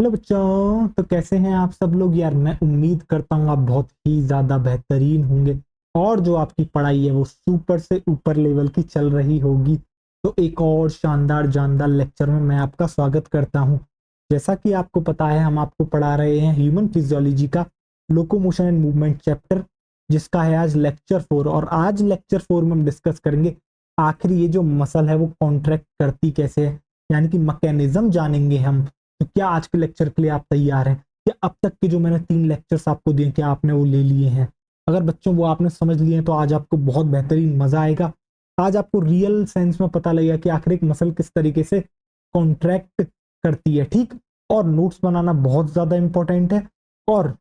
Hello बच्चों, तो कैसे हैं आप सब लोग। यार मैं उम्मीद करता हूँ आप बहुत ही ज़्यादा बेहतरीन होंगे और जो आपकी पढ़ाई है वो सुपर से ऊपर लेवल की चल रही होगी। तो एक और शानदार जानदार लेक्चर में मैं आपका स्वागत करता हूँ। जैसा कि आपको पता है, हम आपको पढ़ा रहे हैं ह्यूमन फिजियोलॉजी का लोकोमोशन एंड मूवमेंट चैप्टर, जिसका है आज लेक्चर 4। और आज लेक्चर 4 में हम डिस्कस करेंगे आखिर ये जो मसल है वो कॉन्ट्रैक्ट करती कैसे है, यानी कि मैकेनिज्म जानेंगे हम। तो क्या आज के लेक्चर के लिए आप तैयार हैं? क्या अब तक के जो मैंने 3 लेक्चर्स आपको दिए, क्या आपने वो ले लिए हैं? अगर बच्चों वो आपने समझ लिए हैं तो आज आपको बहुत बेहतरीन मजा आएगा। आज आपको रियल सेंस में पता लगेगा कि आखिर एक मसल किस तरीके से कॉन्ट्रैक्ट करती है, ठीक। और नोट्स बनाना बहुत ज्यादा इंपॉर्टेंट है। और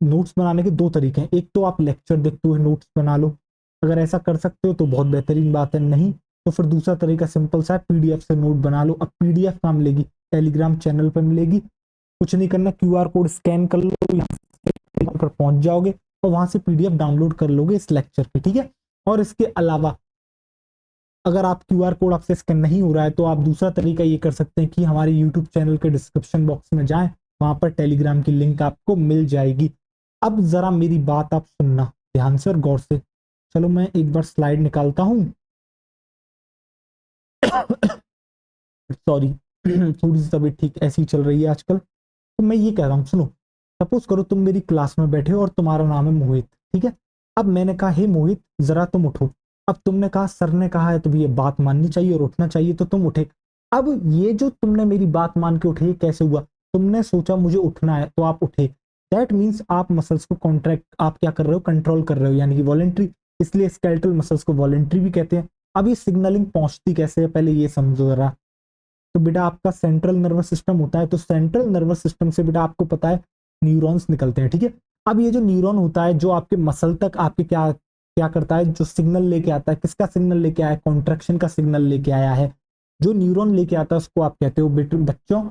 नोट्स बनाने के दो तरीके हैं, एक तो आप लेक्चर देखते हुए नोट्स बना लो, अगर ऐसा कर सकते हो तो बहुत बेहतरीन बात है, नहीं तो फिर दूसरा तरीका सिंपल सा है, पीडीएफ से नोट बना लो। अब पीडीएफ कहाँ मिलेगी? टेलीग्राम चैनल पर मिलेगी। कुछ नहीं करना, क्यूआर कोड स्कैन कर लो, यहाँ पर पहुंच जाओगे और वहां से पीडीएफ डाउनलोड कर लोगे इस लेक्चर की, ठीक है। और इसके अलावा अगर आप क्यूआर कोड आपसे स्कैन नहीं हो रहा है तो आप दूसरा तरीका ये कर सकते हैं कि हमारे यूट्यूब चैनल के डिस्क्रिप्शन बॉक्स में जाएं, वहां पर टेलीग्राम की लिंक आपको मिल जाएगी। अब जरा मेरी बात आप सुनना ध्यान से और गौर से। चलो मैं एक बार स्लाइड निकालता हूं। सॉरी, थोड़ी सी तबीयत ठीक ऐसी चल रही है आजकल। तो मैं ये कह रहा हूँ, सुनो। सपोज करो तुम मेरी क्लास में बैठे हो और तुम्हारा नाम है मोहित, ठीक है। अब मैंने कहा हे मोहित जरा तुम उठो। अब तुमने कहा सर ने कहा है तो ये बात माननी चाहिए और उठना चाहिए, तो तुम उठे। अब ये जो तुमने मेरी बात मान के उठे, ये कैसे हुआ? तुमने सोचा मुझे उठना है तो आप उठे। दैट मीन्स आप मसल्स को कॉन्ट्रैक्ट आप क्या कर रहे हो, कंट्रोल कर रहे हो, यानी कि वॉलेंट्री। इसलिए स्केलेटल मसल्स को वॉलेंट्री भी कहते हैं। अब ये सिग्नलिंग पहुंचती कैसे है, पहले ये समझो जरा। तो बेटा आपका सेंट्रल नर्वस सिस्टम होता है, तो सेंट्रल नर्वस सिस्टम से बेटा आपको पता है न्यूरॉन्स निकलते हैं, ठीक है। अब ये जो न्यूरॉन होता है जो आपके मसल तक आपके क्या क्या करता है, जो सिग्नल लेके आता है, किसका सिग्नल लेके आया है? कॉन्ट्रेक्शन का सिग्नल लेके आया है। जो न्यूरॉन लेके आता है उसको आप कहते हो बच्चों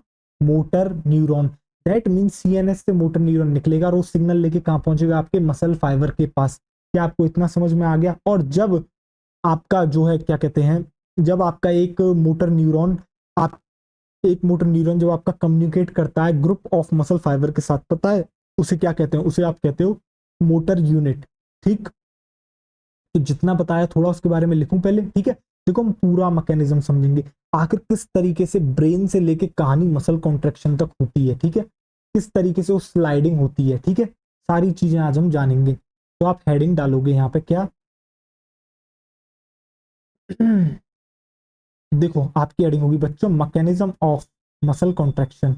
motor neuron. That mean CNS से मोटर न्यूरॉन निकलेगा और वो सिग्नल लेके कहाँ पहुंचेगा? आपके मसल फाइबर के पास। क्या आपको इतना समझ में आ गया? और जब आपका जो है क्या कहते हैं, जब आपका एक मोटर न्यूरॉन आप एक मोटर न्यूरॉन जब आपका कम्युनिकेट करता है ग्रुप ऑफ मसल फाइबर के साथ, पता है उसे क्या कहते हैं? उसे आप कहते हो मोटर यूनिट, ठीक। तो जितना बताया थोड़ा उसके बारे में लिखूं पहले, ठीक है। देखो हम पूरा मैकेनिज्म समझेंगे, आखिर किस तरीके से ब्रेन से लेके कहानी मसल कॉन्ट्रेक्शन तक होती है, ठीक है। किस तरीके से वो स्लाइडिंग होती है, ठीक है। सारी चीजें आज हम जानेंगे। तो आप हेडिंग डालोगे यहाँ पे क्या? देखो आपकी हेडिंग होगी बच्चों मैकेनिज्म ऑफ मसल कॉन्ट्रैक्शन।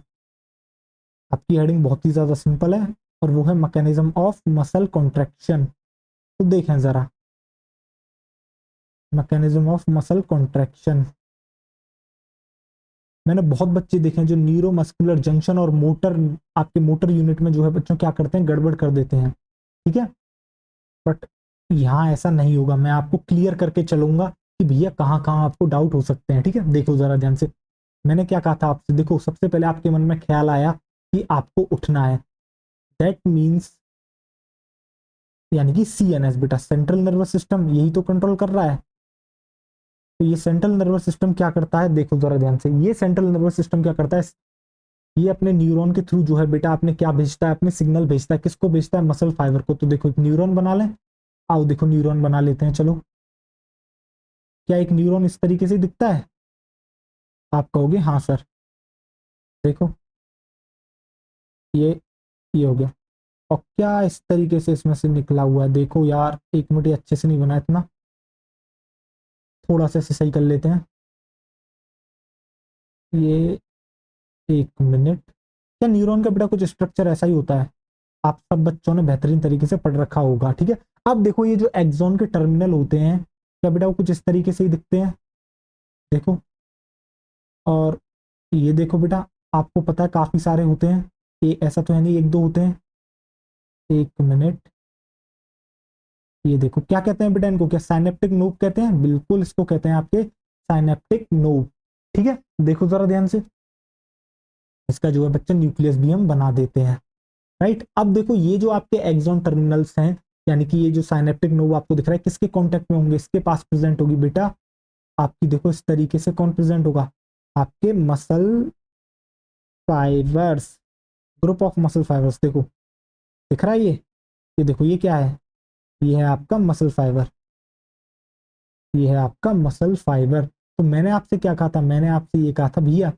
आपकी हेडिंग बहुत ही ज्यादा सिंपल है और वो है मैकेनिज्म ऑफ मसल कॉन्ट्रैक्शन। तो देखें जरा, मैकेनिज्म ऑफ मसल कॉन्ट्रैक्शन। मैंने बहुत बच्चे देखे हैं जो न्यूरोमस्कुलर जंक्शन और मोटर आपके मोटर यूनिट में जो है बच्चों क्या करते हैं, गड़बड़ कर देते हैं, ठीक है। बट यहाँ ऐसा नहीं होगा, मैं आपको क्लियर करके चलूंगा कि भैया कहाँ कहाँ आपको डाउट हो सकते हैं, ठीक है। देखो जरा ध्यान से, मैंने क्या कहा था आपसे। देखो सबसे पहले आपके मन में ख्याल आया कि आपको उठना है। दैट मीन्स यानी कि सीएनएस बेटा, सेंट्रल नर्वस सिस्टम, यही तो कंट्रोल कर रहा है। तो ये सेंट्रल नर्वस सिस्टम क्या करता है, देखो जरा ध्यान से, ये सेंट्रल नर्वस सिस्टम क्या करता है, ये अपने न्यूरॉन के थ्रू जो है बेटा आपने क्या भेजता है, अपने सिग्नल भेजता है, किसको भेजता है? मसल फाइबर को। तो देखो एक न्यूरॉन बना लें, आओ देखो न्यूरॉन बना लेते हैं, चलो। क्या एक न्यूरॉन इस तरीके से दिखता है? आप कहोगे हाँ सर। देखो ये ये हो गया। और क्या इस तरीके से इसमें से निकला हुआ है? देखो यार एक मिनट, ये अच्छे से नहीं बना इतना, थोड़ा सा इसे सही कर लेते हैं। ये एक मिनट, क्या न्यूरॉन का बेटा कुछ स्ट्रक्चर ऐसा ही होता है? आप सब बच्चों ने बेहतरीन तरीके से पढ़ रखा होगा, ठीक है। अब देखो ये जो एक्सॉन के टर्मिनल होते हैं, क्या बेटा वो कुछ इस तरीके से ही दिखते हैं? देखो, और ये देखो बेटा, आपको पता है काफी सारे होते हैं, ये ऐसा तो है नहीं एक दो होते हैं। एक मिनट, ये देखो क्या कहते हैं बेटा इनको, क्या साइनेप्टिक नोब कहते हैं? बिल्कुल इसको कहते हैं आपके साइनेप्टिक नोब, ठीक है। देखो जरा ध्यान से, इसका जो है बच्चे न्यूक्लियस भी हम बना देते हैं, राइट। अब देखो ये जो आपके एक्सॉन टर्मिनल्स हैं, यानी कि ये जो साइनेप्टिक नोब आपको दिख रहा है, किसके कांटेक्ट में होंगे? इसके पास प्रेजेंट होगी बेटा आपकी। देखो इस तरीके से कौन प्रेजेंट होगा? आपके muscle fibres, group of muscle fibres. देखो दिख रहा है ये देखो ये क्या है, ये है आपका मसल फाइबर, ये है आपका मसल फाइबर। तो मैंने आपसे क्या कहा था, मैंने आपसे ये कहा था भैया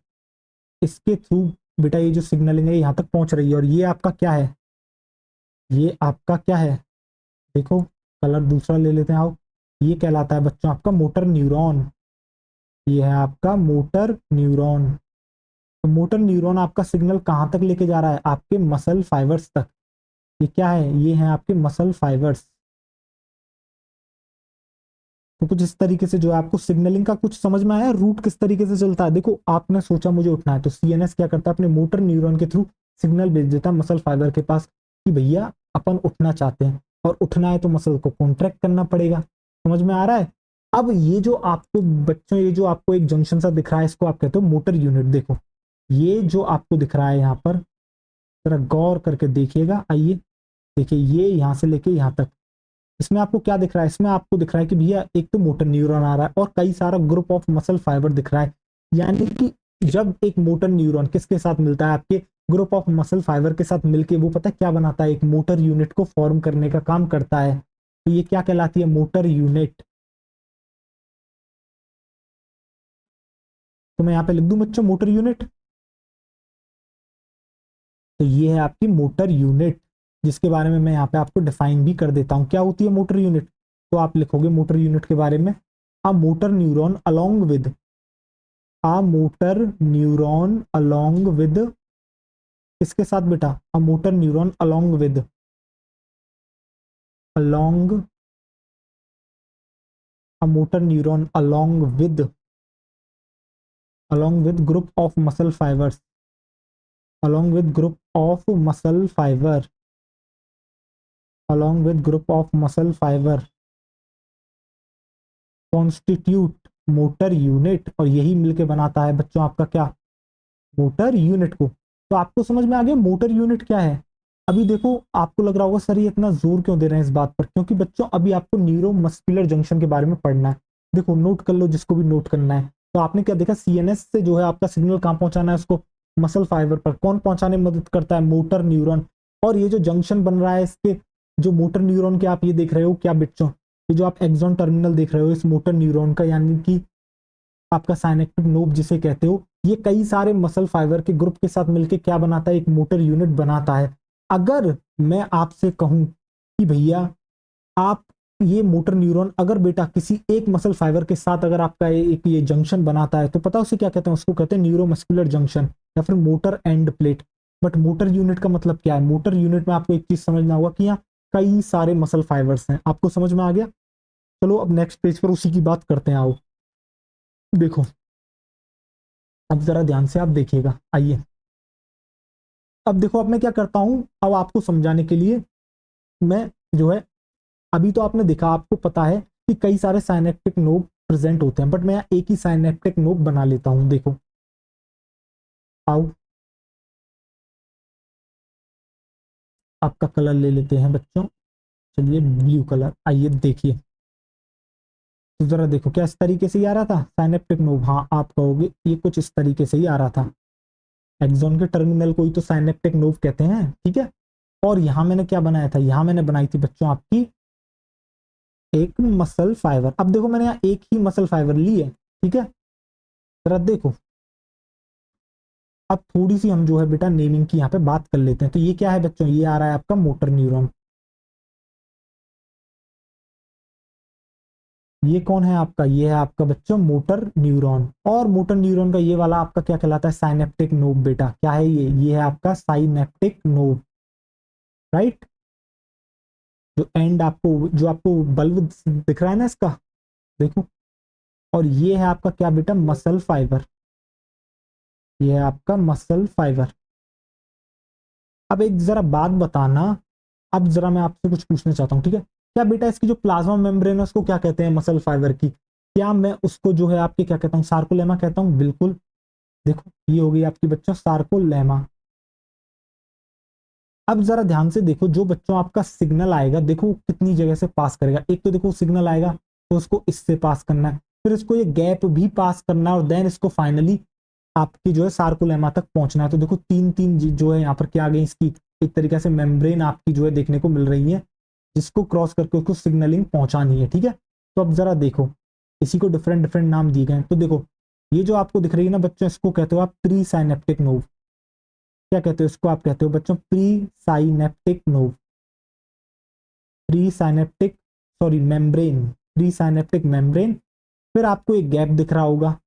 इसके थ्रू बेटा ये जो सिग्नलिंग है यहाँ तक पहुंच रही है, और ये आपका क्या है, ये आपका क्या है, देखो कलर दूसरा ले लेते हैं आओ, ये कहलाता है बच्चों आपका मोटर न्यूरॉन, ये है आपका मोटर न्यूरॉन। तो मोटर न्यूरॉन आपका सिग्नल कहाँ तक लेके जा रहा है, आपके मसल फाइबर्स तक। ये क्या है, ये है आपके मसल फाइबर्स। तो कुछ इस तरीके से जो है आपको सिग्नलिंग का कुछ समझ में आया, रूट किस तरीके से चलता है। देखो आपने सोचा मुझे उठना है, तो सीएनएस क्या करता है, अपने मोटर न्यूरॉन के थ्रू सिग्नल भेज देता है मसल फाइबर के पास कि भैया अपन उठना चाहते हैं, और उठना है तो मसल को कॉन्ट्रैक्ट करना पड़ेगा। समझ में आ रहा है। अब ये जो आपको बच्चों, ये जो आपको एक जंक्शन सा दिख रहा है, इसको आप कहते हो मोटर यूनिट। देखो ये जो आपको दिख रहा है यहाँ पर, जरा गौर करके देखिएगा, आइए देखिए ये यहाँ से लेके यहाँ तक, इसमें आपको क्या दिख रहा है, इसमें आपको दिख रहा है कि भैया एक तो मोटर न्यूरॉन आ रहा है और कई सारा ग्रुप ऑफ मसल फाइबर दिख रहा है। यानी कि जब एक मोटर न्यूरॉन किसके साथ मिलता है, आपके ग्रुप ऑफ मसल फाइबर के साथ मिलके वो पता है क्या बनाता है, एक मोटर यूनिट को फॉर्म करने का काम करता है। तो ये क्या कहलाती है, मोटर यूनिट। तो मैं यहाँ पे लिख दूं बच्चों मोटर यूनिट। तो ये है आपकी मोटर यूनिट, जिसके बारे में मैं यहाँ पे आपको डिफाइन भी कर देता हूँ क्या होती है मोटर यूनिट। तो आप लिखोगे मोटर यूनिट के बारे में, a motor neuron along with, a motor neuron along with, किसके साथ बेटा, a motor neuron along with, along, a motor neuron along with group of muscle fibres, along with group of muscle fiber, along with group of muscle fiber constitute motor unit, और यही मिलके बनाता है बच्चों आपका क्या, मोटर यूनिट को। तो आपको समझ में आ गया मोटर यूनिट क्या है। अभी देखो आपको लग रहा होगा सर ये इतना जोर क्यों दे रहे हैं इस बात पर, क्योंकि बच्चों अभी आपको न्यूरो मस्कुलर जंक्शन के बारे में पढ़ना है। देखो नोट कर लो जिसको भी नोट करना है। तो आपने क्या देखा, सीएनएस से जो है आपका सिग्नल कहाँ पहुंचाना है उसको, मसल फाइबर पर। कौन पहुंचाने में मदद करता है, मोटर न्यूरॉन। और ये जो जंक्शन बन रहा है इसके, जो मोटर न्यूरॉन के आप ये देख रहे हो क्या बच्चों, ये जो आप एक्सॉन टर्मिनल देख रहे हो इस मोटर न्यूरॉन का, यानी कि आपका साइनेप्टिक नोब जिसे कहते हो, ये कई सारे मसल फाइबर के ग्रुप के साथ मिलकर क्या बनाता है, एक मोटर यूनिट बनाता है। अगर मैं आपसे कहूं कि भैया आप ये मोटर न्यूरॉन अगर बेटा किसी एक मसल फाइबर के साथ अगर आपका एक ये जंक्शन बनाता है, तो पता है उसे क्या कहते हैं, उसको कहते हैं न्यूरोमस्कुलर जंक्शन या फिर motor end plate. But motor unit का मतलब क्या है, मोटर यूनिट में आपको एक चीज समझना होगा कि यहाँ कई सारे मसल फाइबर्स हैं। आपको समझ में आ गया। चलो अब नेक्स्ट पेज पर उसी की बात करते हैं, आओ देखो। अब जरा ध्यान से आप देखिएगा, आइए। अब देखो अब मैं क्या करता हूं, अब आपको समझाने के लिए मैं जो है, अभी तो आपने देखा, आपको पता है कि कई सारे साइनेप्टिक नोब प्रेजेंट होते हैं, बट मैं एक ही साइनेप्टिक नोब बना लेता हूं। देखो आओ आपका कलर ले लेते हैं बच्चों, चलिए ब्लू कलर, आइए देखिए। तो जरा देखो क्या इस तरीके से ही आ रहा था साइनेप्टिक नोब, हाँ आप कहोगे ये कुछ इस तरीके से ही आ रहा था। एक्सॉन के टर्मिनल को ही तो साइनेप्टिक नोब कहते हैं, ठीक है। और यहां मैंने क्या बनाया था, यहां मैंने बनाई थी बच्चों आपकी एक मसल फाइबर। अब देखो मैंने यहाँ एक ही मसल फाइबर ली है, ठीक है। जरा देखो अब थोड़ी सी हम जो है बेटा नेमिंग की यहाँ पे बात कर लेते हैं। तो ये क्या है बच्चों, ये आ रहा है आपका मोटर न्यूरॉन। ये कौन है आपका, ये है आपका बच्चों मोटर न्यूरॉन। और मोटर न्यूरॉन का ये वाला आपका क्या कहलाता है, साइनेप्टिक नोब। बेटा क्या है ये है आपका साइनेप्टिक नोब, राइट। जो एंड आपको, जो आपको बल्ब दिख रहा है ना इसका, देखो। और ये है आपका क्या बेटा, मसल फाइबर, ये है आपका मसल फाइबर। अब एक जरा बात बताना, अब जरा मैं आपसे कुछ पूछना चाहता हूँ, ठीक है। क्या बेटा इसकी जो प्लाज्मा मेम्ब्रेन है उसको क्या कहते हैं, मसल फाइबर की, क्या मैं उसको जो है आपके क्या कहता हूँ, सार्कोलेमा कहता हूँ, बिल्कुल। देखो ये हो गई आपकी बच्चों सार्कोलेमा। अब जरा ध्यान से देखो, जो बच्चों आपका सिग्नल आएगा, देखो वो कितनी जगह से पास करेगा। एक तो देखो सिग्नल आएगा तो उसको इससे पास करना है, फिर इसको ये गैप भी पास करना है, और देन इसको फाइनली आपकी जो है सार्कोलेमा तक पहुंचना है। तो देखो तीन तीन जो है यहाँ पर क्या आ गई इसकी, एक तरीके से मेम्ब्रेन आपकी जो है देखने को मिल रही है, जिसको क्रॉस करके उसको सिग्नलिंग पहुंचानी है, ठीक है। तो अब जरा देखो, इसी को डिफरेंट डिफरेंट नाम दिए गए हैं। तो देखो ये जो आपको दिख रही है ना बच्चों, इसको कहते हो आप प्री साइनेप्टिक नोव। क्या कहते हो इसको? आप कहते हो बच्चों pre synaptic knob, pre synaptic, sorry membrane, pre synaptic membrane. फिर आपको एक गैप दिख रहा होगा,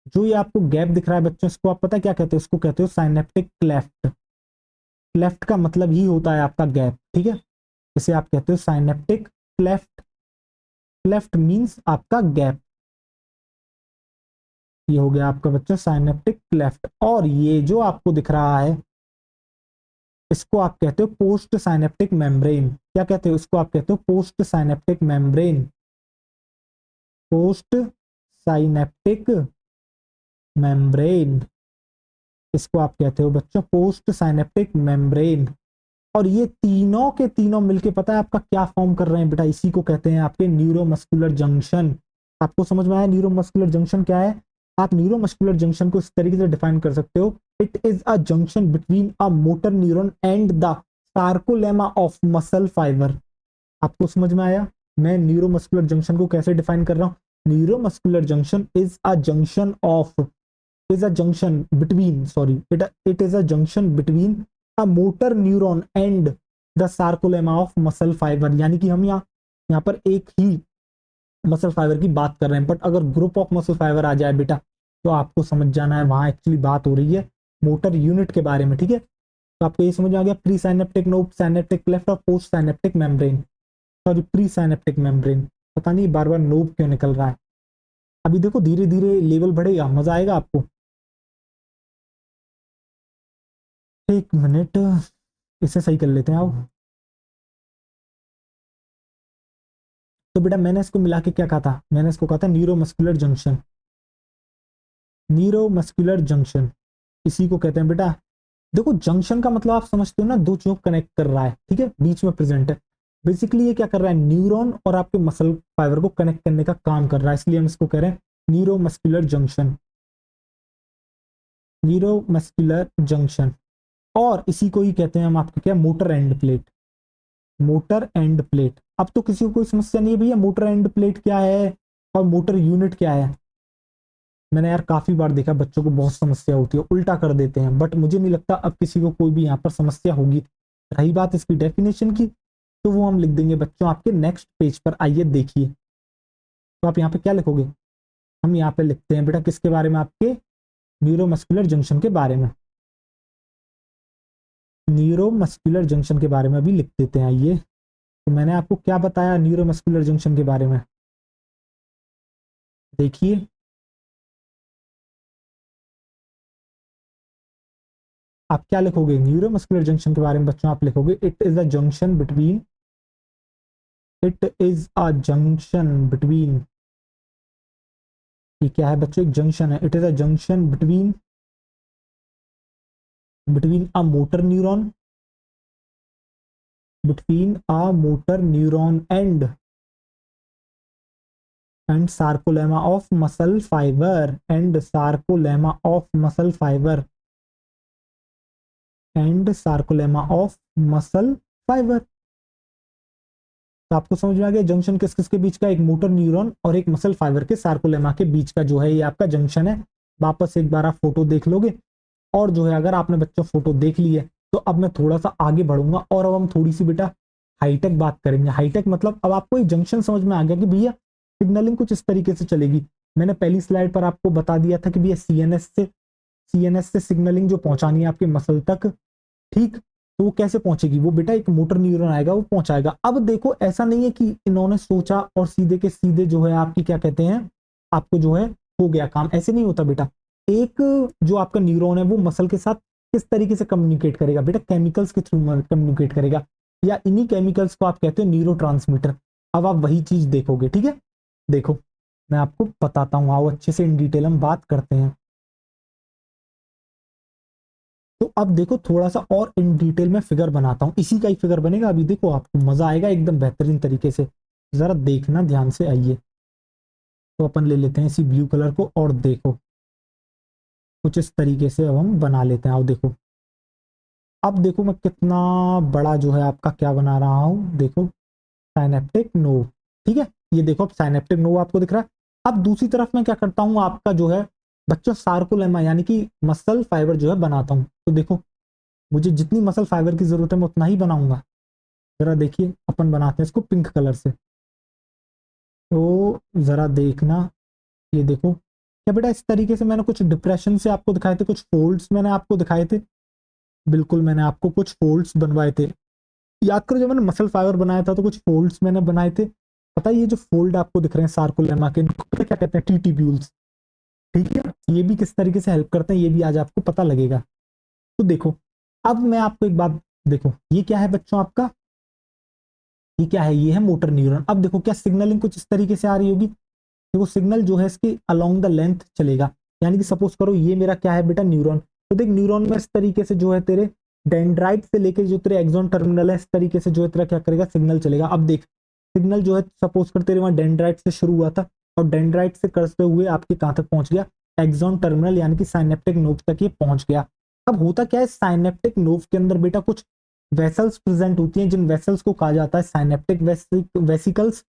जो ये आपको गैप दिख रहा है बच्चों, इसको आप पता है क्या कहते हो? इसको कहते हो साइनेप्टिक क्लेफ्ट। क्लेफ्ट का मतलब ही होता है आपका गैप, ठीक है। इसे आप कहते हो साइनेप्टिक क्लेफ्ट। क्लेफ्ट मींस आपका गैप। ये हो गया आपका बच्चों साइनेप्टिक क्लेफ्ट। और ये जो आपको दिख रहा है, इसको आप कहते हो पोस्ट साइनेप्टिक मेम्ब्रेन। क्या कहते हो इसको? आप कहते हो post synaptic membrane. Post synaptic membrane, इसको आप कहते हो बच्चों पोस्ट साइनेप्टिक मेम्ब्रेन। और ये तीनों के तीनों मिलके पता है आपका क्या फॉर्म कर रहे हैं बेटा? इसी को कहते हैं आपके न्यूरोमस्कुलर जंक्शन। आपको समझ में आया न्यूरोमस्कुलर जंक्शन क्या है? आप न्यूरोमस्कुलर जंक्शन को इस तरीके से डिफाइन कर सकते हो, it is a junction between a motor neuron and the sarcolemma of muscle fibre. आपको समझ में आया मैं न्यूरोमस्कुलर जंक्शन को कैसे डिफाइन कर रहा हूँ? Neuromuscular junction is a junction of, is a junction between, sorry, it is a junction between a motor neuron and the sarcolemma of muscle fiber। यानी कि हम यहाँ पर एक ही मसल फाइबर की बात कर रहे हैं, बट अगर ग्रुप ऑफ मसल फाइबर आ जाए बेटा, तो आपको समझ जाना है वहां एक्चुअली बात हो रही है मोटर यूनिट के बारे में, ठीक है। तो आपको ये समझ में आ गया pre synaptic knob, synaptic cleft और post synaptic membrane, sorry pre synaptic membrane. पता नहीं बार बार नोब क्यों निकल रहा है। अभी देखो धीरे धीरे लेवल बढ़ेगा, मजा आएगा आपको। एक मिनट, इसे सही कर लेते हैं आओ। तो बेटा मैंने इसको मिला के क्या कहा था? मैंने इसको कहा था न्यूरोमस्कुलर जंक्शन। न्यूरोमस्कुलर जंक्शन इसी को कहते हैं बेटा। देखो जंक्शन का मतलब आप समझते हो ना, दो चीजों को कनेक्ट कर रहा है, ठीक है, बीच में प्रेजेंट है। बेसिकली ये क्या कर रहा है? न्यूरॉन और आपके मसल फाइबर को कनेक्ट करने का काम कर रहा है, इसलिए हम इसको कह रहे हैं न्यूरोमस्कुलर जंक्शन। Neuromuscular junction. और इसी को ही कहते हैं हम आपके क्या, motor end plate. Motor end plate. अब तो किसी को कोई समस्या नहीं है भैया मोटर एंड प्लेट क्या है और मोटर यूनिट क्या है। मैंने यार काफी बार देखा बच्चों को बहुत समस्या होती है, उल्टा कर देते हैं, बट मुझे नहीं लगता अब किसी को कोई भी यहाँ पर समस्या होगी। रही बात इसकी डेफिनेशन की, तो वो हम लिख देंगे बच्चों आपके नेक्स्ट पेज पर, आइए देखिए। तो आप यहाँ पे क्या लिखोगे? हम यहाँ पे लिखते हैं बेटा किसके बारे में? आपके न्यूरोमस्कुलर जंक्शन के बारे में। न्यूरोमस्कुलर जंक्शन के बारे में अभी लिख देते हैं, आइए। तो मैंने आपको क्या बताया न्यूरोमस्कुलर जंक्शन के बारे में? देखिए आप क्या लिखोगे न्यूरोमस्कुलर जंक्शन के बारे में बच्चों? आप लिखोगे it is a junction between, it is a junction between, ये क्या है बच्चों? एक जंक्शन है। It is a junction between, between a motor neuron, between a motor neuron and sarcolemma of muscle fibre, and sarcolemma of muscle fibre, and sarcolemma of muscle fibre. तो आपको समझ में आ गया जंक्शन किस किस के बीच का? एक मोटर न्यूरॉन और एक मसल फाइबर के सार्कोलेमा के बीच का जो है ये आपका जंक्शन है। वापस एक बार आप फोटो देख लोगे, और जो है अगर आपने बच्चों फोटो देख ली है, तो अब मैं थोड़ा सा आगे बढ़ूंगा और अब हम थोड़ी सी बेटा हाईटेक बात करेंगे। हाईटेक मतलब अब आपको एक जंक्शन समझ में आ गया कि भैया सिग्नलिंग कुछ इस तरीके से चलेगी। मैंने पहली स्लाइड पर आपको बता दिया था कि भैया सीएनएस से सिग्नलिंग जो पहुंचानी है आपके मसल तक, ठीक, तो वो कैसे पहुंचेगी? वो बेटा एक मोटर न्यूरॉन आएगा वो पहुंचाएगा। अब देखो ऐसा नहीं है कि इन्होंने सोचा और सीधे के सीधे जो है आपकी क्या कहते हैं, आपको जो है हो गया काम, ऐसे नहीं होता बेटा। एक जो आपका न्यूरॉन है वो मसल के साथ किस तरीके से कम्युनिकेट करेगा बेटा? केमिकल्स के थ्रू कम्युनिकेट करेगा, या इन्हीं केमिकल्स को आप कहते हो न्यूरो। अब आप वही चीज देखोगे, ठीक है। देखो मैं आपको बताता हूँ, आओ अच्छे से इन डिटेल हम बात करते हैं। तो अब देखो थोड़ा सा और इन डिटेल में फिगर बनाता हूं, इसी का ही फिगर बनेगा अभी, देखो आपको मजा आएगा एकदम बेहतरीन तरीके से। जरा देखना ध्यान से, आइए। तो अपन ले लेते हैं इसी ब्लू कलर को और देखो, कुछ इस तरीके से अब हम बना लेते हैं। आओ देखो, अब देखो मैं कितना बड़ा जो है आपका क्या बना रहा हूँ, देखो साइनेप्टिक नोव। ठीक है, ये देखो अब साइनेप्टिक नोव आपको दिख रहा है। अब दूसरी तरफ मैं क्या करता हूँ आपका जो है बच्चों सार्कोलेमा यानी कि मसल फाइबर जो है बनाता हूँ। तो देखो मुझे जितनी मसल फाइबर की जरूरत है मैं उतना ही बनाऊंगा। जरा देखिए अपन बनाते हैं इसको पिंक कलर से। तो जरा देखना, ये देखो क्या बेटा, इस तरीके से मैंने कुछ डिप्रेशन से आपको दिखाए थे, कुछ फोल्ड्स मैंने आपको दिखाए थे। बिल्कुल मैंने आपको कुछ फोल्ड्स बनवाए थे। याद करो जब मैंने मसल फाइबर बनाया था तो कुछ फोल्ड्स मैंने बनाए थे। पता है ये जो फोल्ड आपको दिख रहे हैं सार्कोलेमा के, इनको पता क्या कहते हैं, टीटीब्यूल्स। ठीक है, ये भी किस तरीके से हेल्प करते हैं ये भी आज आपको पता लगेगा। तो देखो अब मैं आपको एक बात, देखो ये क्या है बच्चों आपका, ये क्या है, ये है मोटर न्यूरॉन। अब देखो क्या सिग्नलिंग कुछ इस तरीके से आ रही होगी। देखो सिग्नल जो है इसकी अलोंग द लेंथ चलेगा, यानी कि सपोज करो ये मेरा क्या है बेटा न्यूरॉन। तो देख न्यूरॉन में इस तरीके से जो है तेरे डेंड्राइट से लेके जो तेरे एक्सॉन टर्मिनल है इस तरीके से जो है तेरा क्या करेगा, सिग्नल चलेगा। अब देख सिग्नल जो है सपोज कर तेरे वहां डेंड्राइट से शुरू हुआ था और डेंड्राइट से करते हुए आपके कहां तक पहुंच गया, एक्सॉन टर्मिनल यानी कि साइनेप्टिक नोव तक ये पहुंच गया। अब होता क्या है साइनेप्टिक नोव के अंदर बेटा कुछ वेसल्स प्रेजेंट होती हैं, जिन वेसल्स को कहा जाता है साइनेप्टिक वेसिकल्स।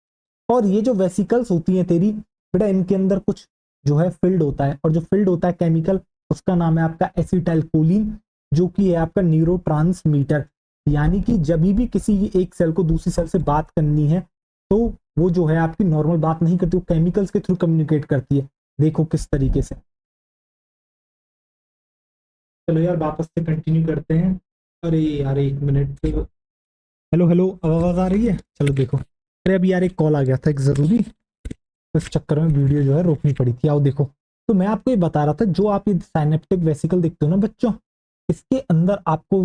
और ये जो वेसिकल्स होती हैं तेरी बेटा इनके अंदर कुछ जो है फील्ड होता है, और जो फील्ड होता है केमिकल उसका नाम है आपका एसिटाइलकोलिन, जो कि है आपका न्यूरोट्रांसमीटर। यानी कि जब भी किसी एक सेल को दूसरी सेल से बात करनी है तो वो जो है आपकी नॉर्मल बात नहीं करती, वो केमिकल्स के थ्रू कम्युनिकेट करती है। देखो किस तरीके से। चलो यार वापस से कंटिन्यू करते हैं। अरे यार एक मिनट, हेलो हेलो, अब आवाज आ रही है? चलो देखो, अरे अभी यार एक कॉल आ गया था एक जरूरी, तो इस चक्कर में वीडियो जो है रोकनी पड़ी थी। आओ देखो, तो मैं आपको ये बता रहा था जो आप ये साइनेप्टिक वेसिकल देखते हो ना बच्चों, इसके अंदर आपको,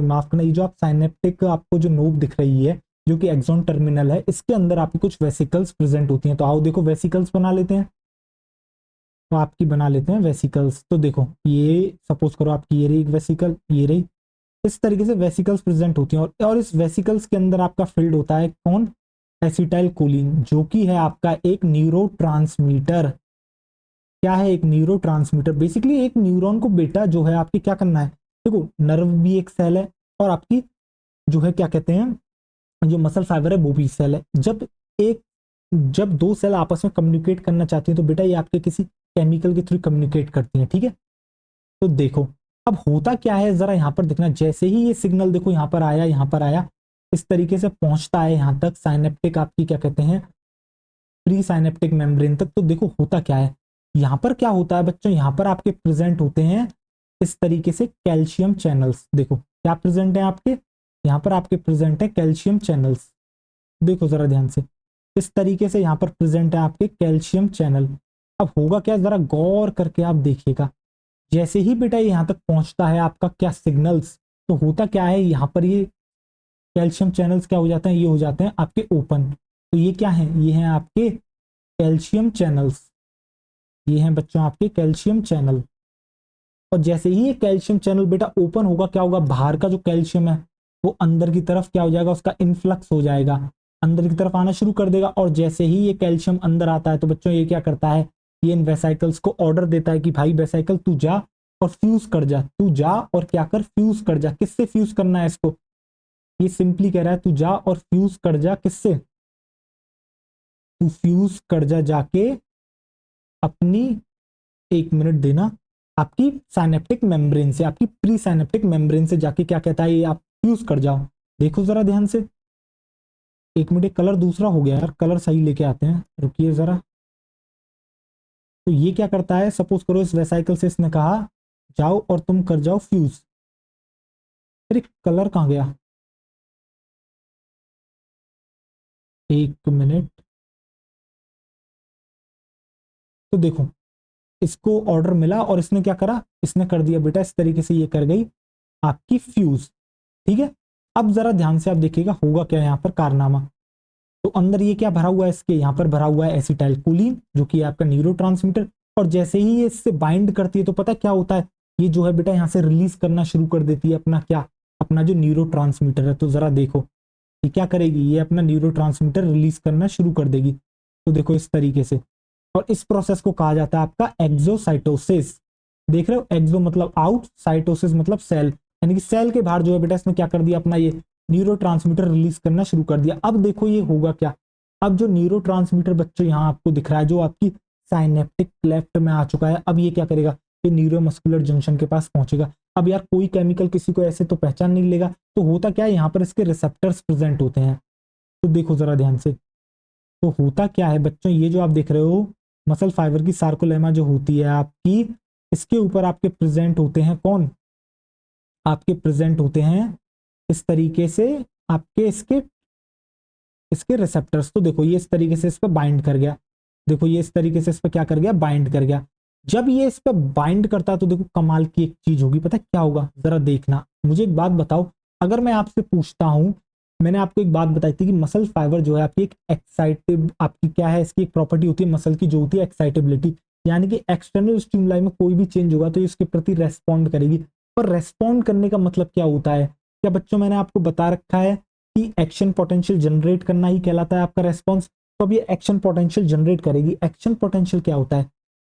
माफ करना, ये जो आप साइनेप्टिक आपको जो नोब दिख रही है जो कि एक्सॉन टर्मिनल है, इसके अंदर आपकी कुछ वेसिकल्स प्रेजेंट होती हैं। तो आओ देखो वेसिकल्स बना लेते हैं। तो आपकी बना लेते हैं वेसिकल्स। तो देखो ये सपोज करो आपकी ये रही एक वेसिकल, ये रही, इस तरीके से वेसिकल्स प्रेजेंट होती हैं। और इस वेसिकल्स के अंदर आपका फील्ड होता है कौन, एसिटाइल कोलिन, जो कि है आपका एक न्यूरोट्रांसमीटर। क्या है, एक न्यूरोट्रांसमीटर। बेसिकली एक न्यूरॉन को बेटा जो है आपकी क्या करना है, देखो नर्व भी एक सेल है और आपकी जो है क्या कहते हैं जो मसल फाइबर है वो भी सेल है। एक जब दो सेल आपस में कम्युनिकेट करना चाहती हैं तो बेटा ये आपके किसी केमिकल के थ्रू कम्युनिकेट करती हैं। ठीक है, तो देखो अब होता क्या है जरा यहाँ पर देखना, जैसे ही ये सिग्नल देखो यहाँ पर आया, यहाँ पर आया, इस तरीके से पहुंचता है यहाँ तक साइनेप्टिक आपकी क्या कहते हैं प्री साइनेप्टिक मेम्ब्रेन तक। तो देखो होता क्या है, यहाँ पर क्या होता है बच्चों, यहाँ पर आपके प्रेजेंट होते हैं इस तरीके से कैल्शियम चैनल्स। देखो क्या प्रेजेंट है आपके, यहाँ पर आपके प्रेजेंट है कैल्शियम चैनल्स। देखो जरा ध्यान से, इस तरीके से यहाँ पर प्रेजेंट है आपके कैल्शियम चैनल। अब होगा क्या जरा गौर करके आप देखिएगा, जैसे ही बेटा ये यहाँ तक पहुंचता है आपका क्या सिग्नल्स, तो होता क्या है यहाँ पर ये कैल्शियम चैनल्स क्या हो जाते हैं, ये हो जाते हैं आपके ओपन। तो ये क्या है, ये हैं आपके कैल्शियम चैनल्स, ये हैं बच्चों आपके कैल्शियम चैनल। और जैसे ही ये कैल्शियम चैनल बेटा ओपन होगा क्या होगा, बाहर का जो कैल्शियम है वो अंदर की तरफ क्या हो जाएगा, उसका इन्फ्लक्स हो जाएगा, अंदर की तरफ आना शुरू कर देगा। और जैसे ही ये कैल्शियम अंदर आता है तो बच्चों ये क्या करता है, ये इन वेसाइकल्स को ऑर्डर देता है कि भाई वेसाइकल तू जा और फ्यूज कर जा, तू जा और क्या कर, फ्यूज कर जा। किससे फ्यूज करना है इसको, ये सिंपली कह रहा है तू जा और फ्यूज कर जा, किससे, तू फ्यूज कर जा जाके अपनी, एक मिनट देना, आपकी साइनेप्टिक मेम्ब्रेन से, आपकी प्री साइनेप्टिक मेम्ब्रेन से जाके क्या कहता है, ये आप फ्यूज कर जाओ। देखो जरा ध्यान से, एक मिनट कलर दूसरा हो गया यार, कलर सही लेके आते हैं, रुकिए जरा। तो ये क्या करता है, सपोज करो इस वेसाइकल से इसने कहा जाओ और तुम कर जाओ फ्यूज। अरे कलर कहाँ गया, एक मिनट। तो देखो इसको ऑर्डर मिला और इसने क्या करा, इसने कर दिया बेटा इस तरीके से, ये कर गई आपकी फ्यूज। ठीक है, अब जरा ध्यान से आप देखिएगा होगा क्या यहाँ पर कारनामा। तो अंदर ये क्या भरा हुआ है, इसके यहाँ पर भरा हुआ है एसिटाइलकोलिन जो कि आपका न्यूरोट्रांसमीटर। और जैसे ही ये इससे बाइंड करती है तो पता क्या होता है, ये जो है बेटा यहाँ से रिलीज करना शुरू कर देती है अपना क्या, अपना जो न्यूरोट्रांसमीटर है। तो जरा देखो ये क्या करेगी, ये अपना न्यूरोट्रांसमीटर रिलीज करना शुरू कर देगी। तो देखो इस तरीके से, और इस प्रोसेस को कहा जाता है आपका एक्सोसाइटोसिस। देख रहे हो, एक्सो मतलब आउट, साइटोसिस मतलब सेल, यानी कि सेल के बाहर जो है बेटा इसने क्या कर दिया, अपना ये न्यूरोट्रांसमीटर रिलीज करना शुरू कर दिया। अब देखो ये होगा क्या, अब जो न्यूरोट्रांसमीटर बच्चों यहाँ आपको दिख रहा है जो आपकी साइनेप्टिक क्लेफ्ट में आ चुका है, अब ये क्या करेगा, ये न्यूरोमस्कुलर जंक्शन के पास पहुंचेगा। अब यार कोई केमिकल किसी को ऐसे तो पहचान नहीं लेगा, तो होता क्या है, यहाँ पर इसके रिसेप्टर्स प्रेजेंट होते हैं। तो देखो जरा ध्यान से, तो होता क्या है बच्चों, ये जो आप देख रहे हो मसल फाइबर की सार्कोलेमा जो होती है आपकी, इसके ऊपर आपके प्रेजेंट होते हैं कौन, आपके प्रेजेंट होते हैं इस तरीके से आपके इसके इसके रिसेप्टर्स। तो देखो ये इस तरीके से इस पर बाइंड कर गया, देखो ये इस तरीके से इस पर क्या कर गया, बाइंड कर गया। जब ये इस पर बाइंड करता है तो देखो कमाल की एक चीज होगी, पता है क्या होगा, जरा देखना। मुझे एक बात बताओ, अगर मैं आपसे पूछता हूं, मैंने आपको एक बात बताई थी कि मसल फाइबर जो है आपकी एक एक्साइटिव, आपकी क्या है, इसकी एक प्रॉपर्टी होती है मसल की जो होती है एक्साइटेबिलिटी, यानी कि एक्सटर्नल स्टिमुलाई में कोई भी चेंज होगा तो ये उसके प्रति रेस्पॉन्ड करेगी। पर रेस्पॉन्ड करने का मतलब क्या होता है, क्या बच्चों मैंने आपको बता रखा है कि एक्शन पोटेंशियल जनरेट करना ही कहलाता है आपका रेस्पॉन्स। तो अब ये एक्शन पोटेंशियल जनरेट करेगी। एक्शन पोटेंशियल क्या होता है,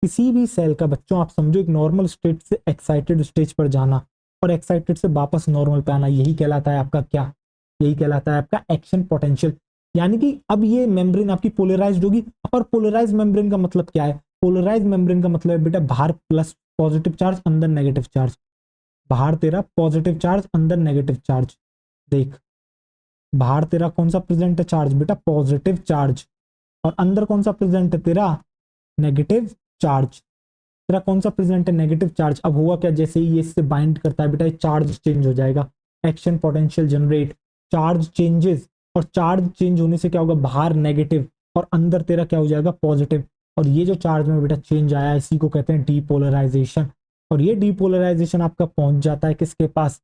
किसी भी सेल का बच्चों आप समझो एक नॉर्मल स्टेट से एक्साइटेड स्टेज पर जाना और एक्साइटेड से वापस नॉर्मल पे आना, यही कहलाता है आपका क्या, यही कहलाता है आपका एक्शन पोटेंशियल। यानी कि अब ये मेम्ब्रेन आपकी पोलराइज्ड होगी, और पोलराइज मेम्ब्रेन का मतलब क्या है, पोलराइज मेम्ब्रेन का मतलब है बेटा बाहर प्लस पॉजिटिव चार्ज अंदर नेगेटिव चार्ज, बाहर तेरा पॉजिटिव चार्ज अंदर नेगेटिव चार्ज। देख बाहर तेरा कौन सा प्रेजेंट है चार्ज, बेटा पॉजिटिव चार्ज, और अंदर कौन सा प्रेजेंट है तेरा नेगेटिव चार्ज, तेरा कौन सा प्रेजेंट है नेगेटिव चार्ज। अब हुआ क्या, जैसे ही ये इससे बाइंड करता है बेटा चार्ज चेंज हो जाएगा, action potential generate, charge changes, और चार्ज चेंज होने से क्या होगा, बाहर नेगेटिव और अंदर तेरा क्या हो जाएगा पॉजिटिव। और ये जो चार्ज में बेटा चेंज आया इसी को कहते हैं डीपोलराइजेशन। और ये डीपोलराइजेशन आपका पहुंच जाता है किसके पास,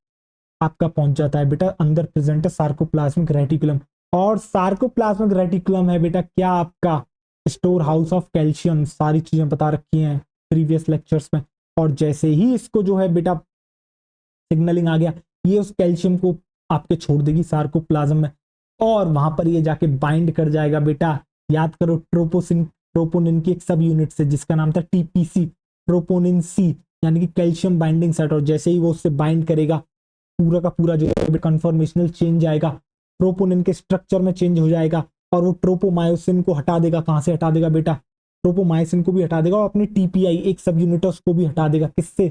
आपका पहुंच जाता है बेटा अंदर प्रेजेंट है सार्कोप्लाज्मिक रेटिकुलम। और सार्कोप्लाज्मिक रेटिकुलम है बेटा क्या आपका स्टोर हाउस ऑफ कैल्शियम, सारी चीजें बता रखी हैं प्रीवियस लेक्चर्स में। और जैसे ही इसको जो है बेटा सिग्नलिंग आ गया, ये उस कैल्शियम को आपके छोड़ देगी सार्कोप्लाज्म में, और वहां पर ये जाके बाइंड कर जाएगा बेटा, याद करो ट्रोपोसिन, ट्रोपोनिन की एक सब यूनिट से जिसका नाम था टीपीसी, ट्रोपोनिन सी, यानी कि कैल्शियम बाइंडिंग साइट। और जैसे ही वो उससे बाइंड करेगा पूरा का पूरा जो है कन्फर्मेशनल चेंज आएगा, ट्रोपोनिन के स्ट्रक्चर में चेंज हो जाएगा, और वो ट्रोपोमायोसिन को हटा देगा, कहां से हटा देगा बेटा, ट्रोपोमायोसिन को भी हटा देगा, और अपनी टीपीआई एक सब यूनिट है उसको भी हटा देगा, किससे,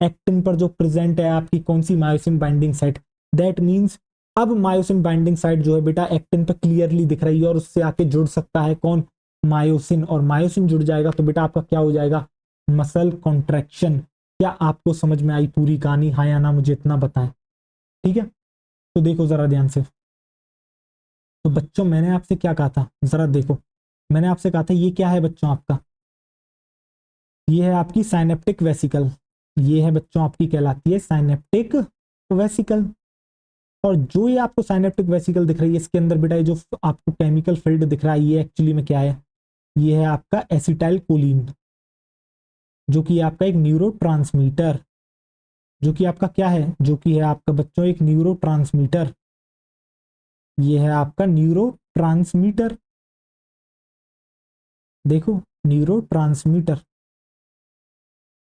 एक्टिन पर जो प्रेजेंट है आपकी कौन सी myosin binding site. That means अब मायोसिन बाइंडिंग साइट जो है बेटा एक्टिन पर क्लियरली दिख रही है, और उससे आके जुड़ सकता है कौन, मायोसिन, और मायोसिन जुड़ जाएगा तो बेटा आपका क्या हो जाएगा, मसल कॉन्ट्रैक्शन। क्या आपको समझ में आई पूरी कहानी, हाँ या ना मुझे इतना बताएं, ठीक है। तो देखो जरा ध्यान से, तो बच्चों मैंने आपसे क्या कहा था, जरा देखो, मैंने आपसे कहा था ये क्या है बच्चों आपका, ये है आपकी साइनेप्टिक वेसिकल, ये है बच्चों आपकी कहलाती है साइनेप्टिक वेसिकल। और जो ये आपको साइनेप्टिक वेसिकल दिख रही है इसके अंदर बेटा ये जो आपको केमिकल फील्ड दिख रहा है ये एक्चुअली में क्या है, ये है आपका एसिटाइल कोलिन, जो कि आपका एक न्यूरो, जो कि आपका क्या है, जो कि है आपका बच्चों एक न्यूरो, ये है आपका न्यूरो, देखो न्यूरो।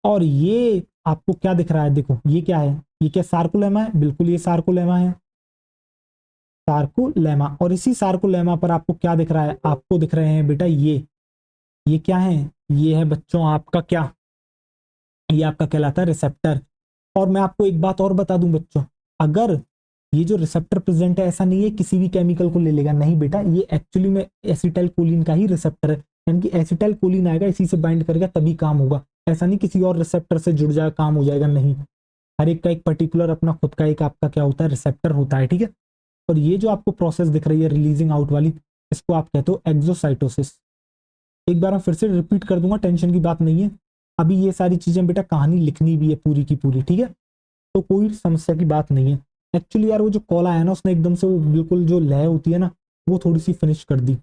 और ये आपको क्या दिख रहा है, देखो ये क्या है, ये क्या सार्कोलेमा है, बिल्कुल ये सार्कोलेमा है, सार्कोलेमा। और इसी सार्कोलेमा पर आपको क्या दिख रहा है, आपको दिख रहे हैं बेटा ये क्या है, ये है बच्चों आपका क्या, ये आपका कहलाता है रिसेप्टर। और मैं आपको एक बात और बता दूं बच्चों, अगर ये जो रिसेप्टर प्रेजेंट है ऐसा नहीं है किसी भी केमिकल को ले लेगा, नहीं बेटा ये एक्चुअली में एसिटाइल कोलिन का ही रिसेप्टर है, यानी कि एसिटाइल कोलिन आएगा इसी से बाइंड करेगा तभी काम होगा, ऐसा नहीं किसी और रिसेप्टर से जुड़ जाएगा काम हो जाएगा, नहीं। हर एक का एक पर्टिकुलर अपना खुद का एक आपका क्या होता है, रिसेप्टर होता है, ठीक है। और ये जो आपको प्रोसेस दिख रही है रिलीजिंग आउट वाली, इसको आप कहते हो एक्सोसाइटोसिस। एक बार मैं फिर से रिपीट कर दूंगा, टेंशन की बात नहीं है, अभी ये सारी चीजें बेटा कहानी लिखनी भी है पूरी की पूरी, ठीक है, तो कोई समस्या की बात नहीं है। एक्चुअली यार वो जो कॉल आया ना उसने एकदम से वो बिल्कुल जो लय होती है ना वो थोड़ी सी फिनिश कर दी,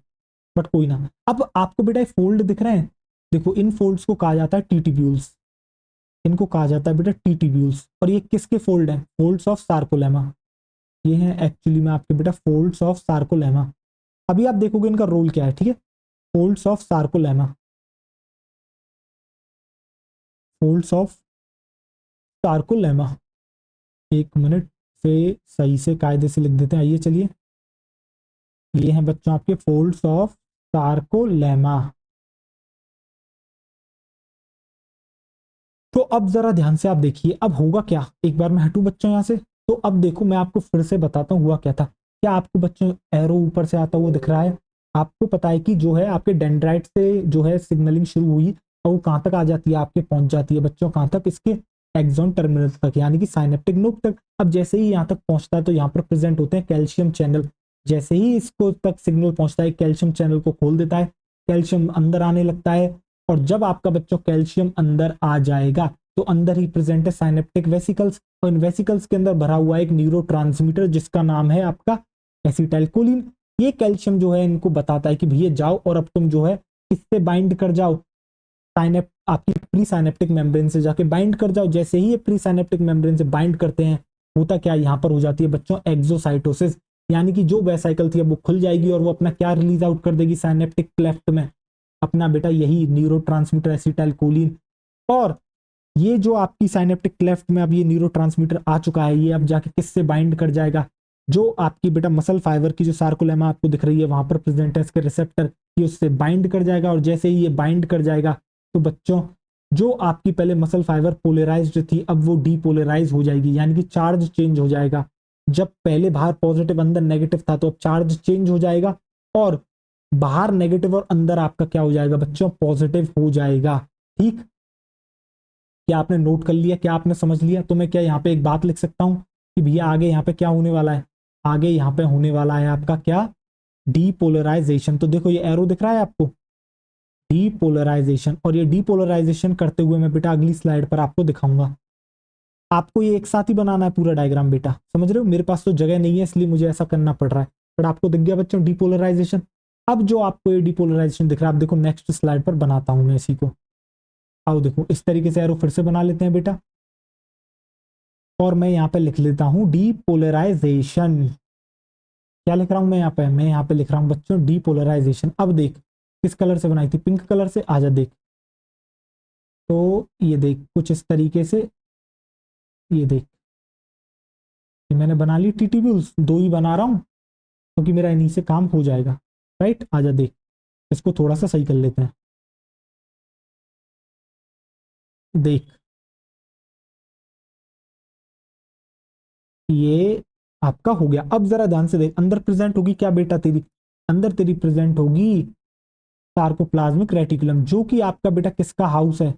बट कोई ना। अब आपको बेटा फोल्ड दिख रहे हैं, देखो इन फोल्ड्स को कहा जाता है टीटीब्यूल्स, इनको कहा जाता है बेटा टीटीब्यूल्स। और ये किसके फोल्ड हैं, फोल्ड्स ऑफ सार्कोलेमा, ये हैं एक्चुअली में आपके बेटा फोल्ड्स ऑफ सार्कोलेमा। अभी आप देखोगे इनका रोल क्या है, ठीक है, folds of sarcolemma, folds of sarcolemma, एक मिनट से सही से कायदे से लिख देते हैं। आइए चलिए, ये हैं बच्चों आपके फोल्ड्स ऑफ सार्कोलेमा। तो अब जरा ध्यान से आप देखिए, अब होगा क्या, एक बार मैं हटूं बच्चों यहाँ से। तो अब देखो मैं आपको फिर से बताता हूँ हुआ क्या था। क्या आपको बच्चों एरो ऊपर से आता हुआ दिख रहा है? आपको पता है कि जो है आपके डेंड्राइट से जो है सिग्नलिंग शुरू हुई और वो कहाँ तक आ जाती है, आपके पहुंच जाती है बच्चों कहाँ तक, इसके एक्सॉन टर्मिनल तक, यानी कि साइनेप्टिक नोड तक। अब जैसे ही यहाँ तक पहुंचता है तो यहाँ पर प्रेजेंट होते हैं कैल्शियम चैनल। जैसे ही इसको तक सिग्नल पहुंचता है, कैल्शियम चैनल को खोल देता है, कैल्शियम अंदर आने लगता है। और जब आपका बच्चों कैल्शियम अंदर आ जाएगा तो अंदर ही प्रेजेंट है साइनेप्टिक वेसिकल्स, और इन वेसिकल्स के अंदर भरा हुआ एक न्यूरोट्रांसमीटर जिसका नाम है आपका एसिटाइलकोलिन। ये कैल्शियम जो है इनको बताता है कि भैया जाओ और अब तुम जो है इससे बाइंड कर जाओ, साइनेप आपकी प्री साइनेप्टिक मेम्ब्रेन से जाके बाइंड कर जाओ। जैसे ही ये प्री साइनेप्टिक मेम्ब्रेन से बाइंड करते हैं, होता क्या यहाँ पर हो जाती है बच्चों एक्सोसाइटोसिस, यानी कि जो वेसाइकल थी अब वो खुल जाएगी और वो अपना क्या रिलीज आउट कर देगी साइनेप्टिक क्लेफ्ट में, अपना बेटा यही न्यूरोट्रांसमीटर एसिटाइलकोलिन। और ये जो आपकी साइनेप्टिक क्लेफ्ट में अब ये न्यूरोट्रांसमीटर आ चुका है, ये अब जाके किससे बाइंड कर जाएगा, जो आपकी बेटा मसल फाइबर की जो सार्कोलेमा आपको दिख रही है वहां पर प्रेजेंट है इसके रिसेप्टर, ये उससे बाइंड कर जाएगा। और जैसे ही ये बाइंड कर जाएगा तो बच्चों जो आपकी पहले मसल फाइबर पोलराइज्ड थी अब वो डीपोलराइज हो जाएगी, यानी कि चार्ज चेंज हो जाएगा। जब पहले बाहर पॉजिटिव अंदर नेगेटिव था तो अब चार्ज चेंज हो जाएगा, और बाहर नेगेटिव और अंदर आपका क्या हो जाएगा बच्चों, पॉजिटिव हो जाएगा। ठीक, क्या आपने नोट कर लिया, क्या आपने समझ लिया? तो मैं क्या यहाँ पे एक बात लिख सकता हूँ कि भैया आगे यहाँ पे क्या होने वाला है, आगे यहाँ पे होने वाला है आपका क्या, डीपोलराइजेशन। तो देखो ये एरो दिख रहा है आपको, डीपोलराइजेशन। और ये डीपोलराइजेशन करते हुए मैं बेटा अगली स्लाइड पर आपको दिखाऊंगा। आपको ये एक साथ ही बनाना है पूरा डायग्राम बेटा, समझ रहे हो? मेरे पास तो जगह नहीं है इसलिए मुझे ऐसा करना पड़ रहा है, पर आपको दिख गया बच्चों डीपोलराइजेशन। अब जो आपको ये डीपोलराइजेशन दिख रहा है, आप देखो नेक्स्ट स्लाइड पर बनाता हूं मैं इसी को। आओ देखो इस तरीके से एरो फिर से बना लेते हैं बेटा, और मैं यहाँ पे लिख लेता हूँ डीपोलराइजेशन। क्या लिख रहा हूँ मैं यहाँ पे, मैं यहाँ पे लिख रहा हूँ बच्चों डीपोलराइजेशन। अब देख किस कलर से बनाई थी, पिंक कलर से, आजा देख। तो ये देख कुछ इस तरीके से, ये देख ये मैंने बना ली टीटीब्यूल्स, दो ही बना रहा हूँ क्योंकि मेरा इन्हीं से काम हो जाएगा। राइट, आजा देख, इसको थोड़ा सा सही कर लेते हैं। देख ये आपका हो गया। अब जरा ध्यान से देख, अंदर प्रेजेंट होगी क्या बेटा तेरी, अंदर तेरी प्रेजेंट होगी सार्कोप्लाज्मिक रेटिकुलम, जो कि आपका बेटा किसका हाउस है,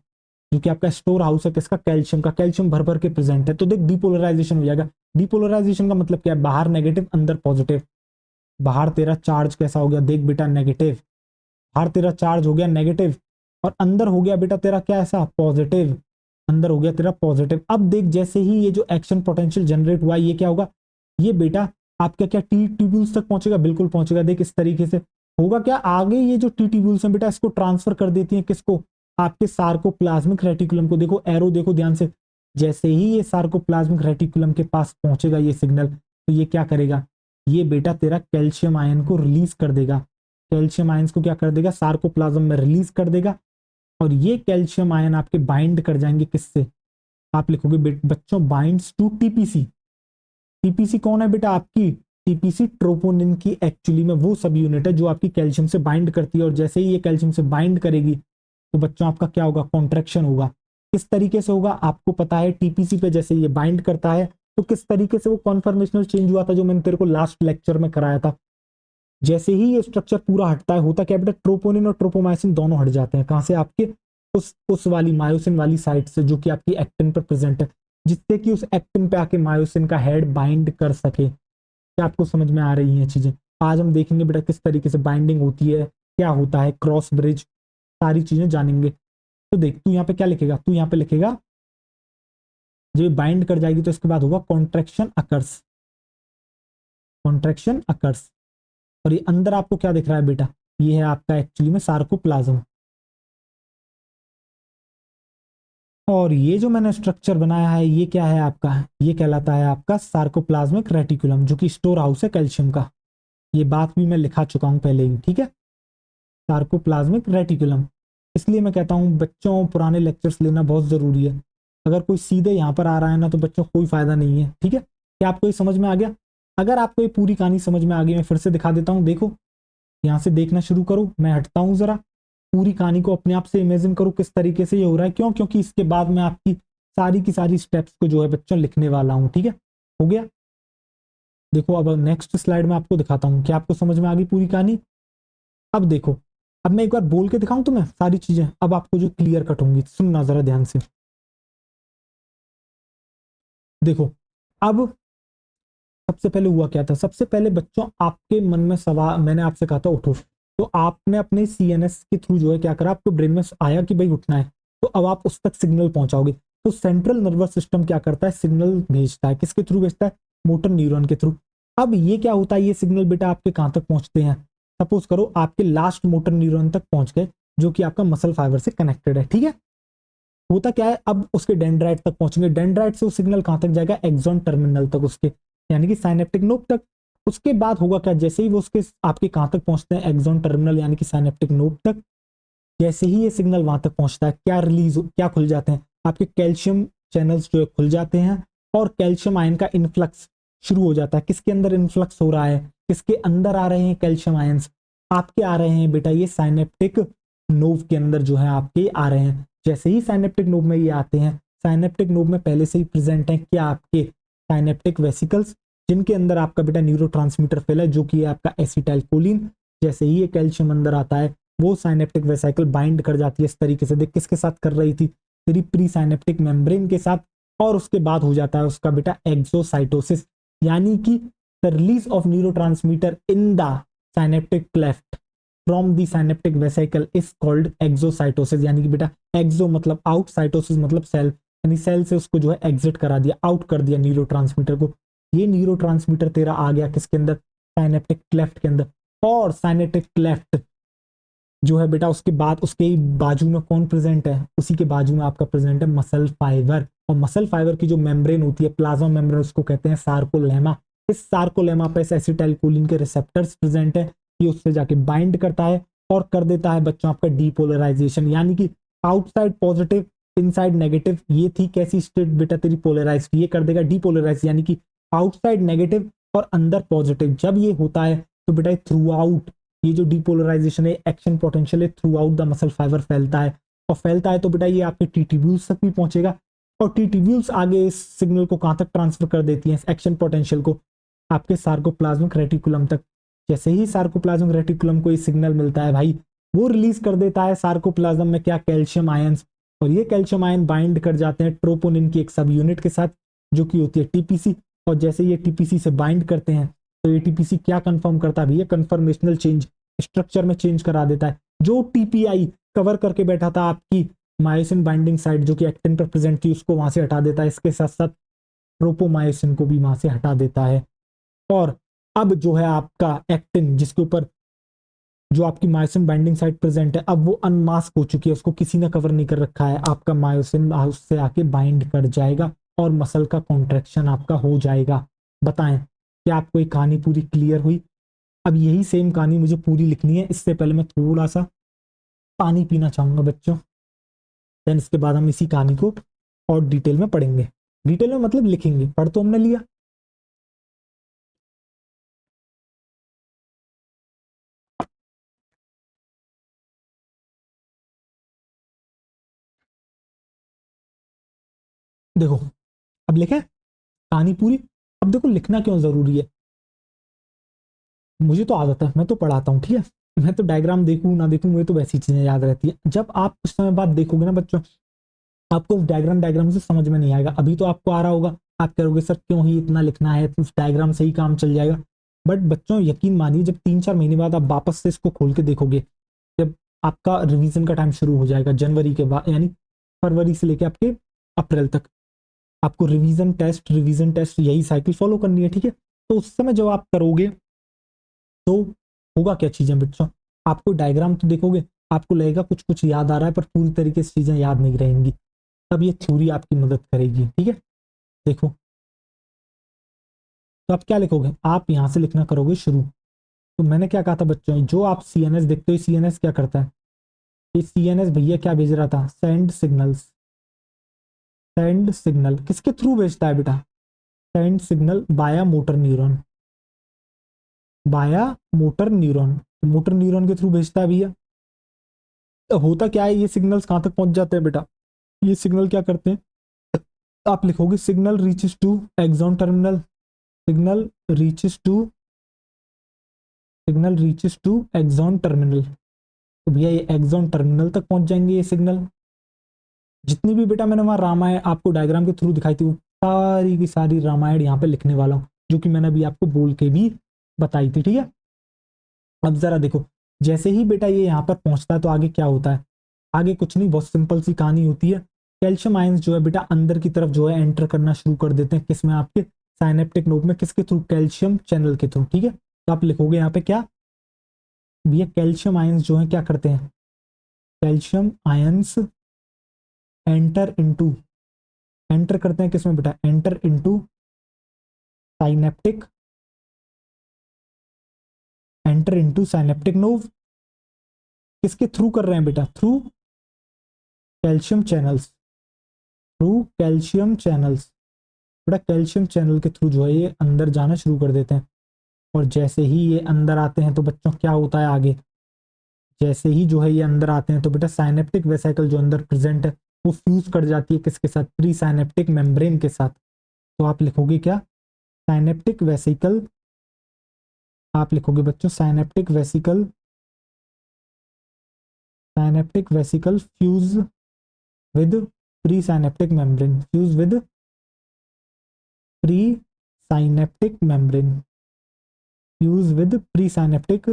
जो कि आपका स्टोर हाउस है किसका, कैल्शियम का। कैल्शियम भर भर के प्रेजेंट है। तो देख डीपोलराइजेशन हो जाएगा। डीपोलराइजेशन का मतलब क्या है, बाहर नेगेटिव अंदर पॉजिटिव। बाहर तेरा चार्ज कैसा हो गया, देख बेटा नेगेटिव, बाहर तेरा चार्ज हो गया नेगेटिव, और अंदर हो गया बेटा तेरा क्या ऐसा पॉजिटिव, अंदर हो गया तेरा पॉजिटिव। अब देख जैसे ही ये जो एक्शन पोटेंशियल जनरेट हुआ, ये क्या होगा, ये बेटा आपका क्या टी ट्यूब्यूल्स तक पहुंचेगा, बिल्कुल पहुंचेगा। देख इस तरीके से होगा क्या, आगे ये जो टी ट्यूब्यूल्स हैं बेटा इसको ट्रांसफर कर देती हैं किसको, आपके सार्कोप्लाज्मिक रेटिकुलम को। देखो एरो देखो ध्यान से, जैसे ही ये सार्कोप्लाज्मिक रेटिकुलम के पास पहुंचेगा ये सिग्नल, तो ये क्या करेगा, ये बेटा तेरा कैल्शियम आयन को रिलीज कर देगा। कैल्शियम आयंस को क्या कर देगा, सार्कोप्लाज्म में रिलीज कर देगा। और ये कैल्शियम आयन आपके बाइंड कर जाएंगे किससे, आप लिखोगे बच्चों बाइंड्स टू टीपीसी। टीपीसी कौन है बेटा, आपकी टीपीसी ट्रोपोनिन की एक्चुअली में वो सब यूनिट है जो आपकी कैल्शियम से बाइंड करती है। और जैसे ही ये कैल्शियम से बाइंड करेगी तो बच्चों आपका क्या होगा, कॉन्ट्रैक्शन होगा। किस तरीके से होगा आपको पता है, टीपीसी पे जैसे ये बाइंड करता है तो किस तरीके से वो कॉन्फर्मेशनल चेंज हुआ था जो मैंने तेरे को लास्ट लेक्चर में कराया था। जैसे ही ये स्ट्रक्चर पूरा हटता है, होता क्या बेटा, ट्रोपोनिन और ट्रोपोमाइसिन दोनों हट जाते हैं। कहां से, आपके उस वाली मायोसिन वाली साइट से जो कि आपकी एक्टिन पर प्रेजेंट है, जिससे कि उस एक्टिन पे आके मायोसिन का हेड बाइंड कर सके। क्या आपको समझ में आ रही हैं चीजें? आज हम देखेंगे बेटा किस तरीके से बाइंडिंग होती है, क्या होता है क्रॉस ब्रिज, सारी चीजें जानेंगे। तो देख तू यहाँ पे क्या लिखेगा, तू यहाँ पे लिखेगा जब बाइंड कर जाएगी तो इसके बाद होगा कॉन्ट्रैक्शन अकर्स, कॉन्ट्रैक्शन अकर्स। और ये अंदर आपको क्या दिख रहा है बेटा, ये है आपका एक्चुअली में सार्कोप्लाज्म। और ये जो मैंने स्ट्रक्चर बनाया है ये क्या है आपका, ये कहलाता है आपका सार्कोप्लाज्मिक रेटिकुलम, जो कि स्टोर हाउस है कैल्शियम का। ये बात भी मैं लिखा चुका हूं पहले ही, ठीक है, सार्कोप्लाज्मिक रेटिकुलम। इसलिए मैं कहता हूं बच्चों पुराने लेक्चर्स लेना बहुत जरूरी है। अगर कोई सीधे यहाँ पर आ रहा है ना तो बच्चों कोई फायदा नहीं है। ठीक है, क्या आपको ये समझ में आ गया? अगर आपको ये पूरी कहानी समझ में आ गई, मैं फिर से दिखा देता हूँ। देखो यहाँ से देखना शुरू करो, मैं हटता हूँ जरा, पूरी कहानी को अपने आप से इमेजिन करो किस तरीके से ये हो रहा है। क्यों? क्योंकि इसके बाद मैं आपकी सारी की सारी स्टेप्स को जो है बच्चों लिखने वाला हूँ। ठीक है, हो गया? देखो अब नेक्स्ट स्लाइड में आपको दिखाता हूँ कि आपको समझ में आ गई पूरी कहानी। अब देखो, अब मैं एक बार बोल के दिखाऊं तुम्हें सारी चीजें, अब आपको जो क्लियर कट होंगी, सुनना जरा ध्यान से। देखो अब सबसे पहले हुआ क्या था, सबसे पहले बच्चों आपके मन में सवाल, मैंने आपसे कहा था उठो, तो आपने अपने सीएनएस के थ्रू जो है क्या करा, आपको ब्रेन में आया कि भाई उठना है, तो अब आप उस तक सिग्नल पहुंचाओगे। तो सेंट्रल नर्वस सिस्टम क्या करता है, सिग्नल भेजता है, किसके थ्रू भेजता है, मोटर न्यूरॉन के थ्रू। अब ये क्या होता है, ये सिग्नल बेटा आपके कहां तक पहुंचते हैं, सपोज करो आपके लास्ट मोटर न्यूरॉन तक पहुंच गए, जो कि आपका मसल फाइबर से कनेक्टेड है। ठीक है, होता क्या है, अब उसके डेंड्राइट तक पहुंचेंगे, डेंड्राइट से वो सिग्नल कहां तक जाएगा, एक्सॉन टर्मिनल तक, उसके यानी कि साइनेप्टिक नोब तक। उसके बाद होगा क्या, जैसे ही वो उसके आपके कहां तक पहुंचते हैं, एक्सॉन टर्मिनल यानी कि साइनेप्टिक नोब तक, जैसे ही ये सिग्नल वहां तक पहुंचता है, क्या खुल जाते हैं, आपके कैल्शियम चैनल्स जो है खुल जाते हैं, और कैल्शियम आयन का इन्फ्लक्स शुरू हो जाता है। किसके अंदर इन्फ्लक्स हो रहा है, किसके अंदर आ रहे हैं कैल्शियम आयंस, आपके आ रहे हैं बेटा ये साइनेप्टिक नोव के अंदर जो है आपके आ रहे हैं। जैसे ही साइनेप्टिक नोव में ये आते हैं, साइनेप्टिक नोव में पहले से ही प्रेजेंट है क्या, आपके साइनेप्टिक वेसिकल्स, जिनके अंदर आपका बेटा न्यूरोट्रांसमीटर फैला है, जो कि है आपका एसिटाइलकोलिन। जैसे ही ये कैल्शियम अंदर आता है, वो साइनेप्टिक वेसिकल बाइंड कर जाती है इस तरीके से, देख किसके साथ कर रही थी, तेरी प्री साइनेप्टिक मेम्ब्रेन के साथ। और उसके बाद हो जाता है उसका बेटा एक्सोसाइटोसिस, यानी कि the release of neurotransmitter in the synaptic cleft from the synaptic vesicle is called exocytosis. यानी कि बेटा एक्सो मतलब आउट, साइटोसिस मतलब सेल, यानी सेल से उसको जो है एग्जिट करा दिया, आउट कर दिया न्यूरोट्रांसमीटर को। ये न्यूरोट्रांसमीटर तेरा आ गया किसके अंदर, साइनेप्टिक क्लेफ्ट के अंदर। और साइनेप्टिक क्लेफ्ट जो है बेटा, उसके बाद उसके बाजू में कौन प्रेजेंट है, उसी के बाजू में आपका प्रेजेंट है मसल फाइबर। और मसल फाइबर की जो मेम्ब्रेन होती है, प्लाज्मा मेम्ब्रेन, उसको कहते हैं सार्कोलेमा। इस सार्कोलेमा पे एसिटाइलकोलिन के रिसेप्टर्स प्रेजेंट है, ये उससे जाके बाइंड करता है और कर देता है बच्चों आपका डीपोलराइजेशन, यानी कि आउटसाइड पॉजिटिव इनसाइड नेगेटिव। ये थी कैसी स्टेट बेटा तेरी, पोलराइज, ये कर देगा डीपोलराइज, यानी कि आउटसाइड नेगेटिव और अंदर पॉजिटिव। जब ये होता है तो बेटा थ्रू आउट, ये जो डीपोलराइजेशन है, एक्शन पोटेंशियल है, through out the muscle fibre फैलता है। और फैलता है तो बेटा ये आपके टीटीब्यूल्स तक भी पहुंचेगा, और टीटीब्यूल्स आगे इस सिग्नल को कहां तक ट्रांसफर कर देती हैं, एक्शन पोटेंशियल को, आपके सार्कोप्लाज्मिक रेटिकुलम तक। जैसे ही सार्कोप्लाज्मिक रेटिकुलम को ये सिग्नल मिलता है भाई, वो रिलीज कर देता है सार्कोप्लाज्म में क्या, कैल्शियम आयंस। और ये कैल्शियम आयन बाइंड कर जाते हैं ट्रोपोनिन की एक सब यूनिट के साथ, जो कि होती है टीपीसी। और जैसे ये टीपीसी से बाइंड करते हैं, तो ये टीपीसी क्या कंफर्म करता है भैया, कंफर्मेशनल चेंज, स्ट्रक्चर में चेंज करा देता है। जो टीपीआई कवर करके बैठा था आपकी मायोसिन बाइंडिंग साइट, जो कि एक्टिन पर प्रेजेंट थी, उसको वहां से हटा देता है। इसके साथ साथ ट्रोपोमायोसिन को भी वहां से हटा देता है। और अब जो है आपका एक्टिन, जिसके ऊपर जो आपकी मायोसिन बाइंडिंग साइट प्रेजेंट है, अब वो अनमास्क हो चुकी है, उसको किसी ने कवर नहीं कर रखा है। आपका मायोसिन उससे आके बाइंड कर जाएगा और मसल का कॉन्ट्रेक्शन आपका हो जाएगा। बताएं क्या आपको ये कहानी पूरी क्लियर हुई? अब यही सेम कहानी मुझे पूरी लिखनी है, इससे पहले मैं थोड़ा सा पानी पीना चाहूंगा बच्चों, देन इसके बाद हम इसी कहानी को और डिटेल में पढ़ेंगे। डिटेल में मतलब लिखेंगे, पढ़ तो हमने लिया। देखो अब लिखे कहानी पूरी। अब देखो लिखना क्यों जरूरी है, मुझे तो आदत है, मैं तो पढ़ाता हूँ। ठीक है, मैं तो डायग्राम देखूं ना देखूं, मुझे तो वैसी चीजें याद रहती है। जब आप कुछ समय बाद देखोगे ना बच्चों, आपको डायग्राम डायग्राम से समझ में नहीं आएगा। अभी तो आपको आ रहा होगा, आप कहोगे सर क्यों ही इतना लिखना है, तो डायग्राम से ही काम चल जाएगा। बट बच्चों यकीन मानिए, जब 3-4 महीने बाद आप वापस से इसको खोल के देखोगे, जब आपका रिवीजन का टाइम शुरू हो जाएगा जनवरी के बाद, यानी फरवरी से लेके आपके अप्रैल तक, आपको रिवीजन टेस्ट यही साइकिल फॉलो करनी है। ठीक है, तो उस समय जब आप करोगे तो होगा क्या चीजें बच्चों, आपको डायग्राम तो देखोगे, आपको लगेगा कुछ कुछ याद आ रहा है, पर पूरी तरीके से चीजें याद नहीं रहेंगी। तब ये थ्योरी आपकी मदद करेगी। ठीक है, देखो तो आप क्या लिखोगे, आप यहां से लिखना करोगे शुरू। तो मैंने क्या कहा था बच्चों, जो आप सीएनएस देखते हो, सीएनएस क्या करता है, ये सीएनएस भैया क्या भेज रहा था, सेंड सिग्नल्स। सेंड सिग्नल किसके थ्रू भेजता है बेटा, सेंड सिग्नल बाया मोटर न्यूरॉन, बाया मोटर न्यूरॉन, मोटर न्यूरॉन के थ्रू भेजता है भैया। तो होता क्या है, ये सिग्नल्स कहाँ तक पहुंच जाते हैं बेटा, ये सिग्नल क्या करते हैं, आप लिखोगे signal reaches to axon terminal, signal reaches to, signal reaches to axon terminal. तो भैया ये एक्सॉन टर्मिनल तक पहुंच जाएंगे ये सिग्नल। जितनी भी बेटा मैंने वहां रामायण आपको डायग्राम के थ्रू दिखाई थी, वो सारी की सारी रामायण यहाँ पे लिखने वाला हूँ, जो कि मैंने अभी आपको बोल के भी बताई थी, ठीक है। अब जरा देखो, जैसे ही बेटा ये यहाँ पर पहुंचता है तो आगे क्या होता है, आगे कुछ नहीं, बहुत सिंपल सी कहानी होती है। कैल्शियम आयंस जो है बेटा अंदर की तरफ जो है एंटर करना शुरू कर देते हैं, किसमें, आपके साइनेप्टिक नोड में, किसके थ्रू, कैल्शियम चैनल के थ्रू, ठीक है। तो आप लिखोगे यहाँ पे क्या, भैया कैल्शियम आयंस जो है क्या करते हैं, calcium ions enter into, enter करते हैं किसमें बेटा, enter into synaptic, enter into synaptic knob, किसके थ्रू कर रहे हैं बेटा, through calcium channels, through calcium channels, बेटा कैल्शियम चैनल के थ्रू जो है ये अंदर जाना शुरू कर देते हैं। और जैसे ही ये अंदर आते हैं तो बच्चों क्या होता है आगे, जैसे ही जो है ये अंदर आते हैं तो बेटा साइनेप्टिक वेसिकल जो अंदर प्रेजेंट है वो फ्यूज कर जाती है किसके साथ, प्री साइनेप्टिक मेम्ब्रेन के साथ। तो आप लिखोगे क्या, साइनेप्टिक वेसिकल, आप लिखोगे बच्चों synaptic vesicle, synaptic vesicle fuse with pre synaptic membrane, fuse with pre synaptic membrane, fuse with pre synaptic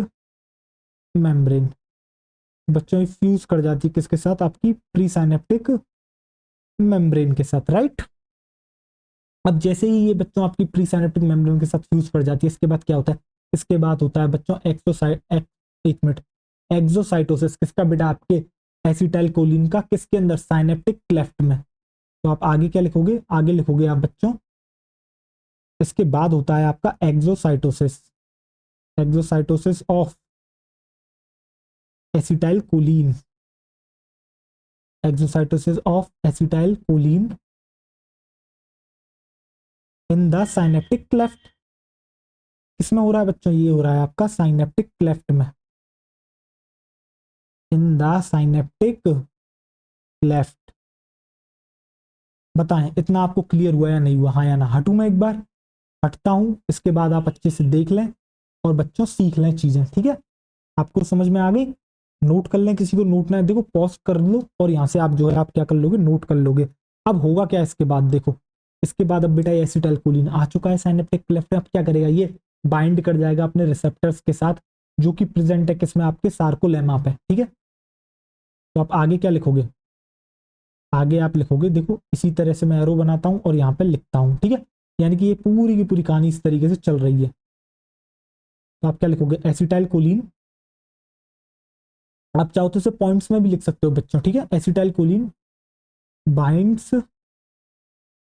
membrane. बच्चों फ्यूज कर जाती है किसके साथ, आपकी प्री साइनेप्टिक मेम्ब्रेन के साथ, राइट। अब जैसे ही ये बच्चों आपकी प्री साइनेप्टिक मेम्ब्रेन के साथ फ्यूज कर जाती है, इसके बाद क्या होता है, इसके बाद होता है बच्चों एक मिनट, एक्सोसाइटोसिस, किसका बेटा, आपके एसिटाइल कोलिन का, किसके अंदर, साइनेप्टिक क्लेफ्ट में। तो आप आगे क्या लिखोगे, आगे लिखोगे आप बच्चों, इसके बाद होता है आपका exocytosis, exocytosis of acetyl choline, exocytosis of acetyl choline in the synaptic cleft, किसमें हो रहा है बच्चों, ये हो रहा है आपका साइनेप्टिक क्लेफ्ट में, इन द साइनेप्टिक क्लेफ्ट। बताएं इतना आपको क्लियर हुआ या नहीं हुआ, हाँ या ना। हटूं मैं एक बार, हटता हूं, इसके बाद आप अच्छे से देख लें और बच्चों सीख लें चीजें, ठीक है। आपको समझ में आ गई, नोट कर लें, किसी को नोट ना देखो पॉज कर लो और यहाँ से आप जो है आप क्या कर लोगे, नोट कर लोगे। अब होगा क्या इसके बाद, देखो इसके बाद अब बेटा एसिटाइलकोलिन आ चुका है साइनेप्टिक क्लेफ्ट में, अब क्या करेगा, ये बाइंड कर जाएगा अपने रिसेप्टर्स के साथ जो कि प्रेजेंट है किसमें, आपके सार्कोलेमा पे, ठीक है। तो आप आगे क्या लिखोगे, आगे आप लिखोगे, देखो इसी तरह से मैं एरो बनाता हूँ और यहाँ पे लिखता हूँ, ठीक है। यानी कि ये पूरी की पूरी कहानी इस तरीके से चल रही है। तो आप क्या लिखोगे, एसिटाइल कोलिन, आप चाहो तो इसे पॉइंट्स में भी लिख सकते हो बच्चों, ठीक है। Acetyl choline binds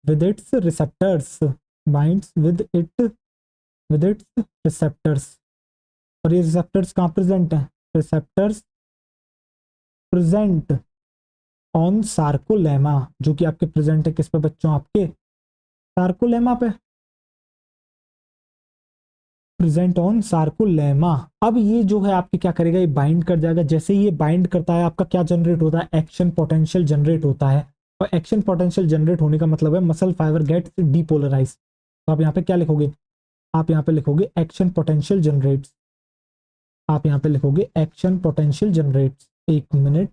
with its receptors, binds with its receptors, और ये रिसेप्टर्स कहाँ प्रेजेंट है, रिसेप्टर्स प्रेजेंट ऑन सार्कोलेमा, जो कि आपके प्रेजेंट है किस पे बच्चों, आपके सार्कोलेमा पे, प्रेजेंट ऑन सार्कोलेमा। अब ये जो है आपके क्या करेगा, ये बाइंड कर जाएगा, जैसे ही ये बाइंड करता है आपका क्या जनरेट होता है, एक्शन पोटेंशियल जनरेट होता है, और एक्शन पोटेंशियल जनरेट होने का मतलब है मसल फाइबर गेट्स डीपोलराइज। तो आप यहाँ पे क्या लिखोगे, आप यहाँ पे लिखोगे एक्शन पोटेंशियल जनरेट्स, आप यहाँ पे लिखोगे एक्शन पोटेंशियल जनरेट्स। एक मिनट,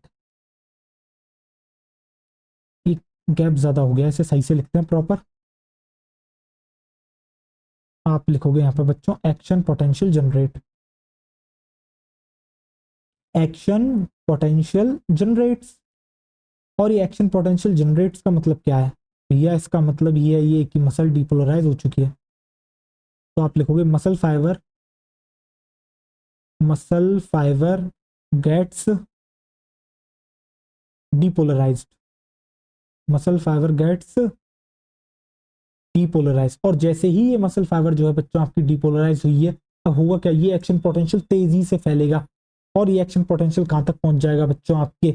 एक गैप ज्यादा हो गया, इसे सही से लिखते हैं प्रॉपर। आप लिखोगे यहाँ पे बच्चों action potential generate, action potential generates. और ये एक्शन पोटेंशियल जनरेट्स का मतलब क्या है भैया, इसका मतलब ये है ये कि मसल डिपोलराइज हो चुकी है। तो आप लिखोगे muscle fibre gets depolarized, muscle fibre gets depolarize. और जैसे ही ये मसल फाइबर जो है बच्चों आपकी डीपोलराइज हुई है, अब होगा क्या, ये एक्शन पोटेंशियल तेजी से फैलेगा, और ये एक्शन पोटेंशियल कहां तक पहुंच जाएगा बच्चों आपके,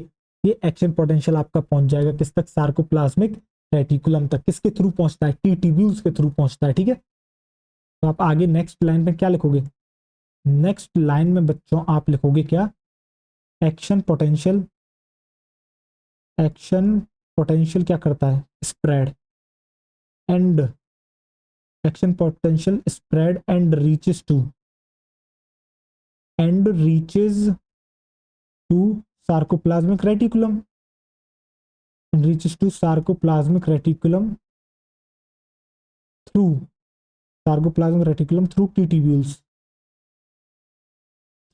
ये एक्शन पोटेंशियल आपका पहुंच जाएगा किस तक, सार्कोप्लाज्मिक रेटिकुलम तक किसके थ्रू पहुंचता है, टी ट्यूब्यूल्स के थ्रू पहुंचता है। ठीक है, तो आप आगे नेक्स्ट लाइन में क्या लिखोगे, नेक्स्ट लाइन में बच्चों आप लिखोगे क्या, एक्शन पोटेंशियल, एक्शन पोटेंशियल क्या करता है, spread and, action potential spread and reaches to sarcoplasmic reticulum, reaches to sarcoplasmic reticulum through sarcoplasmic reticulum through ttubules,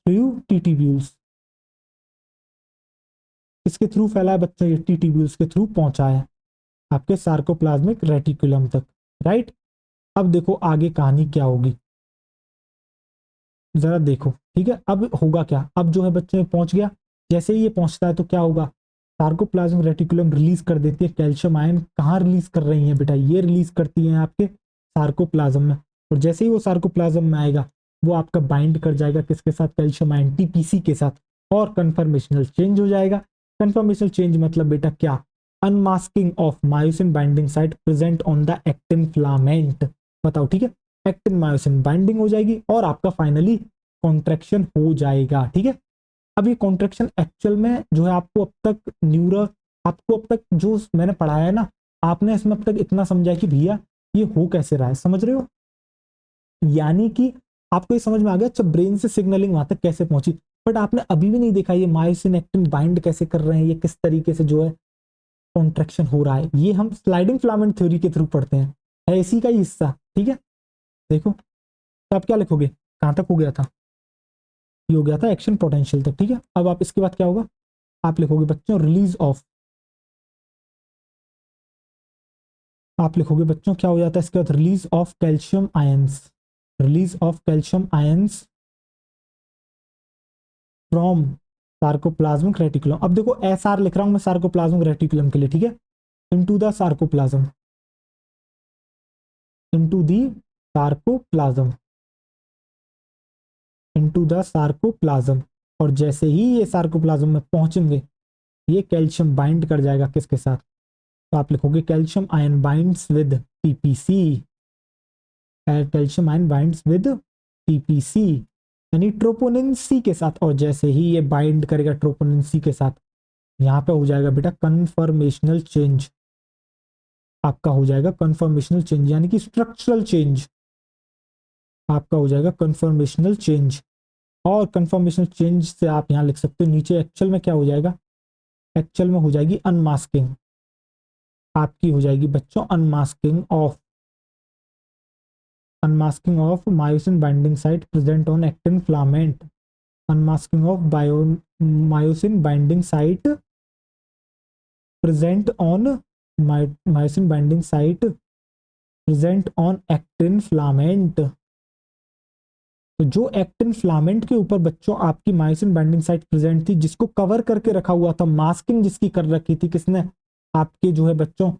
through ttubules। इसके थ्रू फैला है बच्चों, ये ttubules के थ्रू पहुंचा है आपके सार्कोप्लाज्मिक रेटिकुलम तक। राइट, अब देखो आगे कहानी क्या होगी, जरा देखो। ठीक है, अब होगा क्या, अब जो है बच्चों पहुंच गया, जैसे ही ये पहुंचता है तो क्या होगा, सार्कोप्लाज्मिक रेटिकुलम रिलीज कर देती है कैल्शियम आयन। कहाँ रिलीज कर रही है बेटा, ये रिलीज करती है आपके सार्कोप्लाज्म में, और जैसे ही वो सार्कोप्लाज्म में आएगा वो आपका बाइंड कर जाएगा किसके साथ, कैल्शियम आयन टीपीसी के साथ, और कन्फर्मेशनल चेंज हो जाएगा। कन्फर्मेशनल चेंज मतलब बेटा क्या, unmasking of myosin binding site present on the actin filament. बताओ, ठीक है, एक्टिन मायोसिन बाइंडिंग हो जाएगी और आपका फाइनली कॉन्ट्रेक्शन हो जाएगा। ठीक है, अब ये कॉन्ट्रेक्शन एक्चुअल में जो है आपको अब तक आपको अब तक जो मैंने पढ़ाया है ना, आपने इसमें अब तक इतना समझा कि भैया ये हो कैसे रहा है, समझ रहे हो, यानी कि आपको ये समझ में आ गया अच्छा ब्रेन से सिग्नलिंग वहां तक कैसे पहुंची। बट आपने अभी भी नहीं देखा ये मायोसिन एक्टिन बाइंड कैसे कर रहे हैं, ये किस तरीके से जो है कॉन्ट्रेक्शन हो रहा है, ये हम स्लाइडिंग फिलामेंट थ्योरी के थ्रू पढ़ते हैं, है इसी का ही हिस्सा। ठीक है, देखो तो आप क्या लिखोगे, कहां तक हो गया था, ये हो गया था एक्शन पोटेंशियल तक। ठीक है, अब आप इसके बाद क्या होगा, आप लिखोगे बच्चों रिलीज ऑफ, आप लिखोगे बच्चों क्या हो जाता है इसके बाद, release of calcium ions, release of calcium ions from sarcoplasmic reticulum. अब देखो एस आर लिख रहा हूं मैं सार्कोप्लाज्मिक रेटिकुलम के लिए। ठीक है, into the sarcoplasm, into the sarcoplasm, into the sarcoplasm, और जैसे ही ये सार्कोप्लाज्म में पहुंचेंगे ये कैल्शियम बाइंड कर जाएगा किसके साथ, तो आप लिखोगे calcium ion binds with TPC, calcium ion binds with TPC यानी ट्रोपोनिन सी के साथ, और जैसे ही ये बाइंड करेगा ट्रोपोनिन सी के साथ यहाँ पे हो जाएगा बेटा कन्फर्मेशनल चेंज, आपका हो जाएगा कन्फर्मेशनल चेंज यानी कि स्ट्रक्चरल चेंज, आपका हो जाएगा कन्फर्मेशनल चेंज। और कन्फर्मेशनल चेंज से आप यहाँ लिख सकते हो नीचे एक्चुअल में क्या हो जाएगा, एक्चुअल में हो जाएगी अनमास्किंग, आपकी हो जाएगी बच्चों unmasking of myosin binding site present on actin filament, unmasking of bio myosin binding site present on myosin binding site present on actin filament. तो जो एक्टिन फिलामेंट के ऊपर बच्चों आपकी मायोसिन बाइंडिंग साइट प्रेजेंट थी, जिसको कवर करके रखा हुआ था, मास्किंग जिसकी कर रखी थी किसने, आपके जो है बच्चों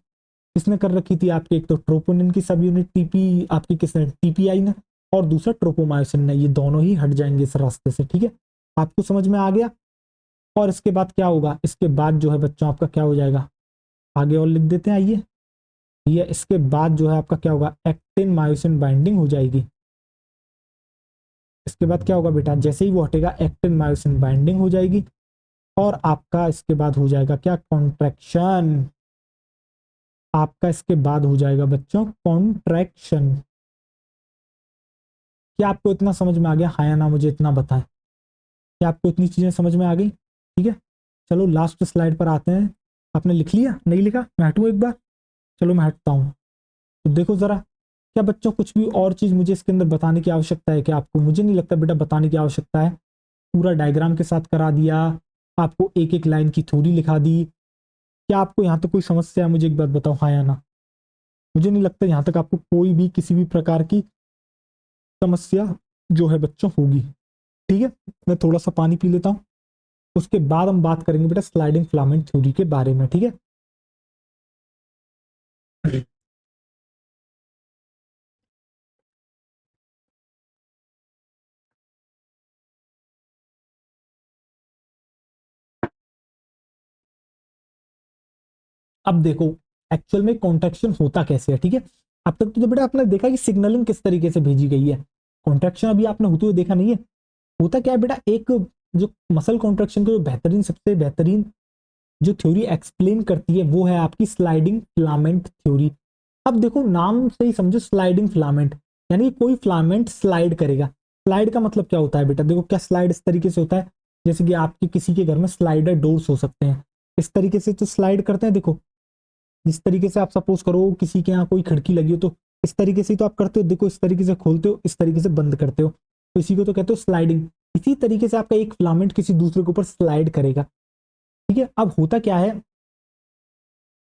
किसने कर रखी थी, आपके एक तो ट्रोपोनिन की सब यूनिट टीपी आपकी किसने, टीपीआई ने, और दूसरा ट्रोपोमायोसिन ने, ये दोनों ही हट जाएंगे इस रास्ते से। ठीक है, आपको समझ में आ गया। और इसके बाद क्या होगा, इसके बाद जो है बच्चों आपका क्या हो जाएगा, आगे और लिख देते हैं आइए, ये इसके बाद जो है आपका क्या होगा, एक्टिन मायोसिन बाइंडिंग हो जाएगी। इसके बाद क्या होगा बेटा, जैसे ही वो हटेगा एक्टिन मायोसिन बाइंडिंग हो जाएगी, और आपका इसके बाद हो जाएगा क्या, कॉन्ट्रैक्शन, आपका इसके बाद हो जाएगा बच्चों कॉन्ट्रैक्शन। क्या आपको इतना समझ में आ गया, हाँ या ना मुझे इतना बताएं, क्या आपको इतनी चीजें समझ में आ गई। ठीक है, चलो लास्ट स्लाइड पर आते हैं, आपने लिख लिया नहीं लिखा, मैं हटूँ एक बार, चलो मैं हटता हूँ। तो देखो जरा, क्या बच्चों कुछ भी और चीज मुझे इसके अंदर बताने की आवश्यकता है क्या आपको, मुझे नहीं लगता बेटा बताने की आवश्यकता है, पूरा डायग्राम के साथ करा दिया, आपको एक एक लाइन की थ्योरी लिखा दी। क्या आपको यहाँ तक कोई समस्या है, मुझे एक बात बताओ हाँ या ना, मुझे नहीं लगता यहाँ तक आपको कोई भी किसी भी प्रकार की समस्या जो है बच्चों होगी। ठीक है, मैं थोड़ा सा पानी पी लेता हूँ, उसके बाद हम बात करेंगे बेटा स्लाइडिंग फिलामेंट थ्योरी के बारे में। ठीक है, अब देखो एक्चुअल में कॉन्ट्रैक्शन होता कैसे है, ठीक है। अब तक तो बेटा आपने देखा कि सिग्नलिंग किस तरीके से भेजी गई है, कॉन्ट्रैक्शन अभी आपने होते हुए देखा नहीं है। होता क्या है बेटा, एक जो मसल कॉन्ट्रैक्शन की जो बेहतरीन, सबसे बेहतरीन जो थ्योरी एक्सप्लेन करती है वो है आपकी स्लाइडिंग फिलामेंट थ्योरी। अब देखो नाम से ही समझो, स्लाइडिंग फिलामेंट यानी कि कोई फिलामेंट स्लाइड करेगा। स्लाइड का मतलब क्या होता है बेटा, देखो क्या स्लाइड इस तरीके से होता है, जैसे कि आपके किसी के घर में स्लाइडर डोर्स हो सकते हैं, इस तरीके से तो स्लाइड करते हैं। देखो जिस तरीके से आप सपोज करो किसी के यहाँ कोई खिड़की लगी हो तो इस तरीके से तो आप करते हो, देखो इस तरीके से खोलते हो, इस तरीके से बंद करते हो, तो इसी को तो कहते हो स्लाइडिंग। इसी तरीके से आपका एक फिलामेंट किसी दूसरे के ऊपर स्लाइड करेगा, ठीक है। अब होता क्या है,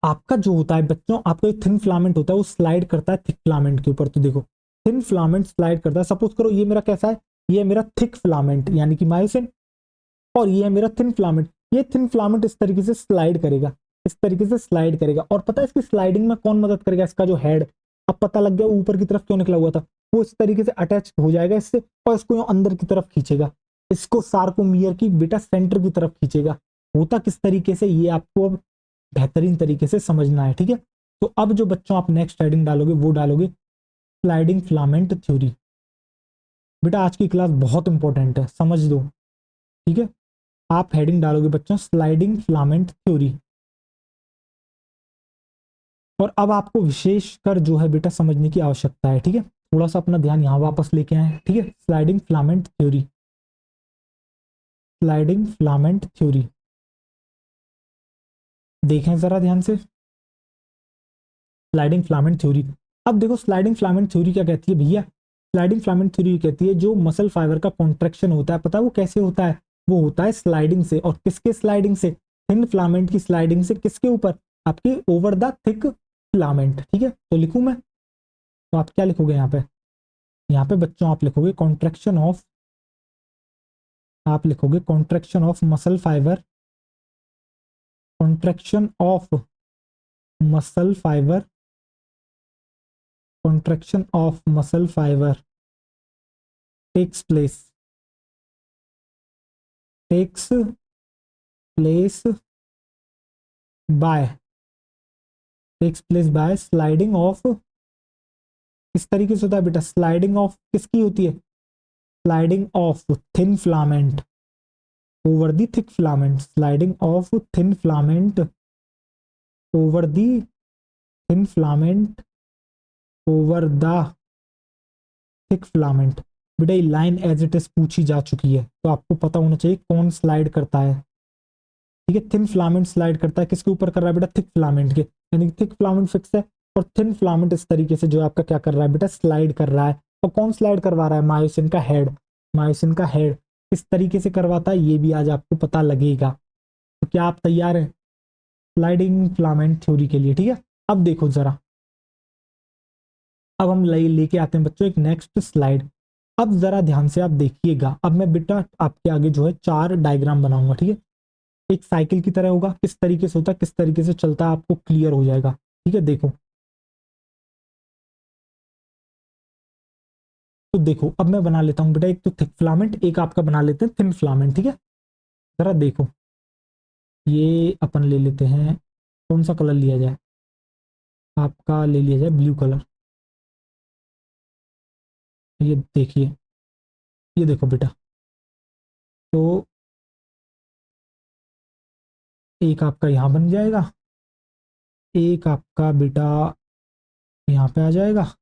आपका जो होता है बच्चों, आपका जो थिन फिलामेंट होता है वो स्लाइड करता है थिक फिलामेंट के ऊपर। तो देखो थिन फिलामेंट स्लाइड करता है, सपोज करो ये मेरा कैसा है, ये है मेरा थिक फिलामेंट यानी कि मायोसिन, और ये है मेरा थिन फिलामेंट। ये थिन फिलामेंट इस तरीके से स्लाइड करेगा, इस तरीके से स्लाइड करेगा, और पता है इसकी स्लाइडिंग में कौन मदद करेगा, इसका जो हेड, अब पता लग गया ऊपर की तरफ क्यों निकला हुआ था, वो इस तरीके से अटैच हो जाएगा इससे, और इसको अंदर की तरफ खींचेगा, इसको सार्कोमियर की बेटा सेंटर की तरफ खींचेगा। होता किस तरीके से ये आपको अब बेहतरीन तरीके से समझना है, ठीक है। तो अब जो बच्चों आप नेक्स्ट हेडिंग डालोगे वो डालोगे स्लाइडिंग फिलामेंट थ्योरी। बेटा आज की क्लास बहुत इंपॉर्टेंट है, समझ दो, ठीक है। आप हेडिंग डालोगे बच्चों स्लाइडिंग फिलामेंट थ्योरी, और अब आपको विशेष कर जो है बेटा समझने की आवश्यकता है, ठीक है। थोड़ा सा अपना ध्यान यहाँ वापस लेके आए, ठीक है। Sliding filament theory, sliding filament theory देखें जरा ध्यान से, स्लाइडिंग फिलामेंट थ्योरी। अब देखो स्लाइडिंग फिलामेंट थ्योरी क्या कहती है भैया, स्लाइडिंग फिलामेंट थ्योरी कहती है जो मसल फाइबर का कॉन्ट्रैक्शन होता है, पता है वो कैसे होता है, वो होता है स्लाइडिंग से। और किसके स्लाइडिंग से, थिन फिलामेंट की स्लाइडिंग से, किसके ऊपर, आपके ओवर द थिक फिलामेंट, ठीक है। तो लिखूं मैं, तो आप क्या लिखोगे यहाँ पे, यहाँ पे बच्चों आप लिखोगे कॉन्ट्रैक्शन ऑफ, आप लिखोगे contraction of muscle fibre, contraction of muscle fibre, contraction of muscle fibre takes place, takes place by, takes place by sliding of, किस तरीके से होता है बेटा, स्लाइडिंग ऑफ किसकी होती है, sliding of thin filament over the thick filament, sliding of thin filament over the thin filament over the thick filament. बेटा ये लाइन एज इट इज पूछी जा चुकी है, तो आपको पता होना चाहिए कौन स्लाइड करता है, ठीक है। थिन फिलामेंट स्लाइड करता है किसके ऊपर कर रहा है बेटा, थिक फिलामेंट के, यानी थिक फिलामेंट फिक्स है, और थिन फिलामेंट इस तरीके से जो आपका क्या कर रहा है बेटा, स्लाइड कर रहा है। और कौन स्लाइड करवा रहा है, मायोसिन का हेड, मायोसिन का हेड किस तरीके से करवाता है ये भी आज आपको पता लगेगा। तो क्या आप तैयार हैं स्लाइडिंग फिलामेंट थ्योरी के लिए, ठीक है। अब देखो जरा, अब हम लेके आते हैं बच्चों एक नेक्स्ट स्लाइड। अब जरा ध्यान से आप देखिएगा, अब मैं बेटा आपके आगे जो है चार डायग्राम बनाऊंगा, ठीक है। एक साइकिल की तरह होगा, किस तरीके से होता है, किस तरीके से चलता है, आपको क्लियर हो जाएगा, ठीक है। देखो तो देखो अब मैं बना लेता हूं बेटा, एक तो थिक फिलामेंट, एक आपका बना लेते हैं थिन फिलामेंट, ठीक है। जरा देखो, ये अपन ले लेते हैं, कौन सा कलर लिया जाए, आपका ले लिया जाए ब्लू कलर। ये देखिए, ये देखो बेटा, तो एक आपका यहाँ बन जाएगा, एक आपका बेटा यहाँ पे आ जाएगा,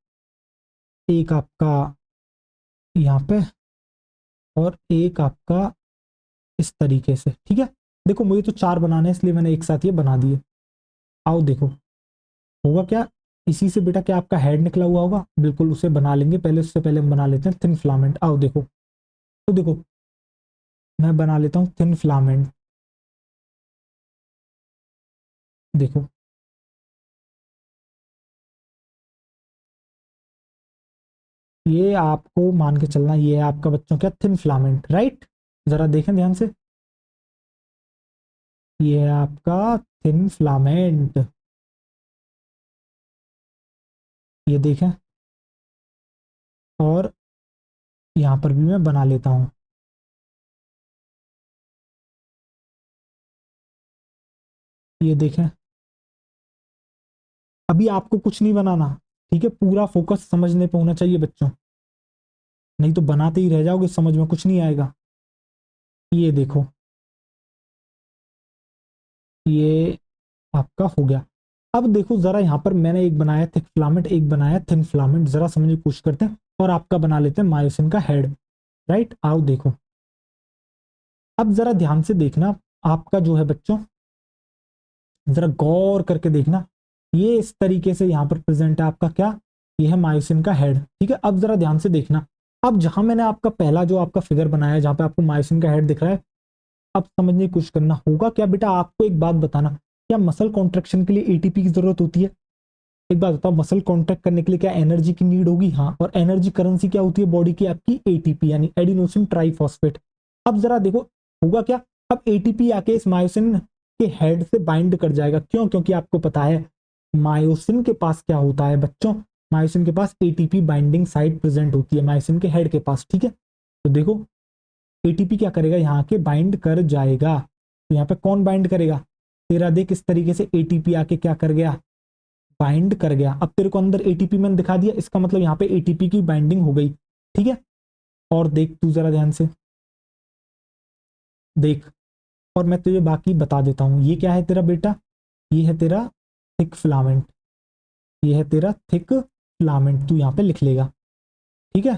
एक आपका यहाँ पे, और एक आपका इस तरीके से, ठीक है। देखो मुझे तो चार बनाने हैं इसलिए मैंने एक साथ ये बना दिए। आओ देखो होगा क्या, इसी से बेटा क्या आपका हेड निकला हुआ होगा, बिल्कुल उसे बना लेंगे पहले, उससे पहले हम बना लेते हैं थिन फिलामेंट। आओ देखो, तो देखो मैं बना लेता हूँ थिन फिलामेंट, देखो ये आपको मान के चलना, ये है आपका बच्चों क्या थिन फिलामेंट, राइट। जरा देखें ध्यान से, ये है आपका थिन फिलामेंट, ये देखें, और यहाँ पर भी मैं बना लेता हूँ, ये देखें, अभी आपको कुछ नहीं बनाना, ठीक है, पूरा फोकस समझने पे होना चाहिए बच्चों, नहीं तो बनाते ही रह जाओगे, समझ में कुछ नहीं आएगा। ये देखो, ये आपका हो गया। अब देखो जरा यहाँ पर मैंने एक बनाया थिक फिलामेंट, एक बनाया थिन फिलामेंट, जरा समझने की कोशिश करते हैं, और आपका बना लेते हैं मायोसिन का हेड। राइट, आओ देखो, अब जरा ध्यान से देखना, आपका जो है बच्चों, जरा गौर करके देखना, ये इस तरीके से यहाँ पर प्रेजेंट है आपका क्या, ये है मायोसिन का हेड, ठीक है। अब जरा ध्यान से देखना, अब जहां मैंने आपका पहला जो आपका फिगर बनाया जहां पे आपको मायोसिन का हेड दिख रहा है, अब समझने की कोशिश करना होगा क्या बेटा, आपको एक बात बताना, क्या मसल कॉन्ट्रेक्शन के लिए एटीपी की जरूरत होती है? एक बात बताओ, मसल कॉन्ट्रैक्ट करने के लिए क्या एनर्जी की नीड होगी? हाँ, और एनर्जी करेंसी क्या होती है बॉडी की आपकी? एटीपी, यानी एडिनोसिन ट्राइफॉस्फेट। अब जरा देखो होगा क्या, अब एटीपी आके इस मायोसिन के हेड से बाइंड कर जाएगा, क्यों? क्योंकि आपको पता है मायोसिन के पास क्या होता है बच्चों, मायोसिन के पास एटीपी बाइंडिंग साइट प्रेजेंट होती है मायोसिन के हेड के पास, ठीक है। तो देखो एटीपी क्या करेगा, यहाँ के बाइंड कर जाएगा, तो यहाँ पे कौन बाइंड करेगा, तेरा देख इस तरीके से एटीपी आके क्या कर गया, बाइंड कर गया। अब तेरे को अंदर एटीपी मैंने दिखा दिया, इसका मतलब यहाँ पे एटीपी की बाइंडिंग हो गई, ठीक है। और देख तू जरा ध्यान से देख, और मैं तुझे बाकी बता देता हूँ, ये क्या है तेरा बेटा, ये है तेरा थिक फिलामेंट, ये है तेरा थिक फिलामेंट, तू यहाँ पे लिख लेगा, ठीक है।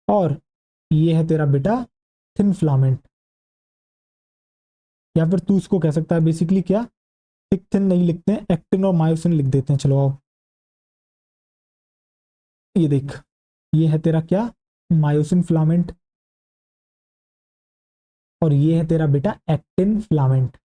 और ये है तेरा बेटा थिन फिलामेंट, या फिर तू इसको कह सकता है बेसिकली क्या, थिक थिन नहीं लिखते हैं, एक्टिन और मायोसिन लिख देते हैं, चलो आओ। ये देख, ये है तेरा क्या, मायोसिन फिलामेंट, और ये है तेरा बेटा एक्टिन फिलामेंट।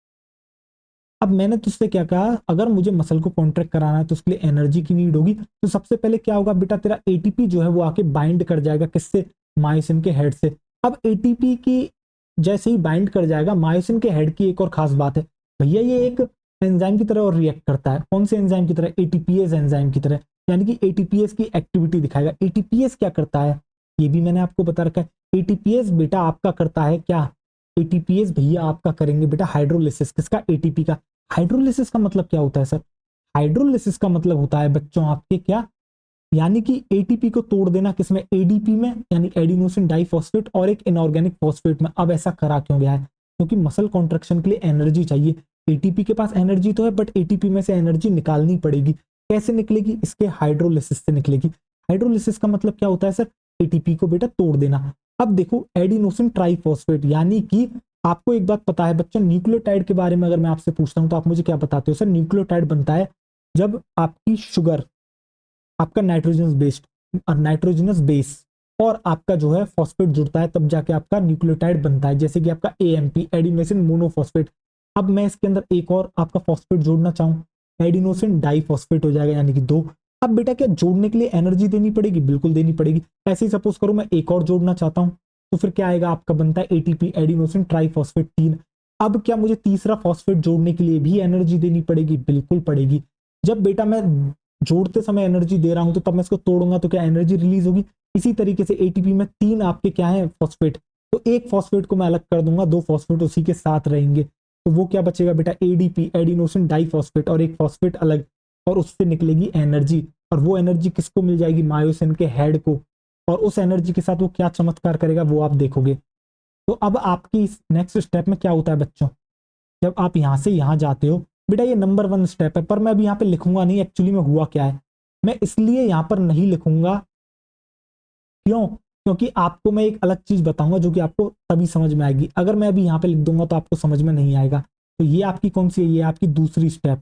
अब मैंने तुझसे क्या कहा, अगर मुझे मसल को कॉन्ट्रैक्ट कराना है तो उसके लिए एनर्जी की नीड होगी, तो सबसे पहले क्या होगा बेटा, तेरा एटीपी जो है वो आके बाइंड कर जाएगा किससे, मायोसिन के हेड से। अब एटीपी की जैसे ही बाइंड कर जाएगा, मायोसिन के हेड की एक और खास बात है भैया, ये एक एंजाइम की तरह और रिएक्ट करता है, कौन से एंजाइम की तरह, एटीपीएस एंजाइम की तरह, यानी कि एटीपीएस की एक्टिविटी दिखाएगा। एटीपीएस क्या करता है ये भी मैंने आपको बता रखा है, एटीपीएस बेटा आपका करता है क्या, एटीपीएस भैया आपका करेंगे बेटा हाइड्रोलिसिस, किसका, एटीपी का। हाइड्रोलिसिस का मतलब क्या होता है सर, हाइड्रोलिसिस का मतलब होता है बच्चों आपके क्या, यानी कि एटीपी को तोड़ देना किसमें, एडीपी में, यानी एडिनोसिन डाइफॉस्फेट, और एक इनऑर्गेनिक फॉस्फेट में। अब ऐसा करा क्यों गया है, क्योंकि मसल कॉन्ट्रैक्शन के लिए एनर्जी चाहिए, एटीपी के पास एनर्जी तो है बट एटीपी में से एनर्जी निकालनी पड़ेगी, कैसे निकलेगी, इसके हाइड्रोलिसिस से निकलेगी। हाइड्रोलिसिस का मतलब क्या होता है सर, एटीपी को बेटा तोड़ देना। अब देखो एडिनोसिन ट्राइफॉस्फेट, यानी कि आपको एक बात पता है बच्चों, न्यूक्लियोटाइड के बारे में अगर मैं आपसे पूछता हूं तो आप मुझे क्या बताते हो सर, न्यूक्लियोटाइड बनता है जब आपकी शुगर, आपका नाइट्रोजनस बेस्ड, नाइट्रोजनस बेस और आपका जो है फॉस्फेट जुड़ता है, तब जाके आपका न्यूक्लियोटाइड बनता है, जैसे कि आपका एएमपी, एडिनोसिन मोनोफॉस्फेट। अब मैं इसके अंदर एक और आपका फॉस्फेट जोड़ना चाहूँ, एडिनोसिन डाइफॉस्फेट हो जाएगा, यानी कि दो। अब बेटा क्या जोड़ने के लिए एनर्जी देनी पड़ेगी, बिल्कुल देनी पड़ेगी। ऐसे ही सपोज करो मैं एक और जोड़ना चाहता हूँ, तो फिर क्या आएगा, आपका बनता है एटीपी, एडिनोसिन ट्राइफॉस्फेट, तीन। अब क्या मुझे तीसरा फॉस्फेट जोड़ने के लिए भी एनर्जी देनी पड़ेगी, बिल्कुल पड़ेगी। जब बेटा मैं जोड़ते समय एनर्जी दे रहा हूं तो तब मैं इसको तोड़ूंगा तो क्या एनर्जी रिलीज होगी। इसी तरीके से एटीपी में तीन आपके क्या है फॉस्फेट, तो एक फॉस्फेट को मैं अलग कर दूंगा, दो फॉस्फेट उसी के साथ रहेंगे, तो वो क्या बचेगा बेटा, एडीपी, एडिनोसिन डाइफॉस्फेट, और एक फॉस्फेट अलग, और उससे निकलेगी एनर्जी। और वो एनर्जी किसको मिल जाएगी, मायोसिन के हेड को। और उस एनर्जी के साथ वो क्या चमत्कार करेगा वो आप देखोगे। तो अब आपकी नेक्स्ट स्टेप में क्या होता है बच्चों, जब आप यहां से यहां जाते हो बेटा, ये नंबर वन स्टेप है, पर मैं अभी यहाँ पे लिखूंगा नहीं एक्चुअली में हुआ क्या है, मैं इसलिए यहां पर नहीं लिखूंगा, क्यों, क्योंकि आपको मैं एक अलग चीज बताऊंगा जो कि आपको तभी समझ में आएगी, अगर मैं अभी यहाँ पे लिख दूंगा तो आपको समझ में नहीं आएगा। तो ये आपकी कौन सी है, ये आपकी दूसरी स्टेप।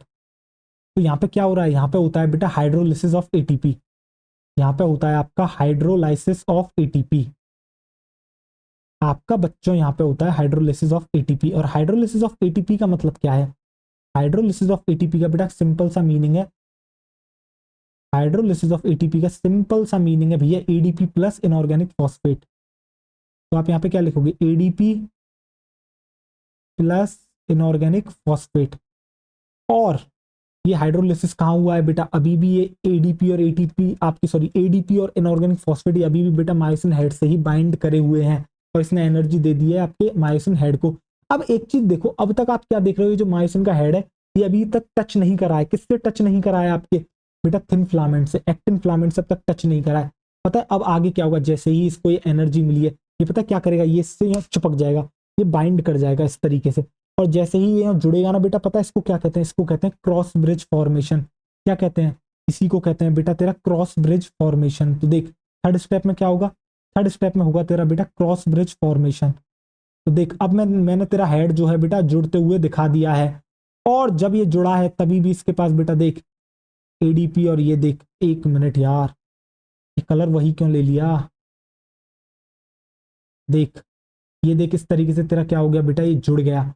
तो यहाँ पे क्या हो रहा है, यहाँ पे होता है बेटा हाइड्रोलिसिस ऑफ एटीपी, यहाँ पे होता है आपका हाइड्रोलाइसिस ऑफ एटीपी, आपका बच्चों यहाँ पे होता है हाइड्रोलिसिस ऑफ एटीपी। और हाइड्रोलिसिस ऑफ एटीपी का मतलब क्या है, हाइड्रोलिसिस ऑफ एटीपी का बेटा सिंपल सा मीनिंग है, हाइड्रोलिसिस ऑफ एटीपी का सिंपल सा मीनिंग है भैया एडीपी प्लस इनऑर्गेनिक फॉस्फेट। तो आप यहाँ पे क्या लिखोगे, एडीपी प्लस इनऑर्गेनिक फॉस्फेट। और ये हाइड्रोलिसिस कहाँ हुआ है बेटा, अभी भी ये एडीपी और एटीपी आपकी सॉरी एडीपी और इनऑर्गेनिक फॉस्फेट ये अभी भी बेटा मायोसिन हेड से ही बाइंड करे हुए हैं, और इसने एनर्जी दे दी है आपके मायोसिन हेड को। अब एक चीज देखो, अब तक आप क्या देख रहे हो, जो मायोसिन का हेड है ये अभी तक टच नहीं करा है। किससे टच नहीं करा है आपके बेटा? थिन फिलामेंट से, एक्टिन फिलामेंट से अब तक टच नहीं करा है। पता है अब आगे क्या होगा? जैसे ही इसको ये एनर्जी मिली है, ये पता है क्या करेगा? ये इससे यहाँ चिपक जाएगा, ये बाइंड कर जाएगा इस तरीके से। और जैसे ही ये यहाँ जुड़ेगा ना बेटा, पता है इसको क्या कहते हैं? इसको कहते हैं क्रॉस ब्रिज फॉर्मेशन। क्या कहते हैं? इसी को कहते हैं बेटा तेरा क्रॉस ब्रिज फॉर्मेशन। तो देख थर्ड स्टेप में क्या होगा? थर्ड स्टेप में होगा तेरा बेटा क्रॉस ब्रिज फॉर्मेशन। तो देख अब मैंने तेरा हेड जो है बेटा जुड़ते हुए दिखा दिया है। और जब ये जुड़ा है तभी भी इसके पास बेटा देख एडीपी, और ये देख, एक मिनट यार, ये कलर वही क्यों ले लिया? देख ये देख इस तरीके से तेरा क्या हो गया बेटा? ये जुड़ गया।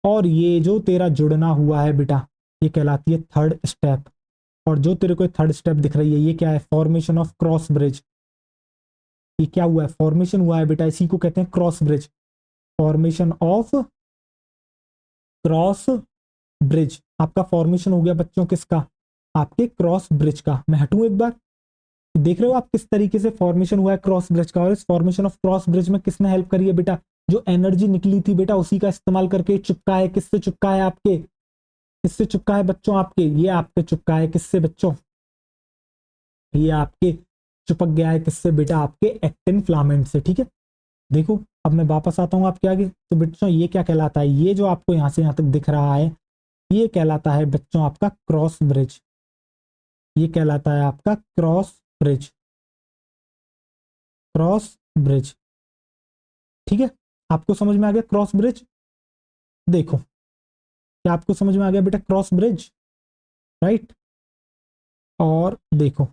और ये जो तेरा जुड़ना हुआ है बेटा, ये कहलाती है थर्ड स्टेप। और जो तेरे को थर्ड स्टेप दिख रही है, ये क्या है? Formation of cross bridge. ये क्या हुआ है? फॉर्मेशन हुआ है बेटा, इसी को कहते हैं cross bridge. Formation of cross bridge. आपका फॉर्मेशन हो गया बच्चों किसका? आपके क्रॉस ब्रिज का। मैं हटूं एक बार, देख रहे हो आप किस तरीके से फॉर्मेशन हुआ है क्रॉस ब्रिज का। और इस फॉर्मेशन ऑफ क्रॉस ब्रिज में किसने हेल्प करी है बेटा? जो एनर्जी निकली थी बेटा, उसी का इस्तेमाल करके चिपका है। किससे चिपका है आपके? किससे चिपका है बच्चों आपके? ये आपके चिपका है। किससे बच्चों? ये आपके चिपक गया है। किससे बेटा? आपके एक्टिन फिलामेंट से। ठीक है, देखो अब मैं वापस आता हूँ आपके आगे। तो बच्चों ये क्या कहलाता है? ये जो आपको यहाँ से यहाँ तक दिख रहा है, ये कहलाता है बच्चों आपका क्रॉस ब्रिज। ये कहलाता है आपका क्रॉस ब्रिज। क्रॉस ब्रिज, ठीक है। आपको समझ में आ गया क्रॉस ब्रिज? देखो क्या आपको समझ में आ गया बेटा क्रॉस ब्रिज? राइट। और देखो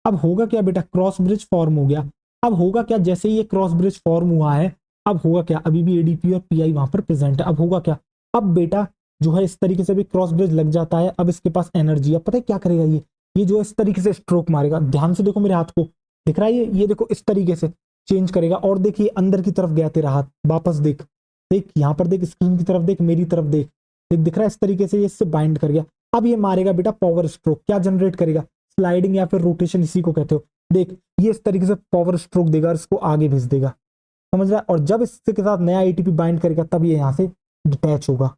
अब होगा क्या बेटा? क्रॉस ब्रिज फॉर्म हो गया। अब होगा क्या? जैसे ही ये क्रॉस ब्रिज फॉर्म हुआ है, अब होगा क्या? अभी भी एडीपी और पीआई वहां पर प्रेजेंट है। अब होगा क्या? अब बेटा जो है इस तरीके से भी क्रॉस ब्रिज लग जाता है। अब इसके पास एनर्जी है। पता है क्या करेगा? ये जो इस तरीके से स्ट्रोक मारेगा, ध्यान से देखो मेरे हाथ को, दिख रहा है? ये देखो इस तरीके से चेंज करेगा। और देखिए अंदर की तरफ गया तेरा हाथ, वापस देख, देख यहाँ पर देख, स्क्रीन की तरफ देख, मेरी तरफ देख, देख दिख रहा है? इस तरीके से ये इससे बाइंड कर गया। अब ये मारेगा बेटा पावर स्ट्रोक। क्या जनरेट करेगा? स्लाइडिंग या फिर रोटेशन, इसी को कहते हो। देख ये इस तरीके से पावर स्ट्रोक देगा और इसको आगे भेज देगा, समझ रहा है? और जब इसके के साथ नया एटीपी बाइंड करेगा, तब ये यहाँ से डिटैच होगा।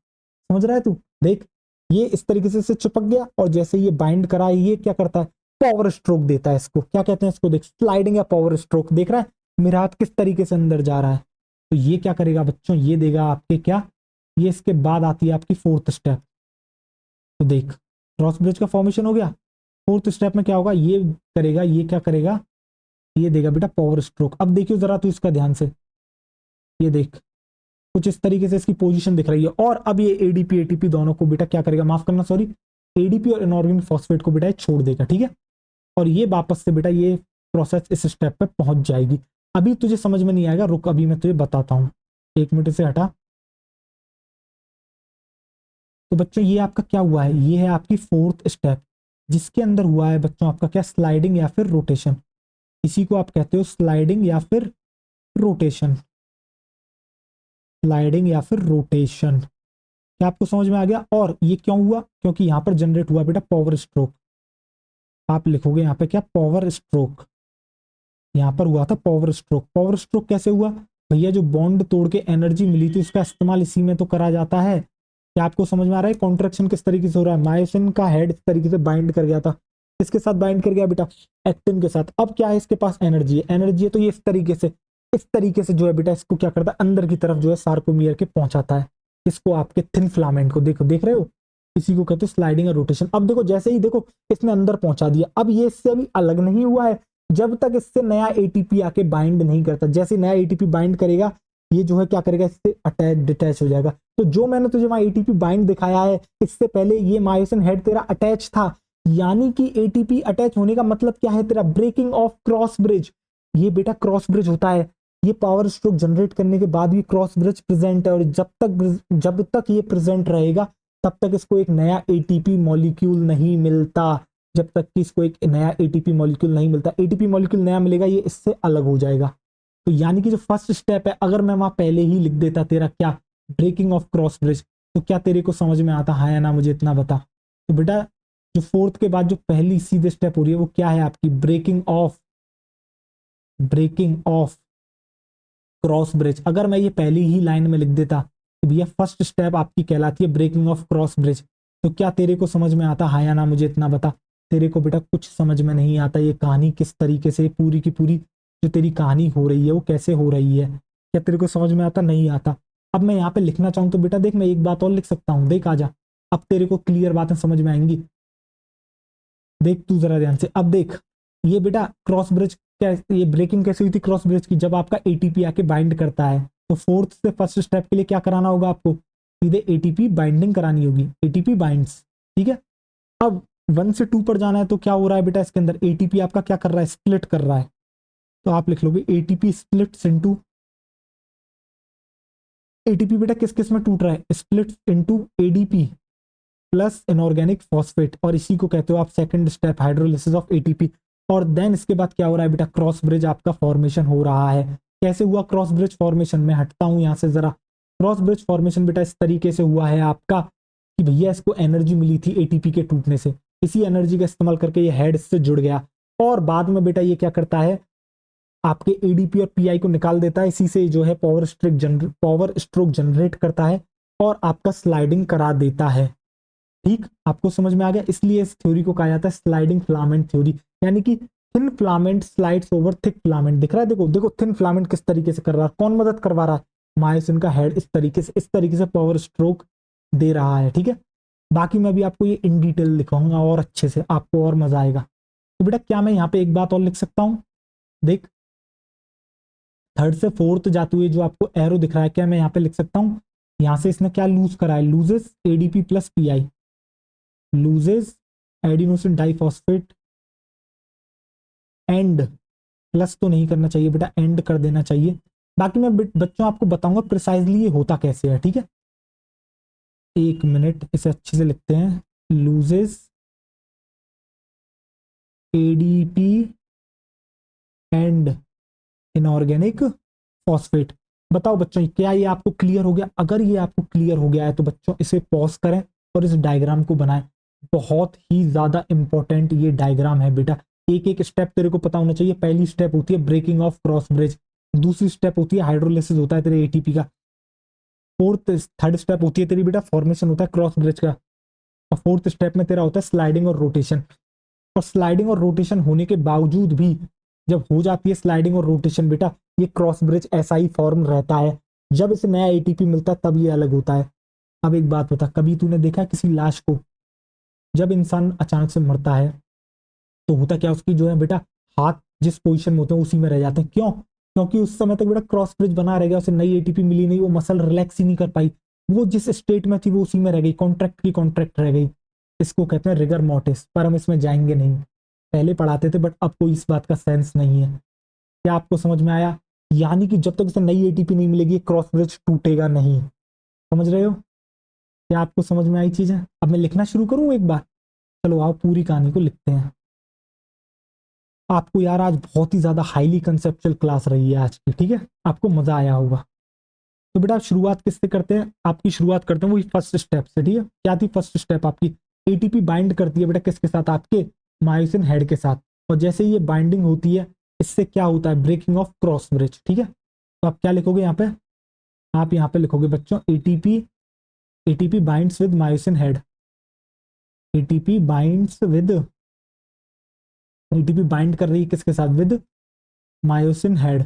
समझ रहा है तू? देख ये इस तरीके से इससे चिपक गया, और जैसे ये बाइंड करा, ये क्या करता है? पावर स्ट्रोक देता है। इसको क्या कहते हैं? इसको देख, स्लाइडिंग या पावर स्ट्रोक। देख रहा है मेरा हाथ किस तरीके से अंदर जा रहा है? तो ये क्या करेगा बच्चों? ये देगा आपके क्या? ये इसके बाद आती है आपकी फोर्थ स्टेप। तो देख क्रॉस ब्रिज का फॉर्मेशन हो गया। फोर्थ स्टेप में क्या होगा? ये करेगा, ये क्या करेगा? ये देगा बेटा पावर स्ट्रोक। अब देखियो जरा तू इसका ध्यान से, ये देख कुछ इस तरीके से इसकी पोजीशन दिख रही है। और अब ये एडीपी एटीपी दोनों को बेटा क्या करेगा? माफ करना सॉरी, एडीपी और इनऑर्गेनिक फॉस्फेट को बेटा छोड़ देगा। ठीक है, और ये वापस से बेटा ये प्रोसेस इस स्टेप पे पहुंच जाएगी। अभी तुझे समझ में नहीं आएगा, रुक अभी मैं तुझे बताता हूँ। एक मिनट से हटा। तो बच्चों ये आपका क्या हुआ है? ये है आपकी फोर्थ स्टेप, जिसके अंदर हुआ है बच्चों आपका क्या? स्लाइडिंग या फिर रोटेशन। इसी को आप कहते हो स्लाइडिंग या फिर रोटेशन। स्लाइडिंग या फिर रोटेशन। क्या आपको समझ में आ गया? और ये क्यों हुआ? क्योंकि यहां पर जनरेट हुआ बेटा पावर स्ट्रोक। आप लिखोगे यहाँ पे क्या? Power stroke. यहां पर हुआ था पावर स्ट्रोक। पावर स्ट्रोक कैसे हुआ भैया? जो बॉन्ड तोड़ के एनर्जी मिली थी, उसका इस्तेमाल इसी में तो करा जाता है। क्या आपको समझ में आ रहा है? कॉन्ट्रेक्शन किस तरीके से हो रहा है? मायोसिन का हेड इस तरीके से बाइंड कर गया था। किसके साथ बाइंड कर गया बेटा? एक्टिन के साथ। अब क्या है? इसके पास एनर्जी है। एनर्जी है तो ये इस तरीके से जो है बेटा, इसको क्या करता है? अंदर की तरफ जो है सार्कोमियर के पहुंचाता है। इसको आपके थिन फिलामेंट को देखो, देख रहे हो? इसी को कहते हो स्लाइडिंग और रोटेशन। अब देखो जैसे ही देखो इसने अंदर पहुंचा दिया, अब ये इससे अभी अलग नहीं हुआ है जब तक इससे नया एटीपी आके बाइंड नहीं करता। जैसे नया एटीपी बाइंड करेगा, ये जो है क्या करेगा? इससे अटैच डिटैच हो जाएगा। तो जो मैंने तुझे वहां एटीपी बाइंड दिखाया है, इससे पहले ये मायोसिन हेड तेरा अटैच था। यानी कि एटीपी अटैच होने का मतलब क्या है तेरा? Breaking of cross bridge. ये बेटा क्रॉस ब्रिज होता है। ये पावर स्ट्रोक जनरेट करने के बाद भी क्रॉस ब्रिज प्रेजेंट है, और जब तक ये प्रेजेंट रहेगा, तब तक इसको एक नया एटीपी मॉलिक्यूल नहीं मिलता। जब तक कि इसको एक नया एटीपी मॉलिक्यूल नहीं मिलता, एटीपी मॉलिक्यूल नया मिलेगा, ये इससे अलग हो जाएगा। तो यानी कि जो फर्स्ट स्टेप है, अगर मैं वहां पहले ही लिख देता तेरा क्या? ब्रेकिंग ऑफ क्रॉस ब्रिज, तो क्या तेरे को समझ में आता? हाँ या ना, मुझे इतना बता। तो बेटा जो फोर्थ के बाद जो पहली सीधे स्टेप हो रही है, वो क्या है आपकी? Breaking of cross bridge. अगर मैं ये पहली ही लाइन में लिख देता कि भैया फर्स्ट स्टेप आपकी कहलाती है ब्रेकिंग ऑफ क्रॉस ब्रिज, तो क्या तेरे को समझ में आता, हाँ या ना मुझे इतना बता। तेरे को बेटा कुछ समझ में नहीं आता, ये कहानी किस तरीके से पूरी की पूरी जो तेरी कहानी हो रही है वो कैसे हो रही है, क्या तेरे को समझ में आता, नहीं आता। अब मैं यहाँ पे लिखना चाहूँ तो बेटा देख मैं एक बात और लिख सकता हूँ, देख आजा, अब तेरे को क्लियर बातें समझ में आएंगी। देख तू जरा ध्यान से, अब देख ये बेटा क्रॉस ब्रिज, ये ब्रेकिंग कैसे हुई थी क्रॉस ब्रिज की, जब आपका एटीपी आके बाइंड करता है तो फोर्थ से फर्स्ट स्टेप के लिए क्या कराना होगा आपको, सीधे एटीपी बाइंडिंग करानी होगी, एटीपी बाइंड्स, ठीक है। अब 1 से 2 पर जाना है तो क्या हो रहा है बेटा इसके अंदर, एटीपी आपका क्या कर रहा है, स्प्लिट कर रहा है। तो आप लिख लोगे एटीपी स्प्लिट्स इनटू, एटीपी बेटा किस किस में टूट रहा है, splits into ADP plus inorganic phosphate, और इसी को कहते हो आप second step hydrolysis of ATP. और देन इसके बाद क्या हो रहा है बेटा, क्रॉस ब्रिज आपका फॉर्मेशन हो रहा है। कैसे हुआ क्रॉस ब्रिज फॉर्मेशन, मैं हटता हूं यहां से जरा। क्रॉस ब्रिज फॉर्मेशन बेटा इस तरीके से हुआ है आपका कि भैया इसको एनर्जी मिली थी एटीपी के टूटने से, इसी एनर्जी का इस्तेमाल करके ये हेड से जुड़ गया, और बाद में बेटा ये क्या करता है, आपके एडीपी और पीआई को निकाल देता है, इसी से जो है पावर स्ट्रोक जनरेट करता है और आपका स्लाइडिंग करा देता है। ठीक, आपको समझ में आ गया, इसलिए इस थ्योरी को कहा जाता है स्लाइडिंग फिलामेंट थ्योरी, यानी कि thin filament slides over thick filament. दिख रहा है, देखो देखो थिन फिलामेंट किस तरीके से कर रहा है, कौन मदद करवा रहा है, मायोसिन का हेड इस तरीके से पावर स्ट्रोक दे रहा है, ठीक है। बाकी मैं भी आपको ये इन डिटेल लिखवाऊंगा और अच्छे से, आपको और मजा आएगा। तो बेटा क्या मैं यहाँ पे एक बात और लिख सकता हूँ, देख थर्ड से फोर्थ जाते हुए जो आपको एरो दिख रहा है, क्या मैं यहाँ पे लिख सकता हूँ, यहाँ से इसने क्या लूज करा है, loses ADP plus pi, loses adenosine diphosphate and, plus तो नहीं करना चाहिए बेटा, एंड कर देना चाहिए। बाकी मैं बच्चों आपको बताऊंगा प्रिसाइजली ये होता कैसे है, ठीक है। एक मिनट, इसे अच्छे से लिखते हैं, loses ADP and inorganic phosphate. बताओ बच्चों क्या ये आपको क्लियर हो गया, अगर ये आपको क्लियर हो गया है तो बच्चों इसे पॉज करें और इस डायग्राम को बनाएं। बहुत ही ज्यादा इंपॉर्टेंट ये डायग्राम है बेटा, एक एक स्टेप तेरे को पता होना चाहिए। पहली स्टेप होती है ब्रेकिंग ऑफ क्रॉस ब्रिज, दूसरी स्टेप होती है हाइड्रोलिसिस होता है तेरे एटीपी का, थर्ड स्टेप होती है तेरी बेटा फॉर्मेशन होता है क्रॉस ब्रिज का, और फोर्थ स्टेप में तेरा होता है स्लाइडिंग और रोटेशन। और स्लाइडिंग और रोटेशन होने के बावजूद भी जब हो जाती है स्लाइडिंग और रोटेशन बेटा, ये क्रॉस ब्रिज ऐसा ही फॉर्म रहता है, जब इसे नया एटीपी मिलता है तब ये अलग होता है। अब एक बात बता, कभी तूने देखा किसी लाश को, जब इंसान अचानक से मरता है तो होता क्या, उसकी जो है बेटा हाथ जिस पोजीशन में होते हैं उसी में रह जाते हैं, क्यों, क्योंकि उस समय तक बेटा क्रॉस ब्रिज बना रह गया, उसे नई एटीपी मिली नहीं, वो मसल रिलैक्स ही नहीं कर पाई, वो जिस स्टेट में थी वो उसी में रह गई, कॉन्ट्रैक्ट की कॉन्ट्रैक्ट रह गई। इसको कहते हैं रिगर मोर्टिस, पर हम इसमें जाएंगे नहीं, पहले पढ़ाते थे बट अब कोई इस बात का सेंस नहीं है। क्या आपको समझ में आया, यानी कि जब तक इसे नई एटीपी नहीं मिलेगी क्रॉस ब्रिज टूटेगा नहीं, समझ रहे हो, क्या आपको समझ में आई चीजें। अब मैं लिखना शुरू करूं एक बार, चलो आओ पूरी कहानी को लिखते हैं। आपको यार आज बहुत ही ज्यादा हाईली कंसेप्चुअल क्लास रही है आज की, ठीक है, आपको मजा आया होगा। तो बेटा शुरुआत किससे करते हैं, आपकी शुरुआत करते हैं वही फर्स्ट स्टेप से, ठीक है। क्या थी फर्स्ट स्टेप आपकी, एटीपी बाइंड करती है बेटा किसके साथ, आपके मायोसिन हेड के साथ, और जैसे ये बाइंडिंग होती है इससे क्या होता है, ब्रेकिंग ऑफ क्रॉस ब्रिज, ठीक है। तो आप क्या लिखोगे यहाँ पे, आप यहाँ पे लिखोगे बच्चों ATP, ATP binds with myosin head, ATP binds with, ATP bind कर रही है किसके साथ, विद मायोसिन हेड।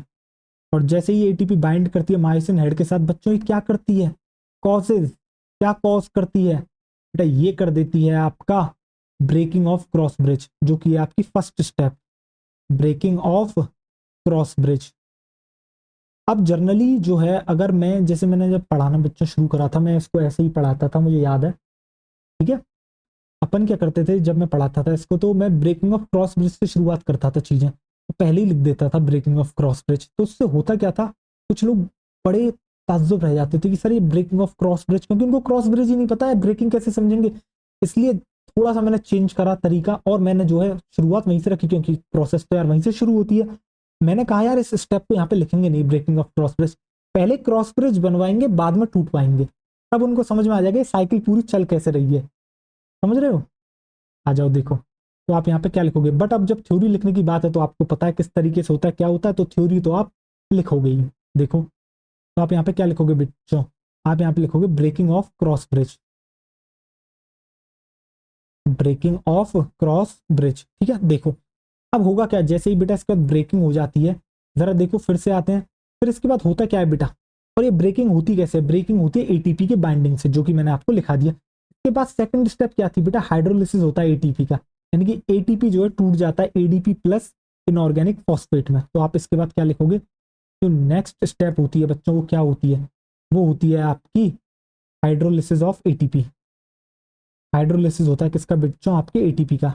और जैसे ही एटीपी बाइंड करती है मायोसिन हेड के साथ बच्चों, ये क्या करती है, कॉजेज, क्या कॉज करती है बेटा, ये कर देती है आपका ब्रेकिंग ऑफ क्रॉस ब्रिज, जो कि है आपकी first step, breaking of cross bridge. अब जर्नली जो है, अगर मैं जैसे मैंने जब पढ़ाना बच्चों शुरू करा था, मैं इसको ऐसे ही पढ़ाता था, मुझे याद है, ठीक है। अपन क्या करते थे जब मैं पढ़ाता था इसको, तो मैं ब्रेकिंग ऑफ क्रॉस ब्रिज से शुरुआत करता था चीजें, तो पहले ही लिख देता था ब्रेकिंग ऑफ क्रॉस ब्रिज। तो उससे होता क्या था, कुछ लोग बड़े ताज्जुब रह जाते थे कि सर ये ब्रेकिंग ऑफ क्रॉस ब्रिज, क्योंकि उनको क्रॉस ब्रिज ही नहीं पता है, ब्रेकिंग कैसे समझेंगे। इसलिए थोड़ा सा मैंने चेंज करा तरीका, और मैंने जो है शुरुआत वहीं से रखी, क्योंकि प्रोसेस तो यार वहीं से शुरू होती है। मैंने कहा यार इस स्टेप को यहाँ पे लिखेंगे नहीं ब्रेकिंग ऑफ क्रॉस ब्रिज, पहले क्रॉस ब्रिज बनवाएंगे बाद में टूट पाएंगे, तब उनको समझ में आ जाएगा साइकिल पूरी चल कैसे रही है, समझ रहे हो। आ जाओ देखो, तो आप यहाँ पे क्या लिखोगे, बट अब जब थ्योरी लिखने की बात है तो आपको पता है किस तरीके से होता है क्या होता है, तो थ्योरी तो आप लिखोगे ही। देखो तो आप यहाँ पे क्या लिखोगे बच्चों, आप यहाँ पे लिखोगे breaking of cross bridge, breaking of cross bridge. ठीक है, देखो अब होगा क्या, जैसे ही बेटा इसके बाद ब्रेकिंग हो जाती है, जरा देखो फिर से आते हैं, फिर इसके बाद होता क्या है बेटा, और ये ब्रेकिंग होती कैसे, ब्रेकिंग होती है एटीपी के बाइंडिंग से, जो कि मैंने आपको लिखा दिया। इसके बाद सेकंड स्टेप क्या थी बेटा, हाइड्रोलिसिस होता है एटीपी का, यानी कि एटीपी जो है टूट जाता है एडीपी प्लस इनऑर्गेनिक फॉस्फेट में। तो आप इसके बाद क्या लिखोगे, जो नेक्स्ट स्टेप होती है बच्चों, वो क्या होती है, वो होती है आपकी हाइड्रोलिसिस ऑफ एटीपी। हाइड्रोलिसिस होता है किसका बच्चों, आपके एटीपी का,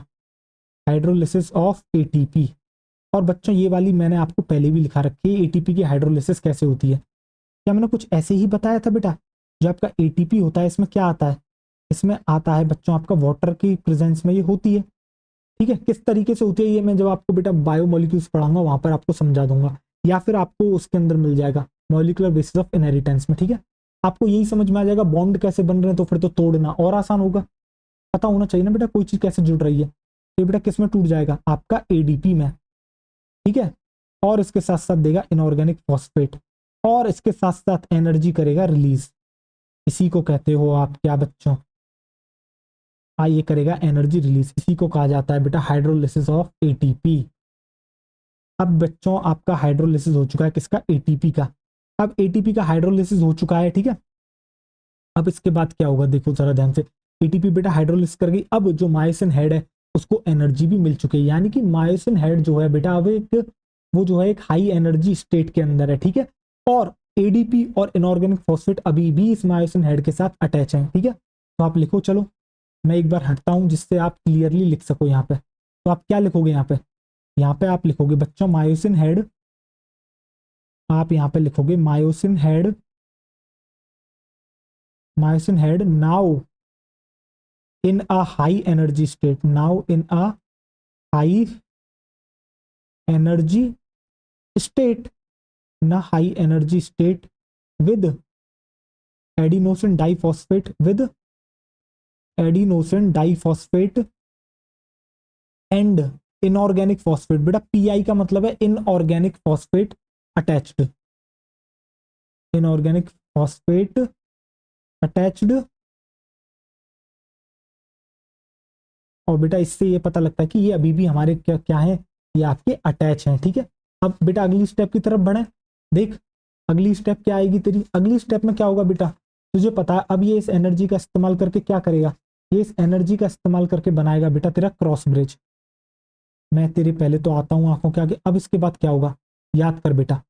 हाइड्रोलिसिस ऑफ एटीपी। और बच्चों ये वाली मैंने आपको पहले भी लिखा रखी है, एटीपी की हाइड्रोलिसिस कैसे होती है, क्या मैंने कुछ ऐसे ही बताया था बेटा। जो आपका एटीपी होता है इसमें क्या आता है, इसमें आता है बच्चों आपका वाटर की प्रेजेंस में ये होती है। ठीक है, किस तरीके से होती है ये मैं जब आपको बेटा बायोमोलिक्यूल्स पढ़ाऊंगा वहां पर आपको समझा दूंगा, या फिर आपको उसके अंदर मिल जाएगा मॉलिक्यूलर बेसिस ऑफ इनहेरिटेंस में। ठीक है, आपको यही समझ में आ जाएगा बॉन्ड कैसे बन रहे हैं, तो फिर तो तोड़ना और आसान होगा, पता होना चाहिए ना बेटा कोई चीज कैसे जुड़ रही है। तो बेटा किस में टूट जाएगा, आपका एडीपी में। ठीक है, और इसके साथ साथ देगा इनऑर्गेनिक फॉस्फेट, और इसके साथ साथ एनर्जी करेगा रिलीज। इसी को कहते हो आप क्या बच्चों, ये करेगा एनर्जी रिलीज, इसी को कहा जाता है बेटा हाइड्रोलिसिस ऑफ एटीपी। अब बच्चों आपका हाइड्रोलिसिस हो चुका है किसका, एटीपी का। अब एटीपी का हाइड्रोलिसिस हो चुका है, ठीक है। अब इसके बाद क्या होगा, देखो जरा ध्यान से, एटीपी बेटा हाइड्रोलिसिस कर गई, अब जो मायोसिन हेड है उसको एनर्जी भी मिल चुकी है, यानी कि मायोसिन हेड जो है बेटा अब एक, वो जो है एक हाई एनर्जी स्टेट के अंदर है। ठीक है, और एडीपी और इनऑर्गेनिक फॉस्फेट अभी भी इस मायोसिन हेड के साथ अटैच है। ठीक है, तो आप लिखो, चलो मैं एक बार हटता हूं जिससे आप क्लियरली लिख सको यहाँ पे। तो आप क्या लिखोगे यहाँ पे, यहाँ पे आप लिखोगे बच्चों मायोसिन हेड, आप यहाँ पे लिखोगे myosin head, myosin head now in a high energy state, now in a high energy state, ना high energy state with adenosine diphosphate, with adenosine diphosphate and inorganic phosphate. बेटा पीआई का मतलब है inorganic phosphate attached, inorganic phosphate attached. और बेटा इससे ये पता लगता है कि ये अभी भी हमारे क्या क्या है, ये आपके अटैच हैं। ठीक है, अब बेटा अगली स्टेप की तरफ बढ़े, देख अगली स्टेप क्या आएगी तेरी, अगली स्टेप में क्या होगा बेटा, तुझे पता है अब ये इस एनर्जी का इस्तेमाल करके क्या करेगा, ये इस एनर्जी का इस्तेमाल करके बनाएगा बेटा तेरा क्रॉस ब्रिज। मैं तेरे पहले तो आता हूँ आंखों के आगे, अब इसके बाद क्या होगा, याद कर बेटा,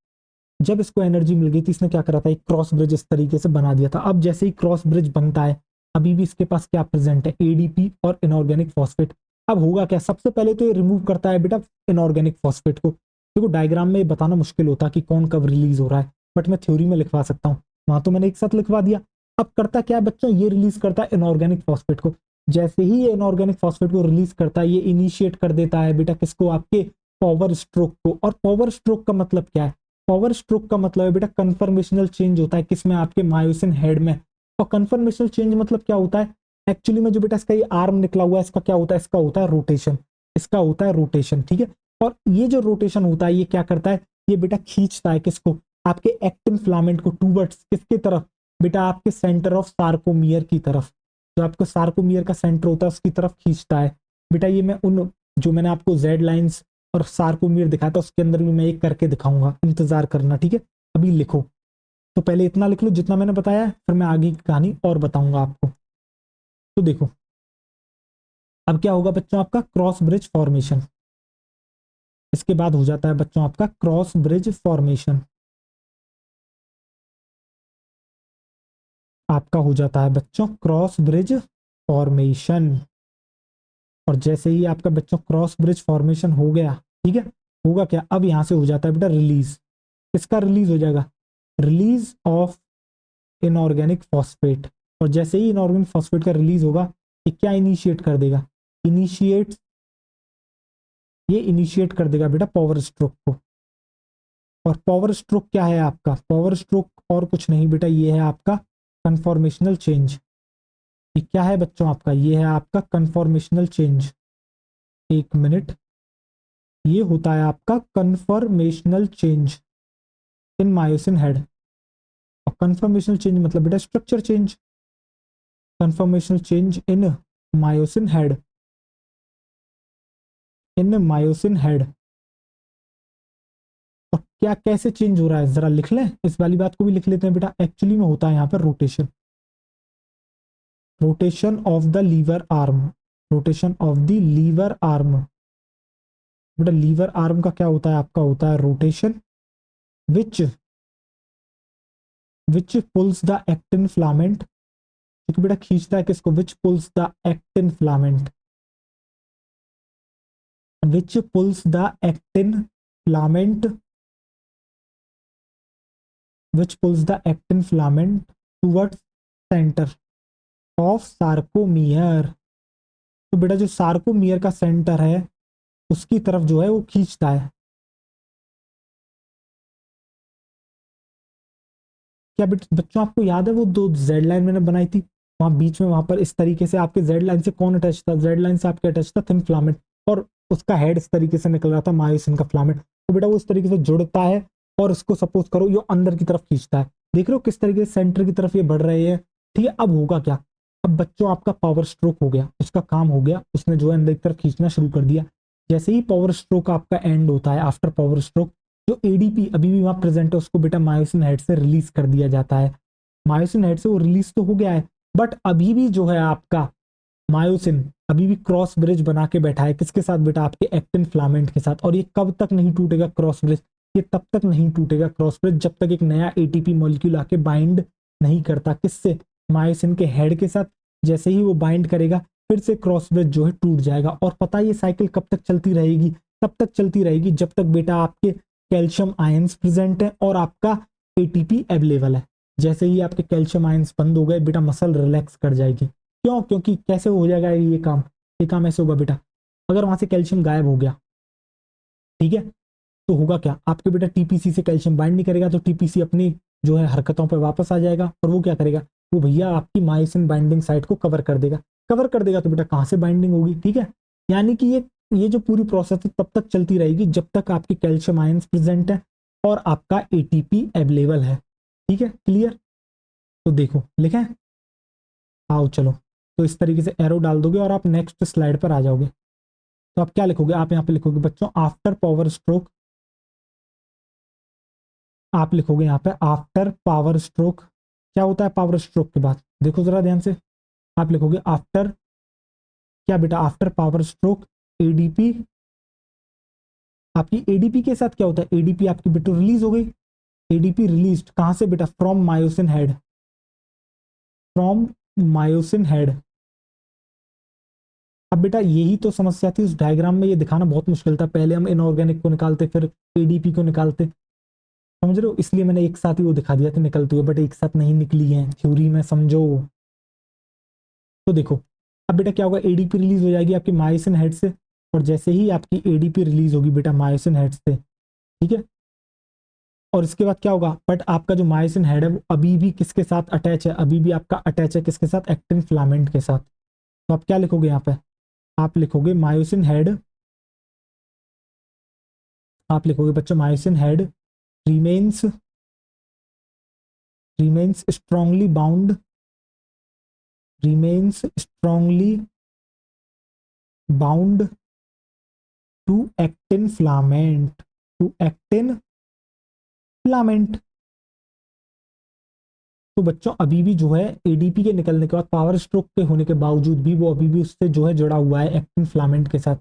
जब इसको एनर्जी मिल गई थी इसने क्या करा था, एक क्रॉस ब्रिज इस तरीके से बना दिया था। अब जैसे ही क्रॉस ब्रिज बनता है, अभी भी इसके पास क्या प्रेजेंट है, एडीपी और इनऑर्गेनिक फॉस्फेट। अब होगा क्या, सबसे पहले तो ये रिमूव करता है बेटा इनऑर्गेनिक फॉस्फेट को। देखो डायग्राम में बताना मुश्किल होता है कि कौन कब रिलीज हो रहा है, बट मैं थ्योरी में लिखवा सकता हूँ, वहां तो मैंने एक साथ लिखवा दिया। अब करता क्या है बच्चों, ये रिलीज करता है इनऑर्गेनिक फॉस्फेट को। जैसे ही ये इनऑर्गेनिक फॉस्फेट को रिलीज करता है, ये इनिशिएट कर देता है बेटा किसको, आपके पावर स्ट्रोक को। और पावर स्ट्रोक का मतलब क्या है, पावर स्ट्रोक का मतलब है बेटा कन्फर्मेशनल चेंज होता है किसमें, आपके मायोसिन हेड में। और कन्फर्मेशनल चेंज मतलब क्या होता है, एक्चुअली में जो बेटा इसका ये आर्म निकला हुआ है इसका क्या होता है, इसका होता है रोटेशन, इसका होता है रोटेशन। ठीक है, और ये जो रोटेशन होता है ये क्या करता है, ये बेटा खींचता है किसको, आपके एक्टिन फिलामेंट को टूवर्ड्स किसकी तरफ, बेटा आपके सेंटर ऑफ सार्कोमियर की तरफ। जो आपको सार्कोमियर का सेंटर होता है उसकी तरफ खींचता है। बेटा ये मैं उन, जो मैंने आपको जेड लाइंस और सार्कोमियर दिखाया था उसके अंदर भी मैं एक करके दिखाऊंगा, इंतजार करना। ठीक है, अभी लिखो, तो पहले इतना लिख लो जितना मैंने बताया है, फिर मैं आगे की कहानी और बताऊंगा आपको। तो देखो अब क्या होगा बच्चों, आपका क्रॉस ब्रिज फॉर्मेशन, इसके बाद हो जाता है बच्चों आपका क्रॉस ब्रिज फॉर्मेशन, आपका हो जाता है बच्चों क्रॉस ब्रिज फॉर्मेशन। और जैसे ही आपका बच्चों क्रॉस ब्रिज फॉर्मेशन हो गया, ठीक है, होगा क्या, अब यहां से हो जाता है बेटा रिलीज, किसका रिलीज हो जाएगा, रिलीज ऑफ इनऑर्गेनिक फॉस्फेट। और जैसे ही इनऑर्गेनिक फॉस्फेट का रिलीज होगा, ये क्या इनिशिएट कर देगा, इनिशिएट, ये इनिशिएट कर देगा बेटा पावर स्ट्रोक को। और पावर स्ट्रोक क्या है आपका, पावर स्ट्रोक और कुछ नहीं बेटा, ये है आपका कन्फॉर्मेशनल चेंज। ये क्या है बच्चों आपका, ये है आपका कन्फॉर्मेशनल चेंज, एक मिनट, ये होता है आपका conformational change in myosin head. और कन्फॉर्मेशनल चेंज मतलब बेटा structure change, conformational change in myosin head. In myosin head. और क्या कैसे चेंज हो रहा है जरा लिख लें, इस वाली बात को भी लिख लेते हैं बेटा। एक्चुअली में होता है यहाँ पर rotation, rotation of the lever arm, rotation of the lever arm. बेटा लीवर आर्म का क्या होता है, आपका होता है rotation, which which pulls the actin filament, क्योंकि बेटा खींचता है किसको, which pulls the actin filament, which pulls the actin filament, which pulls the actin filament towards centre of sarcomere. तो बेटा जो सार्कोमियर का सेंटर है उसकी तरफ जो है वो खींचता है। क्या बच्चों आपको याद है वो दो जेड लाइन मैंने बनाई थी, वहां बीच में वहां पर इस तरीके से आपके जेड लाइन से कौन अटैच था, जेड लाइन से आपके अटैच था थिन फिलामेंट, और उसका हेड इस तरीके से निकल रहा था मायोसिन का फिलामेंट। तो बेटा वो इस तरीके से जुड़ता है और इसको सपोज करो ये अंदर की तरफ खींचता है। देख रहे हो किस तरीके से सेंटर की तरफ ये बढ़ रहे हैं। ठीक है, अब होगा क्या, अब बच्चों आपका पावर स्ट्रोक हो गया, उसका काम हो गया, उसने जो है अंदर की तरफ खींचना शुरू कर दिया। जैसे ही पावर स्ट्रोक आपका एंड होता है, आफ्टर पावर स्ट्रोक जो एडीपी अभी भी वहां प्रेजेंट है उसको बेटा मायोसिन हेड से रिलीज कर दिया जाता है। मायोसिन हेड से वो रिलीज तो हो गया है, बट अभी भी जो है आपका मायोसिन अभी भी क्रॉस ब्रिज बना के बैठा है, किसके साथ बेटा, आपके एक्टिन फिलामेंट के साथ। और ये कब तक नहीं टूटेगा क्रॉस ब्रिज, ये तब तक नहीं टूटेगा क्रॉस ब्रिज जब तक एक नया एटीपी मॉलिक्यूल आके बाइंड नहीं करता, किससे, मायोसिन के हेड के साथ। जैसे ही वो बाइंड करेगा फिर से क्रॉस ब्रिज जो है टूट जाएगा। और पता है ये साइकिल कब तक चलती रहेगी, तब तक चलती रहेगी जब तक बेटा आपके कैल्शियम आयंस प्रेजेंट है और आपका एटीपी अवेलेबल है। जैसे ही आपके कैल्शियम आयंस बंद हो गए बेटा मसल रिलैक्स कर जाएगी। क्यों, क्योंकि कैसे हो जाएगा ये काम ऐसे होगा बेटा, अगर वहां से कैल्शियम गायब हो गया, ठीक है, तो होगा क्या, आपके बेटा टीपीसी से कैल्शियम बाइंड नहीं करेगा तो टीपीसी अपनी जो है हरकतों पर वापस आ जाएगा और वो क्या करेगा, वो भैया आपकी मायोसिन बाइंडिंग साइट को कवर कर देगा। कवर कर देगा तो बेटा कहाँ से बाइंडिंग होगी, ठीक है। यानी कि ये जो पूरी प्रोसेस है तब तक चलती रहेगी जब तक आपके कैल्शियम आयंस प्रेजेंट है और आपका एटीपी अवेलेबल है। ठीक है, क्लियर। तो देखो लिखें, आओ चलो, तो इस तरीके से एरो डाल दोगे और आप नेक्स्ट स्लाइड पर आ जाओगे। तो आप क्या लिखोगे, आप यहाँ पे लिखोगे बच्चों आफ्टर पावर स्ट्रोक, आप लिखोगे यहाँ पे आफ्टर पावर स्ट्रोक। क्या होता है पावर स्ट्रोक के बाद, देखो जरा ध्यान से, आप लिखोगे आफ्टर, क्या बेटा, आफ्टर पावर स्ट्रोक एडीपी। आपकी एडीपी के साथ क्या होता है, एडीपी आपकी बेटा रिलीज हो गई, एडीपी रिलीज कहां से बेटा, from myosin head, from myosin head. अब बेटा यही तो समस्या थी उस डायग्राम में, ये दिखाना बहुत मुश्किल था, पहले हम इनऑर्गेनिक को निकालते फिर एडीपी को निकालते, समझ रहे हो, इसलिए मैंने एक साथ ही वो दिखा दिया था निकलते हुए, बट एक साथ नहीं निकली है थ्योरी में, समझो। तो देखो अब बेटा क्या होगा, एडीपी रिलीज हो जाएगी आपकी मायोसिन हेड से, और जैसे ही आपकी एडीपी रिलीज होगी बेटा मायोसिन हेड से, ठीक है, और इसके बाद क्या होगा, बट आपका जो मायोसिन हेड है वो अभी भी किसके साथ अटैच है, अभी भी आपका अटैच है किसके साथ, एक्टिन फिलामेंट के साथ। तो आप क्या लिखोगे यहाँ पे, आप लिखोगे मायोसिन हेड, आप लिखोगे बच्चों myosin head remains, remains strongly bound, remains strongly bound to actin filament, to actin filament. तो बच्चों अभी भी जो है एडीपी के निकलने के बाद, पावर स्ट्रोक के होने के बावजूद भी वो अभी भी उससे जो है जुड़ा हुआ है एक्टिन फिलामेंट के साथ।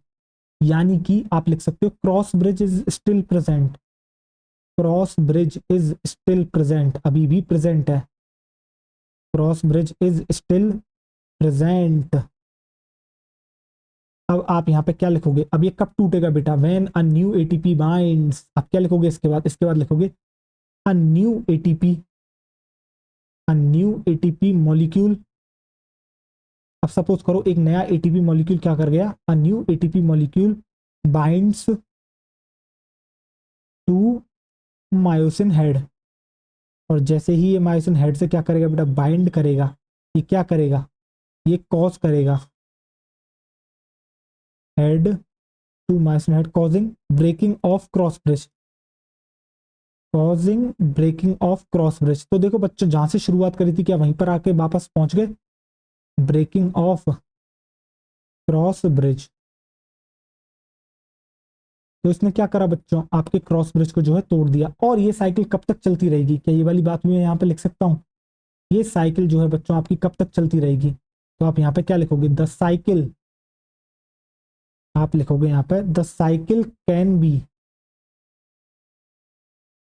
यानी कि आप लिख सकते हो cross bridge is still present, cross bridge is still present, अभी भी प्रेजेंट है, cross bridge is still present. अब आप यहाँ पे क्या लिखोगे, अब ये कब टूटेगा बेटा, when a new ATP binds. आप क्या लिखोगे इसके बाद, इसके बाद लिखोगे a new ATP, a new ATP molecule. अब सपोज करो एक नया एटीपी मॉलिक्यूल क्या कर गया, a new ATP molecule binds to myosin head, और जैसे ही ये मायोसिन हेड से क्या करेगा बेटा, बाइंड करेगा, ये क्या करेगा, ये कॉज करेगा head to myosin head, causing breaking of cross bridge, causing breaking of cross bridge. तो देखो बच्चों जहां से शुरुआत करी थी क्या वहीं पर आके वापस पहुंच गए, ब्रेकिंग ऑफ क्रॉस ब्रिज, तो इसने क्या करा बच्चों, आपके क्रॉस ब्रिज को जो है तोड़ दिया। और ये साइकिल कब तक चलती रहेगी, क्या ये वाली बात भी मैं यहाँ पे लिख सकता हूँ? ये साइकिल जो है बच्चों आपकी कब तक चलती रहेगी? तो आप यहाँ पे क्या लिखोगे, द साइकिल, आप लिखोगे यहाँ पे the cycle can be,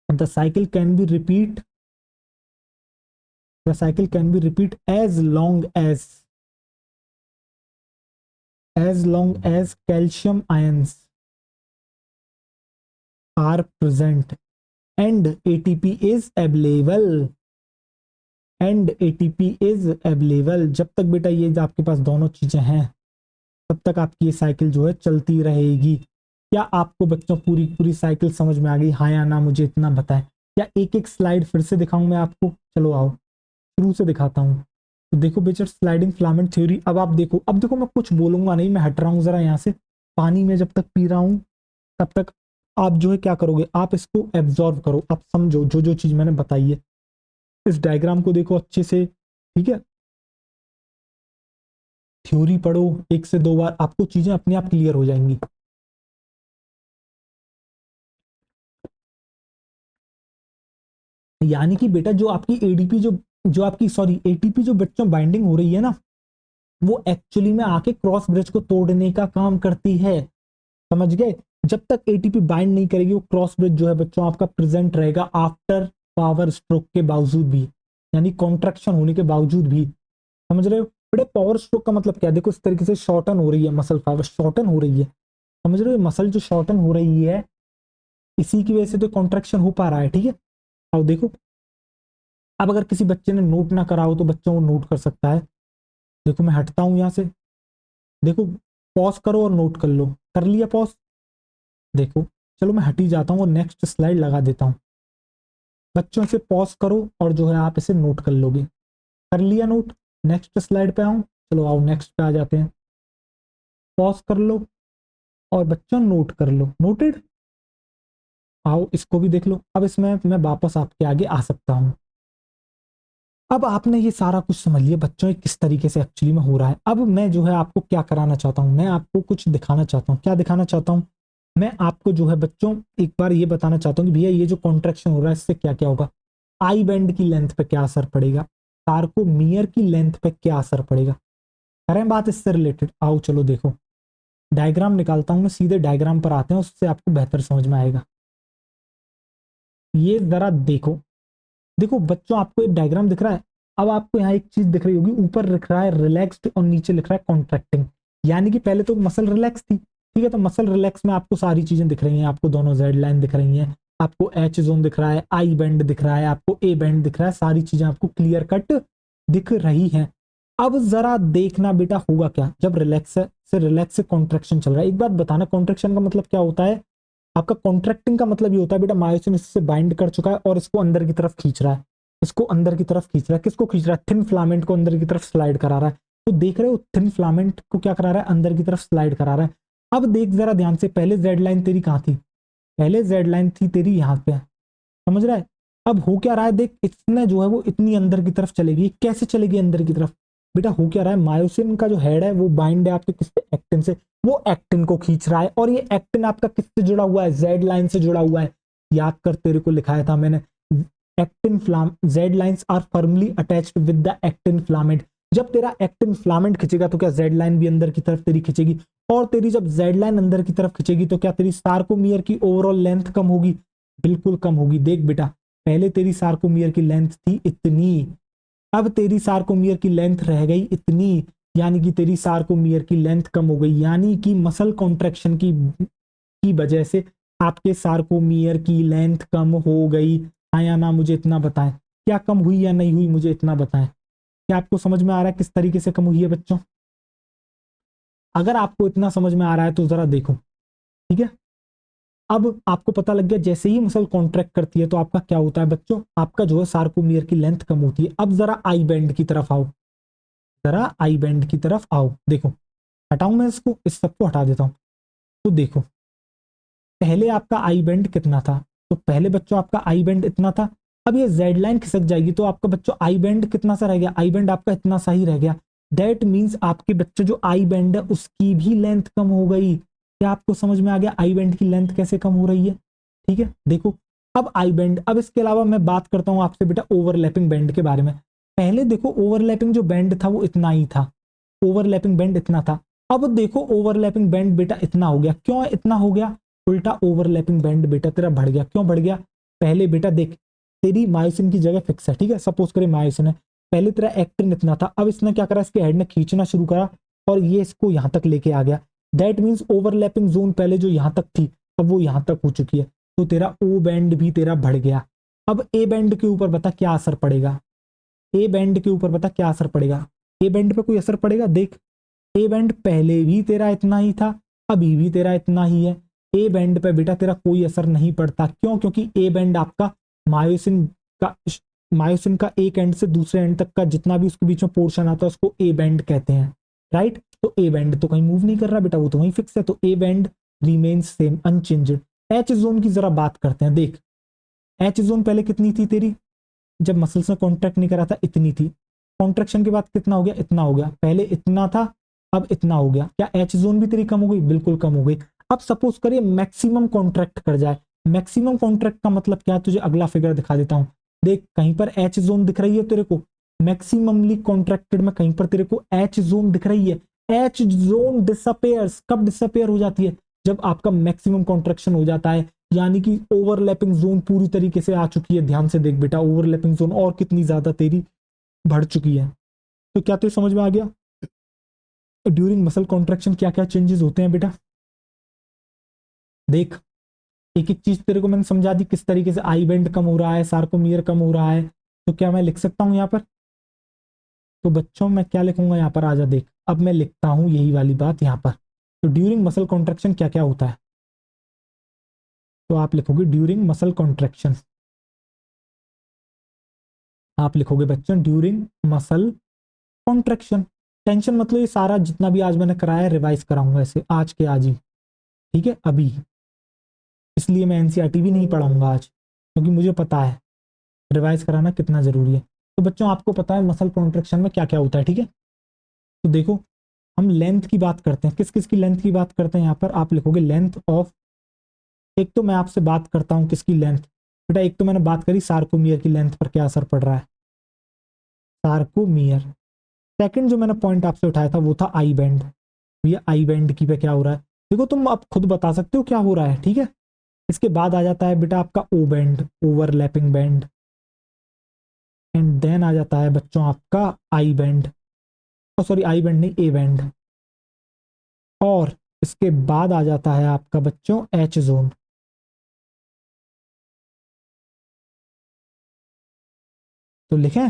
the cycle can be repeat, the cycle can be repeat as long as calcium ions are present and ATP is available, and ATP is available. जब तक बेटा ये आपके पास दोनों चीजें हैं तब तक आपकी ये साइकिल जो है चलती रहेगी। क्या आपको बच्चों पूरी पूरी साइकिल समझ में आ गई, हाँ या ना मुझे इतना बताएं। या एक एक स्लाइड फिर से दिखाऊं मैं आपको? चलो आओ शुरू से दिखाता हूँ। तो देखो बेटा स्लाइडिंग फिलामेंट थ्योरी, अब आप देखो, अब देखो मैं कुछ बोलूंगा नहीं, मैं हट रहा हूँ जरा यहाँ से। पानी में जब तक पी रहा हूँ तब तक आप जो है क्या करोगे, आप इसको एब्जॉर्व करो, आप समझो जो जो चीज मैंने बताई है। इस डायग्राम को देखो अच्छे से, ठीक है। थ्योरी पढ़ो 1 से 2 बार, आपको चीजें अपने आप क्लियर हो जाएंगी। यानी कि बेटा जो आपकी एडीपी जो जो आपकी सॉरी एटीपी जो बच्चों बाइंडिंग हो रही है ना, वो एक्चुअली में आके क्रॉस ब्रिज को तोड़ने का काम करती है। समझ गए? जब तक एटीपी बाइंड नहीं करेगी वो क्रॉस ब्रिज जो है बच्चों आपका प्रेजेंट रहेगा आफ्टर पावर स्ट्रोक के बावजूद भी, यानी कॉन्ट्रैक्शन होने के बावजूद भी। समझ रहे हो बेटा? पावर स्ट्रोक का मतलब क्या है, देखो इस तरीके से शॉर्टन हो रही है मसल फाइबर, शॉर्टन हो रही है। समझ रहे हो? मसल जो शॉर्टन हो रही है इसी की वजह से तो कॉन्ट्रैक्शन हो पा रहा है, ठीक है। अब देखो, अब अगर किसी बच्चे ने नोट ना करा हो तो बच्चों को नोट कर सकता है। देखो मैं हटता हूं यहां से, देखो पॉज करो और नोट कर लो। कर लिया पॉज? देखो चलो मैं हट ही जाता हूँ और नेक्स्ट स्लाइड लगा देता हूँ। बच्चों से पॉज करो और जो है आप इसे नोट कर लोगे। कर लिया नोट? नेक्स्ट स्लाइड पे आऊं? चलो आओ नेक्स्ट पे आ जाते हैं। पॉज कर लो और बच्चों नोट कर लो। नोटेड? आओ इसको भी देख लो। अब इसमें मैं वापस आपके आगे आ सकता हूँ। अब आपने ये सारा कुछ समझ लिया बच्चों ये किस तरीके से एक्चुअली में हो रहा है। अब मैं जो है आपको क्या कराना चाहता हूँ, मैं आपको कुछ दिखाना चाहता हूँ। क्या दिखाना चाहता हूँ? मैं आपको जो है बच्चों एक बार ये बताना चाहता हूँ कि भैया ये जो कॉन्ट्रैक्शन हो रहा है इससे क्या क्या होगा। आई बैंड की लेंथ पे क्या असर पड़ेगा, सार्कोमियर की लेंथ पे क्या असर पड़ेगा। करें बात इससे रिलेटेड? आओ चलो देखो, डायग्राम निकालता हूं मैं, सीधे डायग्राम पर आते हैं, उससे आपको बेहतर समझ में आएगा। ये जरा देखो, देखो बच्चों आपको एक डायग्राम दिख रहा है। अब आपको यहाँ एक चीज दिख रही होगी, ऊपर लिख रहा है रिलैक्स्ड और नीचे लिख रहा है कॉन्ट्रैक्टिंग। यानी कि पहले तो मसल रिलैक्स थी, ठीक है। तो मसल रिलैक्स में आपको सारी चीजें दिख रही हैं, आपको दोनों जेड लाइन दिख रही हैं, आपको एच जोन दिख रहा है, आई बैंड दिख रहा है, आपको ए बैंड दिख रहा है, सारी चीजें आपको क्लियर कट दिख रही हैं। अब जरा देखना बेटा होगा क्या जब रिलैक्स से कॉन्ट्रैक्शन चल रहा है। एक बात बताना, कॉन्ट्रैक्शन का मतलब क्या होता है आपका? कॉन्ट्रैक्टिंग का मतलब ये होता है बेटा मायोसिन इससे बाइंड कर चुका है और इसको अंदर की तरफ खींच रहा है, इसको अंदर की तरफ खींच रहा है। किसको खींच रहा है? थिन फिलामेंट को अंदर की तरफ स्लाइड करा रहा है। तो देख रहे हो थिन फिलामेंट को क्या करा रहा है, अंदर की तरफ स्लाइड करा रहा है। अब देख जरा ध्यान से, पहले जेड लाइन तेरी कहाँ थी? पहले जेड लाइन थी तेरी यहाँ पे, समझ रहा है? अब हो क्या रहा है देख, इसने जो है वो इतनी अंदर की तरफ चलेगी। कैसे चलेगी अंदर की तरफ? बेटा हो क्या रहा है, मायोसिन का जो हेड है वो बाइंड है आपके किससे? एक्टिन से। वो एक्टिन को खींच रहा है और ये एक्टिन आपका किससे जुड़ा हुआ है? जेड लाइन से जुड़ा हुआ है। याद कर, तेरे को लिखाया था मैंने, actin filament Z lines are firmly attached with the actin filament. जब तेरा एक्टिन फिलामेंट खिंचेगा तो क्या जेड लाइन भी अंदर की तरफ तेरी खिंचेगी, और तेरी जब जेड लाइन अंदर की तरफ खिंचेगी तो क्या तेरी सार्कोमियर की ओवरऑल लेंथ कम होगी? बिल्कुल कम होगी। देख बेटा, पहले तेरी सार्कोमियर की लेंथ थी इतनी, अब तेरी सार्कोमियर की लेंथ रह गई इतनी, यानी कि तेरी सार्कोमियर की लेंथ कम हो गई, यानी कि मसल कॉन्ट्रैक्शन की वजह से आपके सार्कोमियर की लेंथ कम हो गई। हाँ या ना मुझे इतना बताएं, क्या कम हुई या नहीं हुई, मुझे इतना बताएं। क्या आपको समझ में आ रहा है किस तरीके से कम हुई है बच्चों? अगर आपको इतना समझ में आ रहा है तो जरा देखो, ठीक है। अब आपको पता लग गया जैसे ही मसल कॉन्ट्रैक्ट करती है तो आपका क्या होता है बच्चों, आपका जो है सार्कोमियर की लेंथ कम होती है। अब जरा आई बैंड की तरफ आओ, जरा आई बैंड की तरफ आओ। देखो हटाऊं मैं इसको, इस सबको हटा देता हूं। तो देखो पहले आपका आई बैंड कितना था, तो पहले बच्चों आपका आई बैंड इतना था। अब ये जेड लाइन खिसक जाएगी तो आपका बच्चों आई बैंड कितना सा रह गया? आई बैंड आपका इतना सा ही रह गया। दैट मीन्स आपके बच्चे जो आई बैंड है उसकी भी लेंथ कम हो गई। क्या आपको समझ में आ गया आई बैंड की लेंथ कैसे कम हो रही है? ठीक है, देखो अब आई बैंड, अब इसके अलावा मैं बात करता हूं आपसे बेटा ओवरलैपिंग बैंड के बारे में। पहले देखो ओवरलैपिंग जो बैंड था वो इतना ही था, ओवरलैपिंग बैंड इतना था। अब देखो ओवरलैपिंग बैंड बेटा इतना हो गया। क्यों इतना हो गया? उल्टा ओवरलैपिंग बैंड बेटा तेरा बढ़ गया। क्यों बढ़ गया? पहले बेटा देख, तेरी मायोसिन की जगह फिक्स है, ठीक है, सपोज करें मायोसिन है, पहले तेरा एक्टिन इतना था, अब इसने क्या करा, इसके हेड ने खींचना शुरू करा और ये इसको यहां तक लेके आ गया। दैट मीन्स ओवरलैपिंग जोन पहले जो यहां तक थी अब वो यहां तक हो चुकी है, तो तेरा ओ बैंड भी तेरा बढ़ गया। अब ए बैंड के ऊपर बता क्या असर पड़ेगा? ए बैंड के ऊपर बता क्या असर पड़ेगा? ए बैंड पे कोई असर पड़ेगा? देख, ए बैंड पहले भी तेरा इतना ही था, अभी भी तेरा इतना ही है। ए बैंड पे बेटा तेरा कोई असर नहीं पड़ता। क्यों? क्योंकि ए बैंड आपका मायोसिन का, मायोसिन का एक एंड से दूसरे एंड तक का जितना भी उसके बीच में पोर्शन आता है उसको ए बैंड कहते हैं, राइट। तो ए बैंड तो कहीं मूव नहीं कर रहा बेटा, वो तो वहीं फिक्स है, तो A band remains same unchanged. H zone की जरा बात करते हैं। देख, एच जोन पहले कितनी थी तेरी, जब मसल्स ने कॉन्ट्रैक्ट नहीं करा था इतनी थी, कॉन्ट्रैक्शन के बाद कितना हो गया? इतना हो गया। पहले इतना था अब इतना हो गया। क्या एच जोन भी तेरी कम हो गई? बिल्कुल कम हो गई। अब सपोज करिए मैक्सिमम कॉन्ट्रैक्ट कर जाए। मैक्सिमम कॉन्ट्रैक्ट का मतलब क्या है? तुझे अगला फिगर दिखा देता हूं। देख, कहीं पर एच जोन दिख रही है तेरे को, मैक्सिममली कॉन्ट्रैक्टेड में कहीं पर तेरे को एच जोन दिख रही है। एच जोन डिसअपेयर्स, कब डिसअपेयर हो जाती है? जब आपका मैक्सिमम कॉन्ट्रैक्शन हो जाता है, यानी कि ओवरलैपिंग जोन पूरी तरीके से आ चुकी है। ध्यान से देख बेटा, ओवरलैपिंग जोन और कितनी ज्यादा तेरी बढ़ चुकी है। तो क्या तुझे समझ में आ गया ड्यूरिंग मसल कॉन्ट्रैक्शन क्या क्या चेंजेस होते हैं बेटा? देख, एक एक चीज तेरे को मैंने समझा दी किस तरीके से आई बेंड कम हो रहा है, सार्कोमियर कम हो रहा है। तो क्या मैं लिख सकता हूं यहाँ पर? तो बच्चों मैं क्या लिखूंगा यहाँ पर? आजा देख, अब मैं लिखता हूं यही वाली बात यहाँ पर। तो ड्यूरिंग मसल कॉन्ट्रैक्शन क्या क्या होता है? तो आप लिखोगे ड्यूरिंग मसल कॉन्ट्रैक्शन, आप लिखोगे बच्चों ड्यूरिंग मसल कॉन्ट्रैक्शन। टेंशन मतलब ये सारा जितना भी आज मैंने कराया रिवाइज कराऊंगा ऐसे आज के आज ही, ठीक है, अभी। इसलिए मैं एनसीईआरटी भी नहीं पढ़ाऊंगा आज, क्योंकि मुझे पता है रिवाइज कराना कितना जरूरी है। तो बच्चों आपको पता है मसल कॉन्ट्रैक्शन में क्या क्या होता है, ठीक है। तो देखो, हम लेंथ की बात करते हैं, किस किस की लेंथ की बात करते हैं यहाँ पर? आप लिखोगे लेंथ ऑफ, एक तो मैं आपसे बात करता हूँ किसकी लेंथ बेटा, एक तो मैंने बात करी सार्कोमियर की लेंथ पर क्या असर पड़ रहा है, सार्कोमियर। सेकंड जो मैंने पॉइंट आपसे उठाया था वो था आई बैंड। भैया आई बैंड की पे क्या हो रहा है? देखो तुम अब खुद बता सकते हो क्या हो रहा है, ठीक है। इसके बाद आ जाता है बेटा आपका O band, overlapping band, and then आ जाता है बच्चों आपका I band, sorry I band नहीं, ए बैंड। और इसके बाद आ जाता है आपका बच्चों एच जोन। तो लिखें?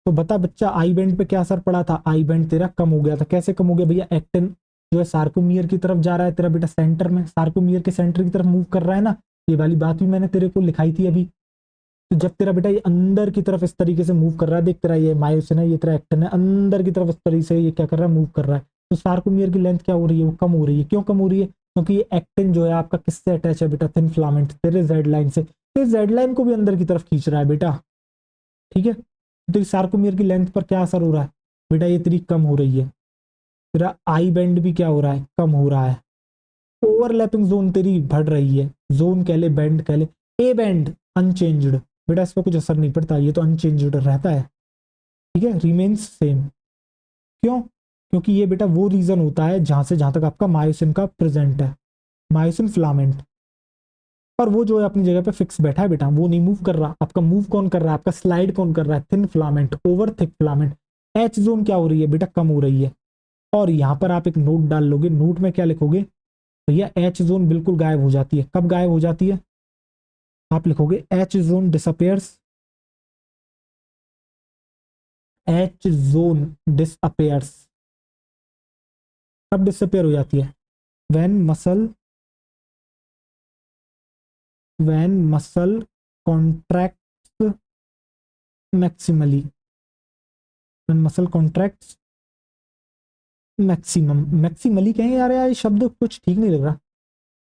तो बता बच्चा आई बैंड पे क्या असर पड़ा था? आई बैंड तेरा कम हो गया था। कैसे कम हो गया भैया? एक्टिन जो है सार्कोमियर की तरफ जा रहा है तेरा बेटा, सेंटर में, सार्कोमियर के सेंटर की तरफ मूव कर रहा है ना। ये वाली बात भी मैंने तेरे को लिखाई थी अभी। तो जब तेरा बेटा ये अंदर की तरफ इस तरीके से मूव कर रहा है, देख तेरा ये मायोसिन है, ये तेरा एक्टिन है, अंदर की तरफ इस तरीके से ये क्या कर रहा है? मूव कर रहा है। तो सार्कोमियर की लेंथ क्या हो रही है? वो कम हो रही है। क्यों कम हो रही है? क्योंकि ये एक्टिन जो है आपका किससे अटैच है बेटा? थिन फिलामेंट, तेरे जेड लाइन से। तो जेड लाइन को भी अंदर की तरफ खींच रहा है बेटा, ठीक है। तो सार्कोमियर की लेंथ पर क्या असर हो रहा है बेटा? ये तेरी कम हो रही है। तेरा आई बैंड भी क्या हो रहा है? कम हो रहा है। ओवरलैपिंग जोन तेरी बढ़ रही है, जोन कह ले बैंड कह ले। ए बैंड अनचेंज्ड बेटा, इस पर कुछ असर नहीं पड़ता, ये तो अनचेंज्ड रहता है, ठीक है, रिमेन्स सेम। क्यों? क्योंकि ये बेटा वो रीजन होता है जहां से जहां तक आपका मायोसिन का प्रेजेंट है, मायोसिन फिलामेंट। और वो जो है अपनी जगह पे फिक्स बैठा है बेटा, वो नहीं मूव कर रहा। आपका मूव कौन कर रहा है? आपका स्लाइड कौन कर रहा है? Thin filament over thick filament. H zone क्या हो रही है बेटा? कम हो रही है। और यहां पर आप एक नोट डाल लोगे, नोट में क्या लिखोगे भैया? एच जोन बिल्कुल गायब हो जाती है। कब गायब हो जाती है? आप लिखोगे H zone disappears, H zone disappears. कब डिसअपेयर हो जाती है? When muscle, when muscle contracts maximally, when muscle contracts maximum, maximally कहें यार, यार ये शब्द कुछ ठीक नहीं लग रहा।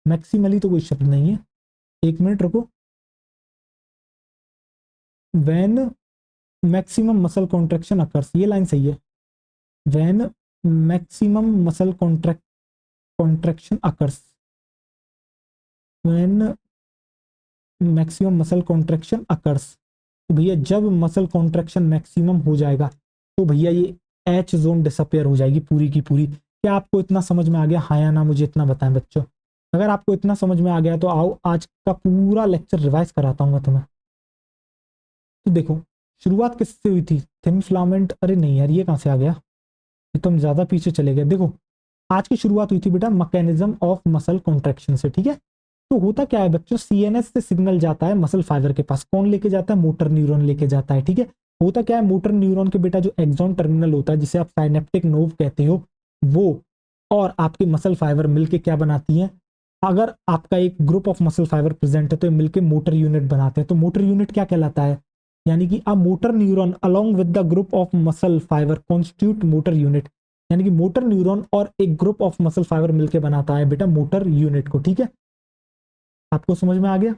मैक्सिमली तो कोई शब्द नहीं है, एक मिनट रुको। When maximum muscle contraction occurs, ये लाइन सही है। When maximum muscle contract contraction occurs, when maximum muscle contraction occurs, तो भैया जब मसल कॉन्ट्रैक्शन मैक्सिमम हो जाएगा तो भैया ये एच जोन डिसअपेयर हो जाएगी पूरी की पूरी। क्या आपको इतना समझ में आ गया, हाँ या ना मुझे इतना बताएं बच्चों। अगर आपको इतना समझ में आ गया तो आओ आज का पूरा लेक्चर रिवाइज कराता हूँ मैं तुम्हें। तो देखो शुरुआत किससे हुई थी, थिन फिलामेंट, अरे नहीं यार ये कहाँ से आ गया, ये तो हम ज्यादा पीछे चले गए। देखो आज की शुरुआत हुई थी बेटा मैकेनिज्म ऑफ मसल कॉन्ट्रैक्शन से, ठीक है। तो होता क्या है बच्चों, सीएनएस से सिग्नल जाता है मसल फाइबर के पास, कौन लेके जाता है, मोटर न्यूरॉन लेके जाता है, ठीक है। होता क्या है, मोटर न्यूरॉन के बेटा जो एक्सॉन टर्मिनल होता है जिसे आप साइनेप्टिक नोव कहते हो, वो और आपकी मसल फाइबर मिलके क्या बनाती हैं, अगर आपका एक group of muscle fibre present है तो ये मिलके मोटर यूनिट बनाते हैं। तो मोटर यूनिट क्या कहलाता है, यानी कि a motor neuron along with the group of muscle fibre constitute motor unit, यानी कि मोटर न्यूरॉन और एक ग्रुप ऑफ मसल फाइबर मिलकर बनाता है बेटा मोटर यूनिट को, ठीक है। आपको समझ में आ गया।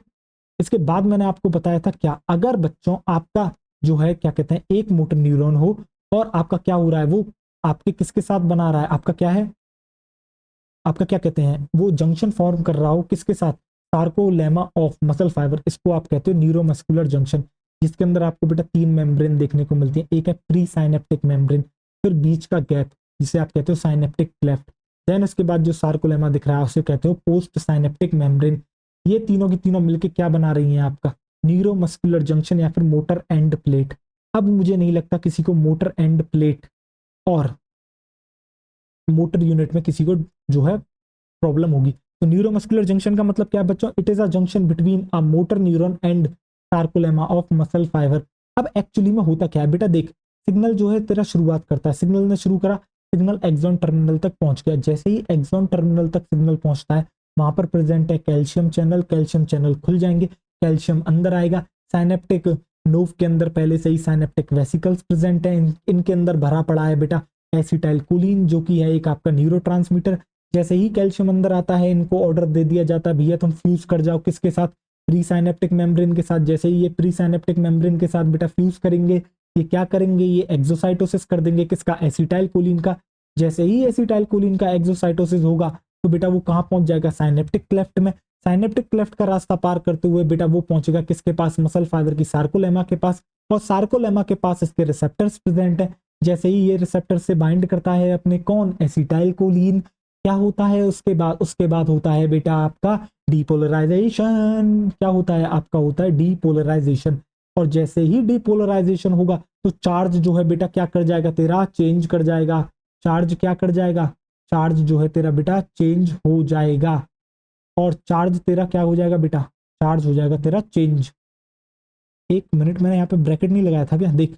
इसके बाद मैंने आपको बताया था क्या, अगर बच्चों आपका जो है क्या कहते हैं एक मोटर न्यूरॉन हो और आपका क्या हो रहा है, वो आपके किसके साथ बना रहा है, आपका क्या है, आपका क्या कहते हैं वो जंक्शन फॉर्म कर रहा हो किसके साथ, सार्कोलेमा ऑफ मसल फाइबर, इसको आप कहते हो न्यूरोमस्कुलर जंक्शन, जिसके अंदर आपको बेटा तीन मेम्ब्रेन देखने को मिलती है। एक है प्री साइनेप्टिक मेम्ब्रेन, फिर बीच का गैप जिसे आप कहते हो साइनेप्टिक क्लेफ्ट, देन उसके बाद जो सार्कोलेमा दिख रहा है उसे कहते हो पोस्ट साइनेप्टिक मेम्ब्रेन। ये तीनों की तीनों मिलकर क्या बना रही हैं, आपका न्यूरोमस्कुलर जंक्शन या फिर मोटर एंड प्लेट। अब मुझे नहीं लगता किसी को मोटर एंड प्लेट और मोटर यूनिट में किसी को जो है प्रॉब्लम होगी। तो न्यूरोमस्कुलर जंक्शन का मतलब क्या है बच्चों, it is a junction between a motor neuron and sarcolemma of muscle fibre. अब एक्चुअली में होता क्या है बेटा, देख सिग्नल जो है तेरा शुरुआत करता है, सिग्नल ने शुरू करा, सिग्नल एक्सॉन टर्मिनल तक पहुंच गया, जैसे ही एक्सॉन टर्मिनल तक सिग्नल पहुंचता है वहां पर प्रेजेंट है कैल्शियम चैनल, कैल्शियम चैनल खुल जाएंगे, कैल्शियम अंदर आएगा, साइनेप्टिक नोव के अंदर पहले से ही साइनेप्टिक वेसिकल्स प्रेजेंट है, इनके अंदर भरा पड़ा है बेटा एसिटाइलकोलिन जो कि है एक आपका न्यूरोट्रांसमीटर। जैसे ही कैल्शियम अंदर आता है इनको ऑर्डर दे दिया जाता है भैया तुम फ्यूज कर जाओ किसके साथ, प्री साइनेप्टिक मेम्ब्रेन के साथ। जैसे ही ये प्री साइनेप्टिक मेम्ब्रेन के साथ बेटा फ्यूज करेंगे, ये क्या करेंगे, ये एक्सोसाइटोसिस कर देंगे किसका, एसिटाइलकोलिन का। जैसे ही एसिटाइलकोलिन का एक्सोसाइटोसिस होगा तो बेटा वो कहाँ पहुंच जाएगा, साइनेप्टिक क्लेफ्ट में। साइनेप्टिक क्लेफ्ट का रास्ता पार करते हुए बेटा वो पहुंचेगा किसके पास, मसल फाइबर की सार्कोलेमा के पास, और सार्कोलेमा के पास इसके रिसेप्टर्स प्रेजेंट है। जैसे ही ये रिसेप्टर से बाइंड करता है अपने कौन, एसिटाइलकोलिन, क्या होता है उसके बाद होता है बेटा आपका डीपोलराइजेशन। क्या होता है आपका, होता है डीपोलराइजेशन। और जैसे ही डीपोलराइजेशन होगा तो चार्ज जो है बेटा क्या कर जाएगा, तेरा चेंज कर जाएगा, चार्ज क्या कर जाएगा, चार्ज जो है तेरा बेटा चेंज हो जाएगा। और चार्ज तेरा क्या हो जाएगा बेटा, चार्ज हो जाएगा तेरा चेंज। एक मिनट मैंने यहाँ पे ब्रैकेट नहीं लगाया था क्या, देख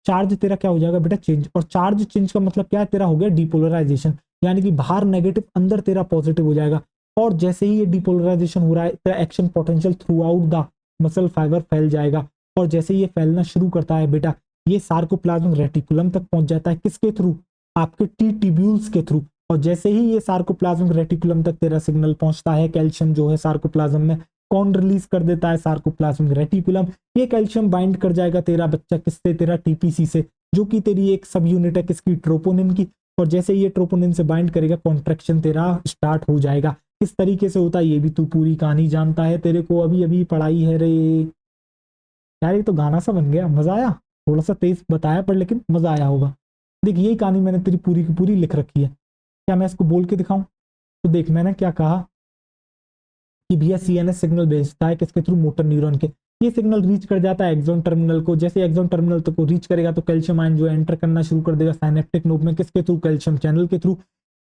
चार्ज तेरा क्या हो जाएगा बेटा चेंज, और चार्ज चेंज का मतलब क्या है, तेरा हो गया डिपोलराइजेशन, यानी कि बाहर नेगेटिव अंदर तेरा पॉजिटिव हो जाएगा। और जैसे ही ये डिपोलराइजेशन हो रहा है तेरा action potential through out the muscle fibre फैल जाएगा, और जैसे ये फैलना शुरू करता है बेटा ये सार्कोप्लाज्मिक रेटिकुलम तक पहुंच जाता है, किसके थ्रू, आपके टी ट्यूब्यूल्स के थ्रू। और जैसे ही ये सार्कोप्लाज्मिक रेटिकुलम तक तेरा सिग्नल पहुंचता है, कैल्शियम जो है सार्कोप्लाज्म में कौन रिलीज कर देता है, सार्कोप्लाज्मिक रेटिकुलम। ये कैल्शियम बाइंड कर जाएगा तेरा बच्चा किससे, तेरा टीपीसी से, जो कि तेरी एक सब यूनिट है किसकी, ट्रोपोनिन की। और जैसे ये ट्रोपोनिन से बाइंड करेगा कॉन्ट्रैक्शन तेरा स्टार्ट हो जाएगा। किस तरीके से होता है ये भी तू पूरी कहानी जानता है, तेरे को अभी अभी पढ़ाई है रे यार। ये तो गाना सा बन गया, मजा आया, थोड़ा सा तेज बताया पर लेकिन मजा आया होगा। देख यही कहानी मैंने तेरी पूरी की पूरी लिख रखी है, क्या मैं इसको बोल के दिखाऊं। तो देख मैंने क्या कहा कि भैया सीएनएस सिग्नल भेजता है किसके थ्रू, मोटर न्यूरॉन के। ये सिग्नल रीच कर जाता है एक्सॉन टर्मिनल को, जैसे एक्सॉन टर्मिनल तक को रीच करेगा तो कैल्शियम आयन जो एंटर करना शुरू कर देगा साइनेप्टिक नोड में, किसके थ्रू, कैल्शियम चैनल के थ्रू।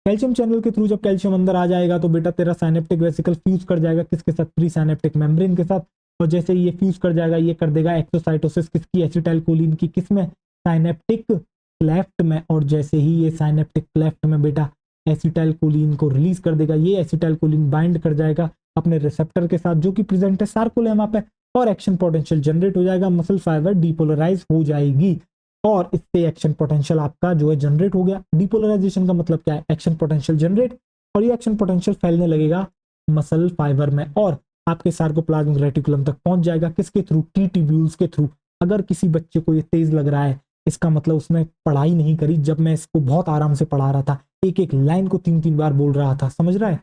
कैल्शियम चैनल के थ्रू जब कैल्शियम अंदर आ जाएगा तो बेटा तेरा साइनेप्टिक वेसिकल फ्यूज कर जाएगा किसके साथ, प्री साइनेप्टिक मेम्ब्रेन के साथ। और जैसे ही ये फ्यूज कर जाएगा ये कर देगा एक्सोसाइटोसिस किसकी, एसिटाइलकोलिन की, किसमें, साइनेप्टिक क्लेफ्ट में। और जैसे ही ये साइनेप्टिक क्लेफ्ट में बेटा एसिटाइलकोलिन को रिलीज कर देगा, ये एसिटाइलकोलिन बाइंड कर जाएगा अपने रिसेप्टर के साथ जो कि प्रेजेंट है सार्कोलेमा पे, और एक्शन पोटेंशियल जनरेट हो जाएगा, मसल फाइबर डिपोलराइज हो जाएगी, और इससे एक्शन पोटेंशियल आपका जो है जनरेट हो गया। डिपोलराइजेशन का मतलब क्या है, एक्शन पोटेंशियल जनरेट, और ये एक्शन पोटेंशियल फैलने लगेगा मसल फाइबर में और आपके सार्कोप्लाज्मिक रेटिकुलम तक पहुंच जाएगा, किसके थ्रू, टी ट्यूब्यूल्स के थ्रू। अगर किसी बच्चे को ये तेज लग रहा है इसका मतलब उसने पढ़ाई नहीं करी, जब मैं इसको बहुत आराम से पढ़ा रहा था एक एक लाइन को 3 3 बार बोल रहा था, समझ रहा है।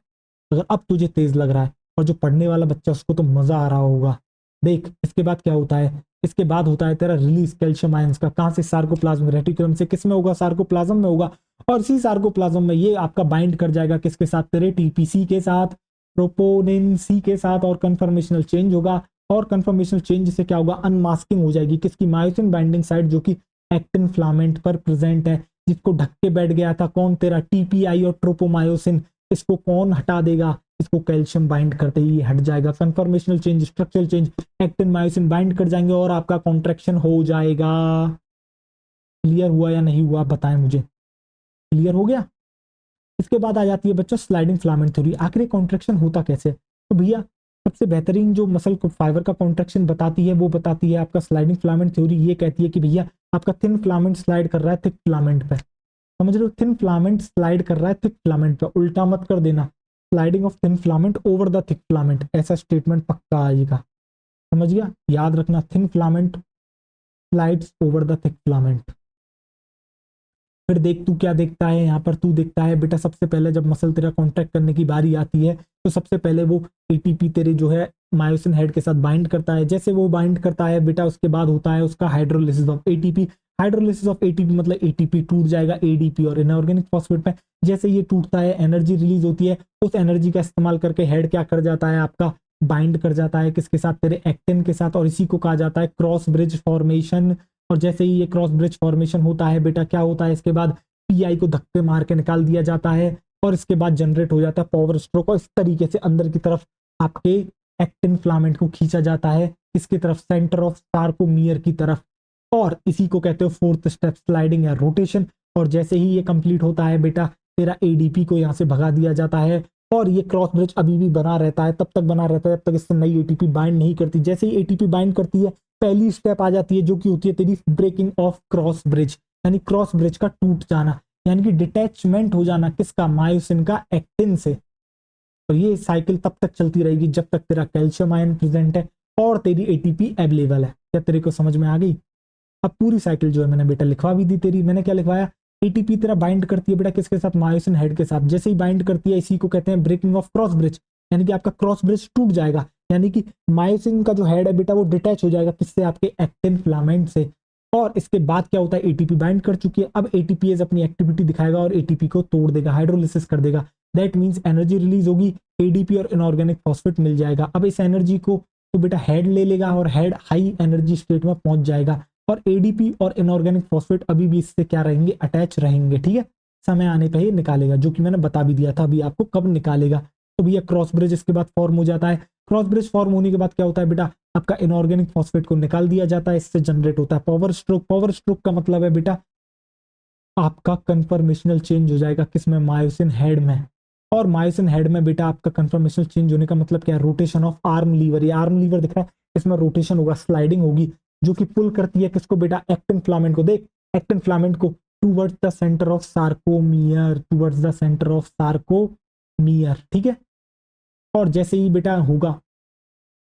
अगर अब तुझे तेज लग रहा है और जो पढ़ने वाला बच्चा उसको तो मजा आ रहा होगा। देख इसके बाद क्या होता है, इसके बाद होता है तेरा रिलीज कैल्शियम आयंस का। कहां से? सार्कोप्लाज्म रेटिकुलम से। किस में होगा? सार्कोप्लाज्म में होगा। और इसी सार्कोप्लाज्म में ये आपका बाइंड कर जाएगा किसके साथ? तेरे टीपीसी के साथ, प्रोपोनिन सी के साथ, और कन्फर्मेशनल चेंज होगा। और कन्फर्मेशनल चेंज से क्या होगा? अनमास्किंग हो जाएगी किसकी? मायोसिन बाइंडिंग साइट, जो कि एक्टिन फिलामेंट पर प्रेजेंट है, जिसको ढक के बैठ गया था कौन? तेरा टीपीआई और ट्रोपोमायोसिन। इसको कौन हटा देगा? इसको कैल्शियम बाइंड करते ही हट जाएगा। Conformational change, structural change, actin myosin bind कर जाएंगे और आपका कॉन्ट्रैक्शन हो जाएगा। क्लियर हुआ या नहीं हुआ? बताएं मुझे। क्लियर हो गया? इसके बाद आ जाती है बच्चों स्लाइडिंग फिलामेंट थ्योरी। आखिर कॉन्ट्रैक्शन होता कैसे? तो भैया सबसे बेहतरीन जो मसल को फाइबर का कॉन्ट्रैक्शन बताती है वो बताती है आपका स्लाइडिंग फिलामेंट थ्योरी। ये कहती है कि भैया आपका थिन फिलामेंट स्लाइड कर रहा है थिक फिलामेंट पे। समझ रहे हो? थिन फिलामेंट स्लाइड कर रहा है थिक फिलामेंट पे, उल्टा मत कर देना। Sliding of thin filament over the thick filament, ऐसा स्टेटमेंट पक्का आएगा। समझ गया? याद रखना, thin filament slides over the thick filament. फिर देख तू क्या देखता है यहाँ पर। तू देखता है बेटा सबसे पहले जब मसल तेरा कॉन्ट्रैक्ट करने की बारी आती है तो सबसे पहले वो एटीपी तेरे जो है मायोसिन हेड के साथ बाइंड करता है। जैसे वो बाइंड करता है बेटा उसके बाद होता है उसका hydrolysis of ATP. Hydrolysis of ATP मतलब एटीपी टूट जाएगा एडीपी और इनऑर्गेनिक फॉस्फेट में। जैसे ये टूटता है एनर्जी रिलीज होती है। उस एनर्जी का इस्तेमाल करके हेड क्या कर जाता है आपका? बाइंड कर जाता है किसके साथ? तेरे एक्टिन के साथ। और इसी को कहा जाता है क्रॉस ब्रिज फॉर्मेशन। और जैसे ही ये क्रॉस ब्रिज फॉर्मेशन होता है बेटा क्या होता है इसके बाद? पीआई को धक्के मार के निकाल दिया जाता है और इसके बाद जनरेट हो जाता है पावर स्ट्रोक। और इस तरीके से अंदर की तरफ आपके एक्टिन फिलामेंट को खींचा जाता है इसकी तरफ, सेंटर ऑफ सार्कोमियर की तरफ। और इसी को कहते हो फोर्थ स्टेप, स्लाइडिंग या रोटेशन। और जैसे ही ये कंप्लीट होता है बेटा तेरा एडीपी को यहाँ से भगा दिया जाता है और ये क्रॉस ब्रिज अभी भी बना रहता है। तब तक बना रहता है जब तक इससे नई एटीपी बाइंड नहीं करती। जैसे ही एटीपी बाइंड करती है पहली स्टेप आ जाती है जो कि होती है तेरी ब्रेकिंग ऑफ क्रॉस ब्रिज, यानी क्रॉस ब्रिज का टूट जाना, यानी कि डिटैचमेंट हो जाना किसका? मायोसिन का एक्टिन से। तो ये साइकिल तब तक चलती रहेगी जब तक तेरा कैल्शियम आयन प्रेजेंट है और तेरी एटीपी अवेलेबल है। क्या तेरे को समझ में आ गई? अब पूरी साइकिल जो है मैंने बेटा लिखवा भी दी तेरी। मैंने क्या लिखवाया? एटीपी तेरा बाइंड करती है बेटा किसके साथ? मायोसिन हेड के साथ। जैसे ही बाइंड करती है इसी को कहते हैं ब्रेकिंग ऑफ क्रॉस ब्रिज, यानी कि आपका क्रॉस ब्रिज टूट जाएगा। यानी कि मायोसिन का जो हेड है बेटा वो डिटैच हो जाएगा किससे? आपके एक्टिन फिलामेंट से। और इसके बाद क्या होता है? एटीपी बाइंड कर चुकी है, अब एटीपीएस अपनी एक्टिविटी दिखाएगा और एटीपी को तोड़ देगा, हाइड्रोलिसिस कर देगा। दैट मींस एनर्जी रिलीज होगी, एडीपी और इनऑर्गेनिक फॉस्फेट मिल जाएगा। अब इस एनर्जी को तो बेटा हेड ले लेगा और हेड हाई एनर्जी स्टेट में पहुंच जाएगा और एडीपी और इनऑर्गेनिक फॉस्फेट अभी भी इससे क्या रहेंगे? अटैच रहेंगे। ठीक है, समय आने पर ही निकालेगा, जो कि मैंने बता भी दिया था अभी आपको कब निकालेगा। तो भैया क्रॉस ब्रिज इसके बाद फॉर्म हो जाता है। क्रॉस ब्रिज फॉर्म होने के बाद क्या होता है बेटा? आपका इनऑर्गेनिक फॉस्फेट को निकाल दिया जाता है, इससे जनरेट होता है पावर स्ट्रोक। पावर स्ट्रोक का मतलब है बेटा आपका कन्फर्मेशनल चेंज हो जाएगा किसमें? मायोसिन हेड में। और मायोसिन हेड में बेटा आपका कन्फर्मेशनल चेंज होने का मतलब क्या है? Rotation of arm lever. ये आर्म लीवर दिख रहा है, इसमें रोटेशन होगा, स्लाइडिंग होगी, जो कि पुल करती है किसको बेटा? एक्टिन फिलामेंट को। देख एक्टिन फिलामेंट को towards the centre of sarcomere, towards the centre of sarcomere. ठीक है, और जैसे ही बेटा होगा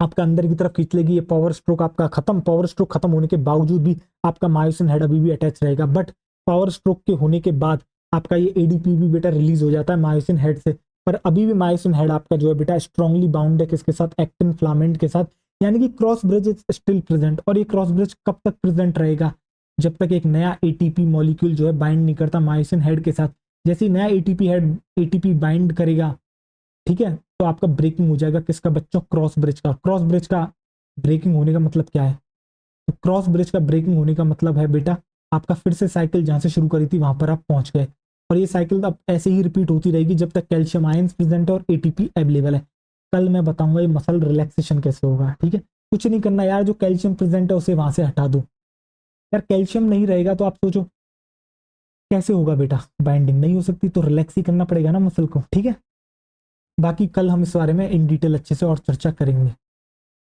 आपका अंदर की तरफ खींच लेगी, ये पावर स्ट्रोक आपका खत्म। पावर स्ट्रोक खत्म होने के बावजूद भी आपका मायोसिन हेड अभी भी अटैच रहेगा, बट पावर स्ट्रोक के होने के बाद आपका ये एडीपी भी बेटा रिलीज हो जाता है मायोसिन हेड से। पर अभी भी मायोसिन हेड आपका जो है बेटा स्ट्रांगली बाउंड है किसके साथ? एक्टिन फिलामेंट के साथ। यानी कि cross bridge is still present. और ये क्रॉस ब्रिज कब तक प्रेजेंट रहेगा? जब तक एक नया एटीपी मॉलिक्यूल जो है बाइंड नहीं करता मायोसिन हेड के साथ। जैसे ही नया एटीपी बाइंड करेगा, ठीक है, तो आपका ब्रेकिंग हो जाएगा किसका बच्चों? क्रॉस ब्रिज का। क्रॉस ब्रिज का ब्रेकिंग होने का मतलब क्या है? तो क्रॉस ब्रिज का ब्रेकिंग होने का मतलब है बेटा आपका फिर से साइकिल जहां से शुरू करी थी वहां पर आप पहुंच गए। और ये साइकिल अब ऐसे ही रिपीट होती रहेगी जब तक कैल्शियम आयंस प्रेजेंट है और एटीपी अवेलेबल है। कल मैं बताऊंगा ये मसल रिलैक्सेशन कैसे होगा। ठीक है, कुछ नहीं करना यार, जो कैल्शियम प्रेजेंट है उसे वहां से हटा दो। यार कैल्शियम नहीं रहेगा तो आप सोचो कैसे होगा बेटा? बाइंडिंग नहीं हो सकती, तो रिलैक्स ही करना पड़ेगा ना मसल को। ठीक है, बाकी कल हम इस बारे में इन डिटेल अच्छे से और चर्चा करेंगे।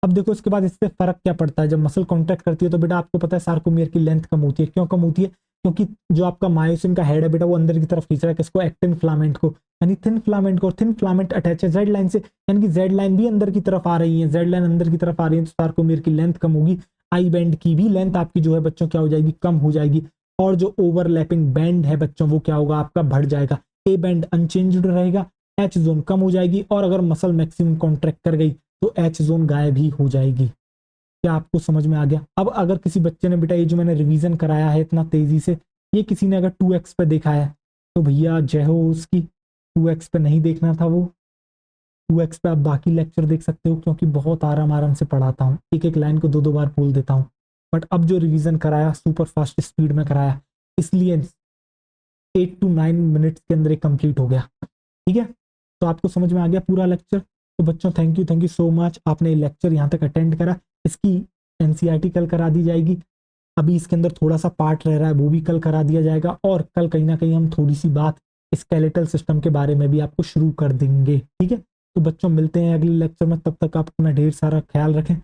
अब देखो इसके बाद इससे फर्क क्या पड़ता है? जब मसल कॉन्ट्रैक्ट करती है तो बेटा आपको पता है सार्कोमियर की लेंथ कम होती है। क्यों कम होती है? क्योंकि जो आपका मायोसिन का हेड है बेटा वो अंदर की तरफ खींच रहा है किसको? एक्टिन फिलामेंट को, यानी थिन फिलामेंट को। थिन फिलामेंट अटैच है जेड लाइन से, यानी कि जेड लाइन भी अंदर की तरफ आ रही है। जेड लाइन अंदर की तरफ आ रही है तो सार्कोमियर की लेंथ कम होगी। आई बैंड की भी लेंथ आपकी जो है बच्चों क्या हो जाएगी? कम हो जाएगी। और जो ओवरलैपिंग बैंड है बच्चों वो क्या होगा? आपका बढ़ जाएगा। ए बैंड अनचेंज्ड रहेगा, एच जोन कम हो जाएगी, और अगर मसल मैक्सिमम कॉन्ट्रैक्ट कर गई तो एच जोन गायब ही हो जाएगी। क्या आपको समझ में आ गया? अब अगर किसी बच्चे ने बेटा ये जो मैंने रिवीजन कराया है इतना तेजी से, ये किसी ने अगर 2x पे देखा है तो भैया जय हो उसकी। 2x पे नहीं देखना था वो, 2x पे आप बाकी लेक्चर देख सकते हो, क्योंकि बहुत आराम आराम से पढ़ाता हूँ, एक एक लाइन को दो दो बार बोल देता हूँ। बट अब जो रिवीजन कराया सुपर फास्ट स्पीड में कराया, इसलिए 8 to 9 मिनट्स के अंदर कंप्लीट हो गया। ठीक है, तो आपको समझ में आ गया पूरा लेक्चर। तो बच्चों थैंक यू सो मच, आपने लेक्चर यहाँ तक अटेंड करा। इसकी एनसीईआरटी कल करा दी जाएगी, अभी इसके अंदर थोड़ा सा पार्ट रह रहा है वो भी कल करा दिया जाएगा, और कल कहीं ना कहीं हम थोड़ी सी बात स्केलेटल सिस्टम के बारे में भी आपको शुरू कर देंगे। ठीक है, तो बच्चों मिलते हैं अगले लेक्चर में, तब तक आप अपना ढेर सारा ख्याल रखें,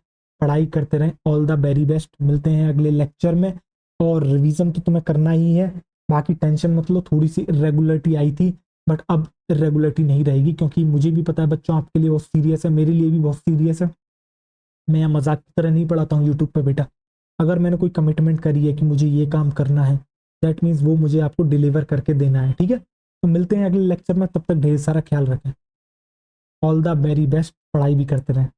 पढ़ाई करते रहें। ऑल द वेरी बेस्ट, मिलते हैं अगले लेक्चर में। और रिवीजन तो तुम्हें करना ही है, बाकी टेंशन मत लो, थोड़ी सी इरेगुलरिटी आई थी बट अब इरेगुलरिटी नहीं रहेगी, क्योंकि मुझे भी पता है बच्चों आपके लिए बहुत सीरियस है, मेरे लिए भी बहुत सीरियस है। मैं यहाँ मजाक की तरह नहीं पढ़ाता हूँ यूट्यूब पे बेटा, अगर मैंने कोई कमिटमेंट करी है कि मुझे ये काम करना है, दैट मीन्स वो मुझे आपको डिलीवर करके देना है। ठीक है, तो मिलते हैं अगले लेक्चर में, तब तक ढेर सारा ख्याल रखें। ऑल द वेरी बेस्ट, पढ़ाई भी करते रहें।